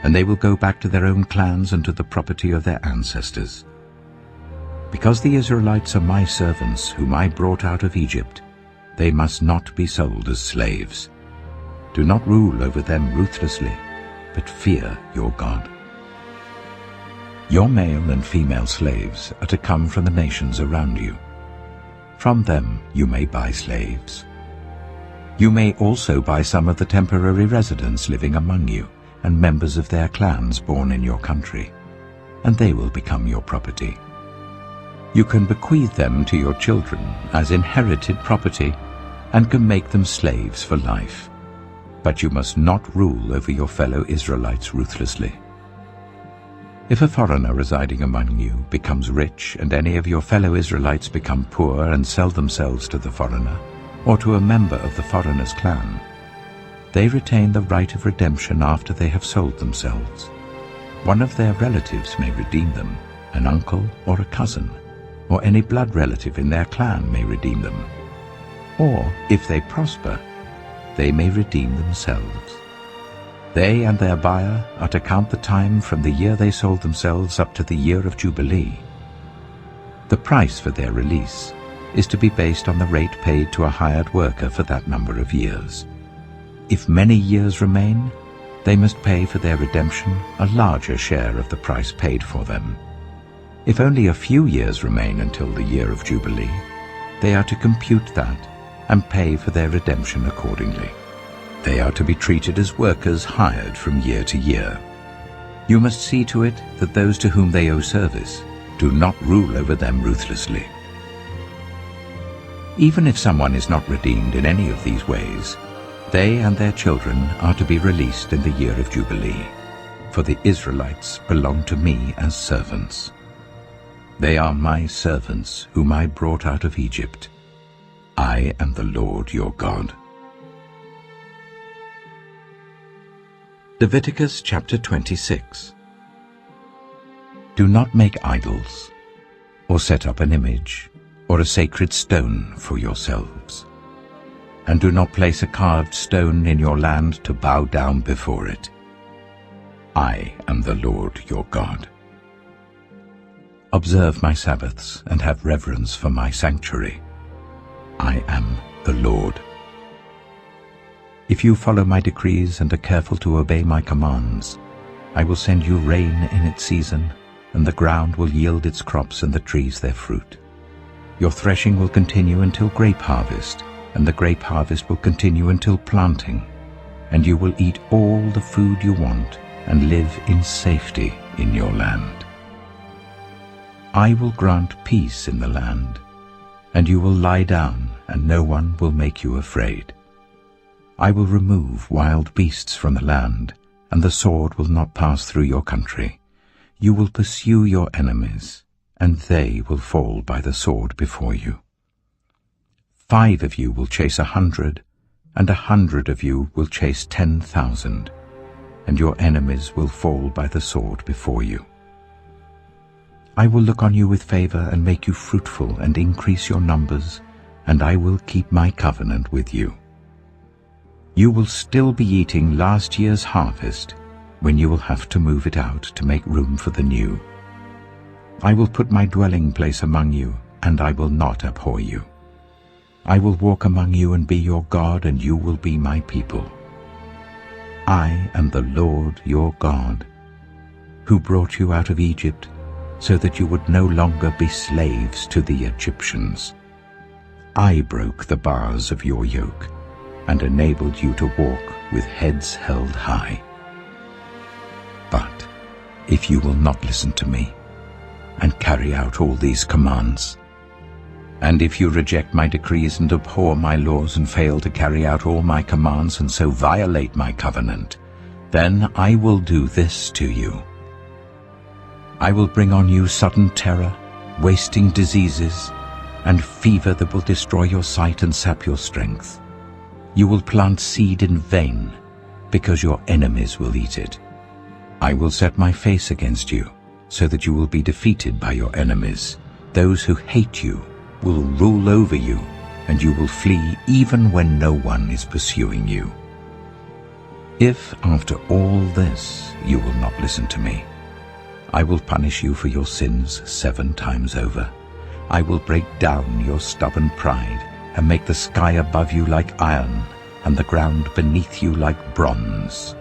and they will go back to their own clans and to the property of their ancestors. Because the Israelites are my servants whom I brought out of Egypt, they must not be sold as slaves. Do not rule over them ruthlessly, but fear your God. Your male and female slaves are to come from the nations around you. From them you may buy slaves. You may also buy some of the temporary residents living among you and members of their clans born in your country, and they will become your property. You can bequeath them to your children as inherited property and can make them slaves for life. But you must not rule over your fellow Israelites ruthlessly. If a foreigner residing among you becomes rich and any of your fellow Israelites become poor and sell themselves to the foreigner or to a member of the foreigner's clan, they retain the right of redemption after they have sold themselves. One of their relatives may redeem them, an uncle or a cousin, or any blood relative in their clan may redeem them. Or, if they prosper, they may redeem themselves. They and their buyer are to count the time from the year they sold themselves up to the year of Jubilee. The price for their release is to be based on the rate paid to a hired worker for that number of years. If many years remain, they must pay for their redemption a larger share of the price paid for them. If only a few years remain until the year of Jubilee, they are to compute that and pay for their redemption accordingly. They are to be treated as workers hired from year to year. You must see to it that those to whom they owe service do not rule over them ruthlessly. Even if someone is not redeemed in any of these ways, they and their children are to be released in the year of Jubilee, for the Israelites belong to me as servants. They are my servants whom I brought out of Egypt. I am the Lord your God. Leviticus chapter 26. Do not make idols, or set up an image, or a sacred stone for yourselves. And do not place a carved stone in your land to bow down before it. I am the Lord your God. Observe my Sabbaths and have reverence for my sanctuary. I am the Lord. If you follow my decrees and are careful to obey my commands, I will send you rain in its season, and the ground will yield its crops and the trees their fruit. Your threshing will continue until grape harvest, and the grape harvest will continue until planting, and you will eat all the food you want and live in safety in your land. I will grant peace in the land, and you will lie down, and no one will make you afraid. I will remove wild beasts from the land, and the sword will not pass through your country. You will pursue your enemies, and they will fall by the sword before you. 5 of you will chase 100, and 100 of you will chase 10,000, and your enemies will fall by the sword before you. I will look on you with favor and make you fruitful and increase your numbers, and I will keep my covenant with you. You will still be eating last year's harvest when you will have to move it out to make room for the new. I will put my dwelling place among you, and I will not abhor you. I will walk among you and be your God, and you will be my people. I am the Lord your God, who brought you out of Egypt, so that you would no longer be slaves to the Egyptians. I broke the bars of your yoke, and enabled you to walk with heads held high. But if you will not listen to me, and carry out all these commands, and if you reject my decrees and abhor my laws and fail to carry out all my commands and so violate my covenant, then I will do this to you. I will bring on you sudden terror, wasting diseases, and fever that will destroy your sight and sap your strength. You will plant seed in vain, because your enemies will eat it. I will set my face against you, so that you will be defeated by your enemies. Those who hate you will rule over you, and you will flee even when no one is pursuing you. If, after all this, you will not listen to me, I will punish you for your sins 7 times over. I will break down your stubborn pride, and make the sky above you like iron, and the ground beneath you like bronze.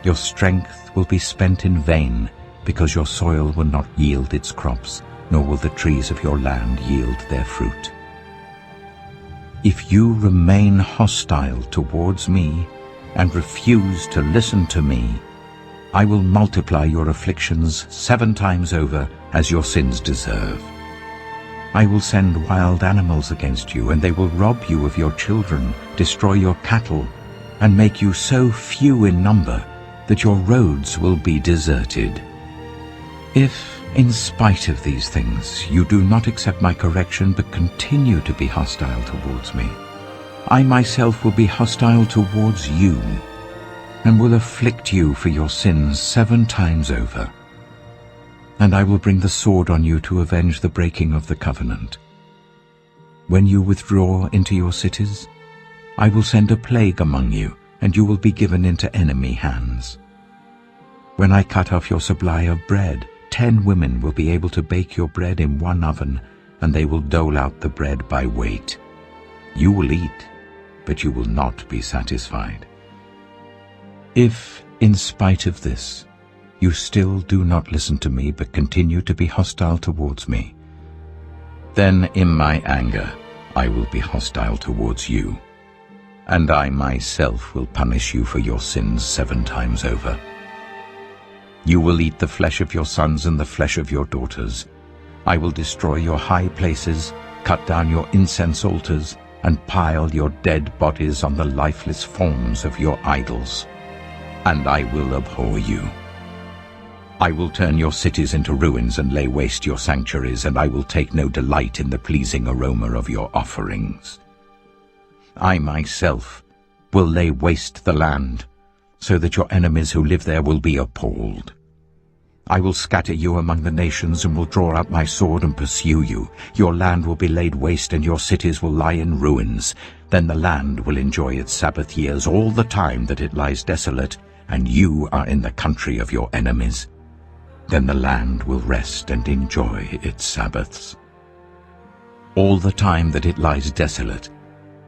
Your strength will be spent in vain, because your soil will not yield its crops, nor will the trees of your land yield their fruit. If you remain hostile towards me and refuse to listen to me, I will multiply your afflictions 7 times over as your sins deserve. I will send wild animals against you, and they will rob you of your children, destroy your cattle, and make you so few in number that your roads will be deserted. If, in spite of these things, you do not accept my correction but continue to be hostile towards me, I myself will be hostile towards you, and will afflict you for your sins 7 times over. And I will bring the sword on you to avenge the breaking of the covenant. When you withdraw into your cities, I will send a plague among you, and you will be given into enemy hands. When I cut off your supply of bread, 10 women will be able to bake your bread in 1 oven, and they will dole out the bread by weight. You will eat, but you will not be satisfied. If, in spite of this, you still do not listen to me but continue to be hostile towards me, then in my anger I will be hostile towards you, and I myself will punish you for your sins 7 times over. You will eat the flesh of your sons and the flesh of your daughters. I will destroy your high places, cut down your incense altars, and pile your dead bodies on the lifeless forms of your idols. And I will abhor you. I will turn your cities into ruins and lay waste your sanctuaries, and I will take no delight in the pleasing aroma of your offerings. I myself will lay waste the land, so that your enemies who live there will be appalled. I will scatter you among the nations and will draw out my sword and pursue you. Your land will be laid waste and your cities will lie in ruins. Then the land will enjoy its Sabbath years all the time that it lies desolate, and you are in the country of your enemies. Then the land will rest and enjoy its Sabbaths. All the time that it lies desolate,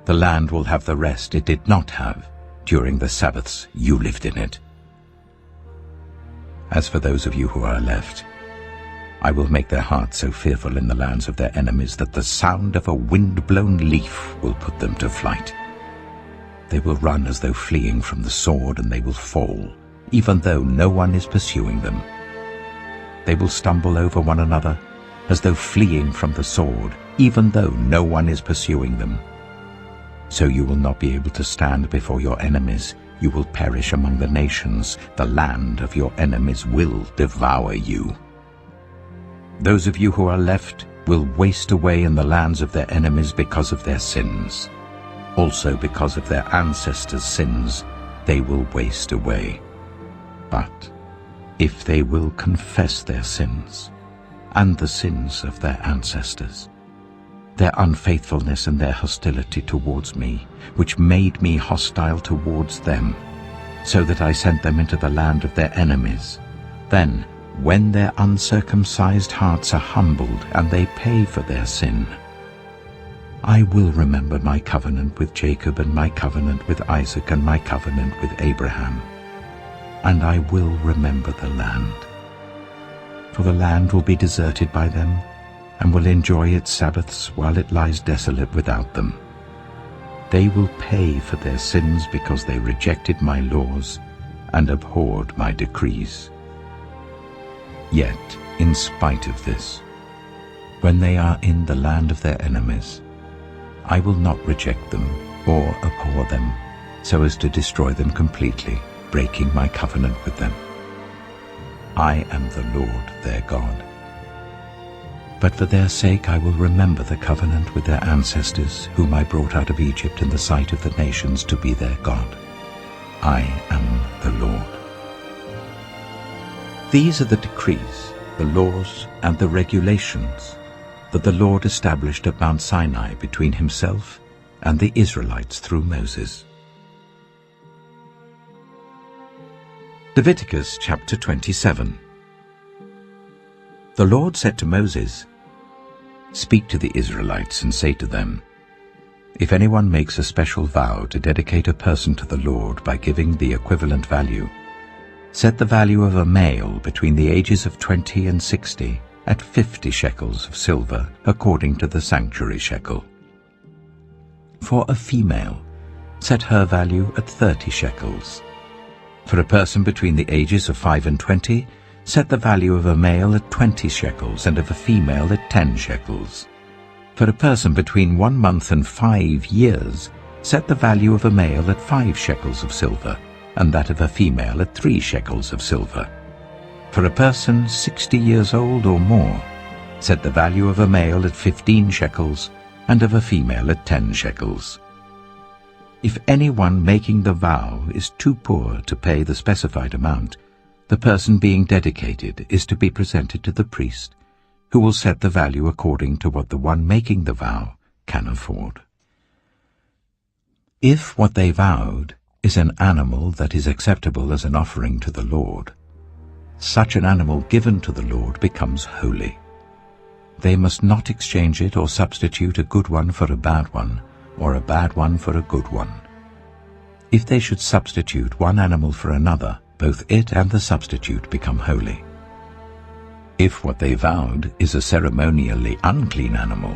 the land will have the rest it did not have during the Sabbaths you lived in it. As for those of you who are left, I will make their hearts so fearful in the lands of their enemies that the sound of a wind-blown leaf will put them to flight. They will run as though fleeing from the sword, and they will fall, even though no one is pursuing them. They will stumble over one another, as though fleeing from the sword, even though no one is pursuing them. So you will not be able to stand before your enemies. You will perish among the nations. The land of your enemies will devour you. Those of you who are left will waste away in the lands of their enemies because of their sins. Also because of their ancestors' sins, they will waste away. But if they will confess their sins and the sins of their ancestors, their unfaithfulness and their hostility towards me, which made me hostile towards them, so that I sent them into the land of their enemies, then, when their uncircumcised hearts are humbled and they pay for their sin, I will remember my covenant with Jacob and my covenant with Isaac and my covenant with Abraham, and I will remember the land. For the land will be deserted by them, and will enjoy its Sabbaths while it lies desolate without them. They will pay for their sins because they rejected my laws and abhorred my decrees. Yet, in spite of this, when they are in the land of their enemies, I will not reject them or abhor them, so as to destroy them completely, breaking my covenant with them. I am the Lord their God. But for their sake I will remember the covenant with their ancestors, whom I brought out of Egypt in the sight of the nations to be their God. I am the Lord. These are the decrees, the laws, and the regulations that the Lord established at Mount Sinai between himself and the Israelites through Moses. Leviticus chapter 27. The Lord said to Moses, "Speak to the Israelites and say to them, if anyone makes a special vow to dedicate a person to the Lord by giving the equivalent value, set the value of a male between the ages of 20 and 60 at 50 shekels of silver according to the sanctuary shekel. For a female, set her value at 30 shekels. For a person between the ages of 5 and 20, set the value of a male at 20 shekels and of a female at 10 shekels. For a person between 1 month and 5 years, set the value of a male at 5 shekels of silver, and that of a female at 3 shekels of silver. For a person 60 years old or more, set the value of a male at 15 shekels, and of a female at 10 shekels. If anyone making the vow is too poor to pay the specified amount, the person being dedicated is to be presented to the priest, who will set the value according to what the one making the vow can afford. If what they vowed is an animal that is acceptable as an offering to the Lord, such an animal given to the Lord becomes holy. They must not exchange it or substitute a good one for a bad one, or a bad one for a good one. If they should substitute one animal for another, both it and the substitute become holy. If what they vowed is a ceremonially unclean animal,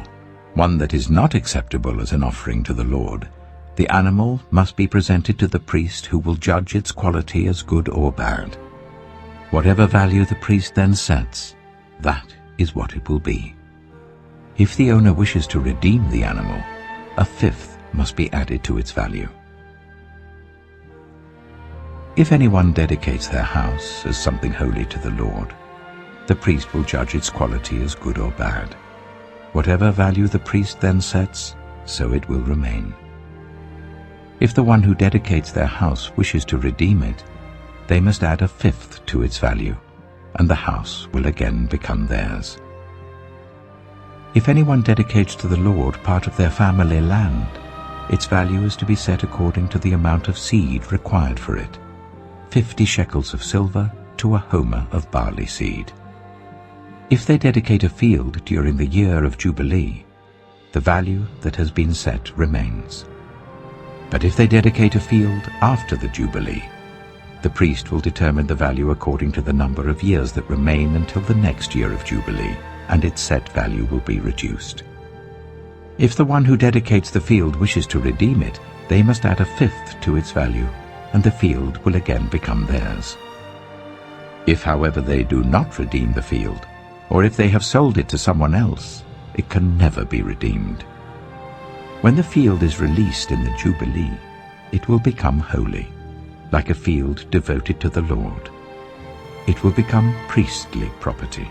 one that is not acceptable as an offering to the Lord, the animal must be presented to the priest, who will judge its quality as good or bad. Whatever value the priest then sets, that is what it will be. If the owner wishes to redeem the animal, a fifth must be added to its value. If anyone dedicates their house as something holy to the Lord, the priest will judge its quality as good or bad. Whatever value the priest then sets, so it will remain. If the one who dedicates their house wishes to redeem it, they must add a fifth to its value, and the house will again become theirs. If anyone dedicates to the Lord part of their family land, its value is to be set according to the amount of seed required for it, 50 shekels of silver to a homer of barley seed. If they dedicate a field during the year of Jubilee, the value that has been set remains. But if they dedicate a field after the Jubilee, the priest will determine the value according to the number of years that remain until the next year of Jubilee, and its set value will be reduced. If the one who dedicates the field wishes to redeem it, they must add a fifth to its value, and the field will again become theirs. If, however, they do not redeem the field, or if they have sold it to someone else, it can never be redeemed. When the field is released in the Jubilee, it will become holy, like a field devoted to the Lord. It will become priestly property.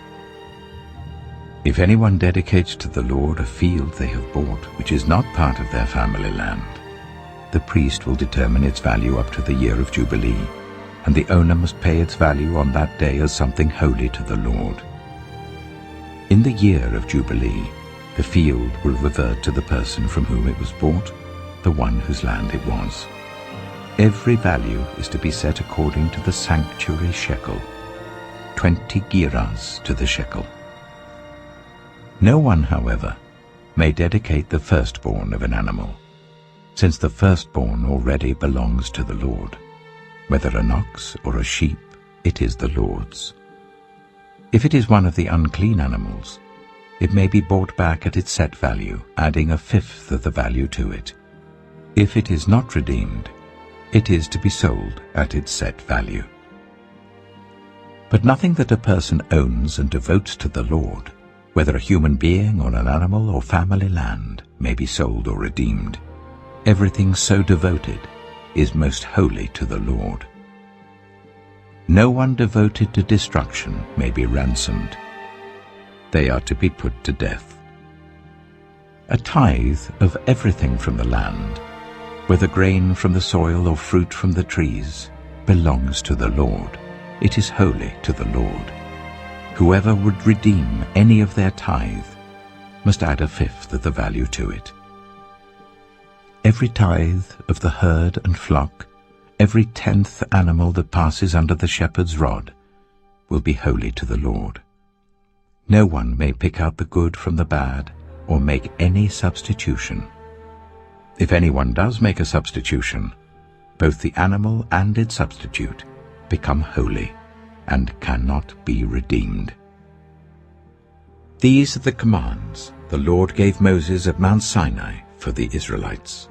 If anyone dedicates to the Lord a field they have bought which is not part of their family land, the priest will determine its value up to the year of Jubilee, and the owner must pay its value on that day as something holy to the Lord. In the year of Jubilee, the field will revert to the person from whom it was bought, the one whose land it was. Every value is to be set according to the sanctuary shekel, 20 gerahs to the shekel. No one, however, may dedicate the firstborn of an animal, since the firstborn already belongs to the Lord. Whether an ox or a sheep, it is the Lord's. If it is one of the unclean animals, it may be bought back at its set value, adding a fifth of the value to it. If it is not redeemed, it is to be sold at its set value. But nothing that a person owns and devotes to the Lord, whether a human being or an animal or family land, may be sold or redeemed. Everything so devoted is most holy to the Lord. No one devoted to destruction may be ransomed. They are to be put to death. A tithe of everything from the land, whether grain from the soil or fruit from the trees, belongs to the Lord. It is holy to the Lord. Whoever would redeem any of their tithe must add a fifth of the value to it. Every tithe of the herd and flock, every 10th animal that passes under the shepherd's rod, will be holy to the Lord. No one may pick out the good from the bad or make any substitution. If anyone does make a substitution, both the animal and its substitute become holy and cannot be redeemed. These are the commands the Lord gave Moses at Mount Sinai for the Israelites.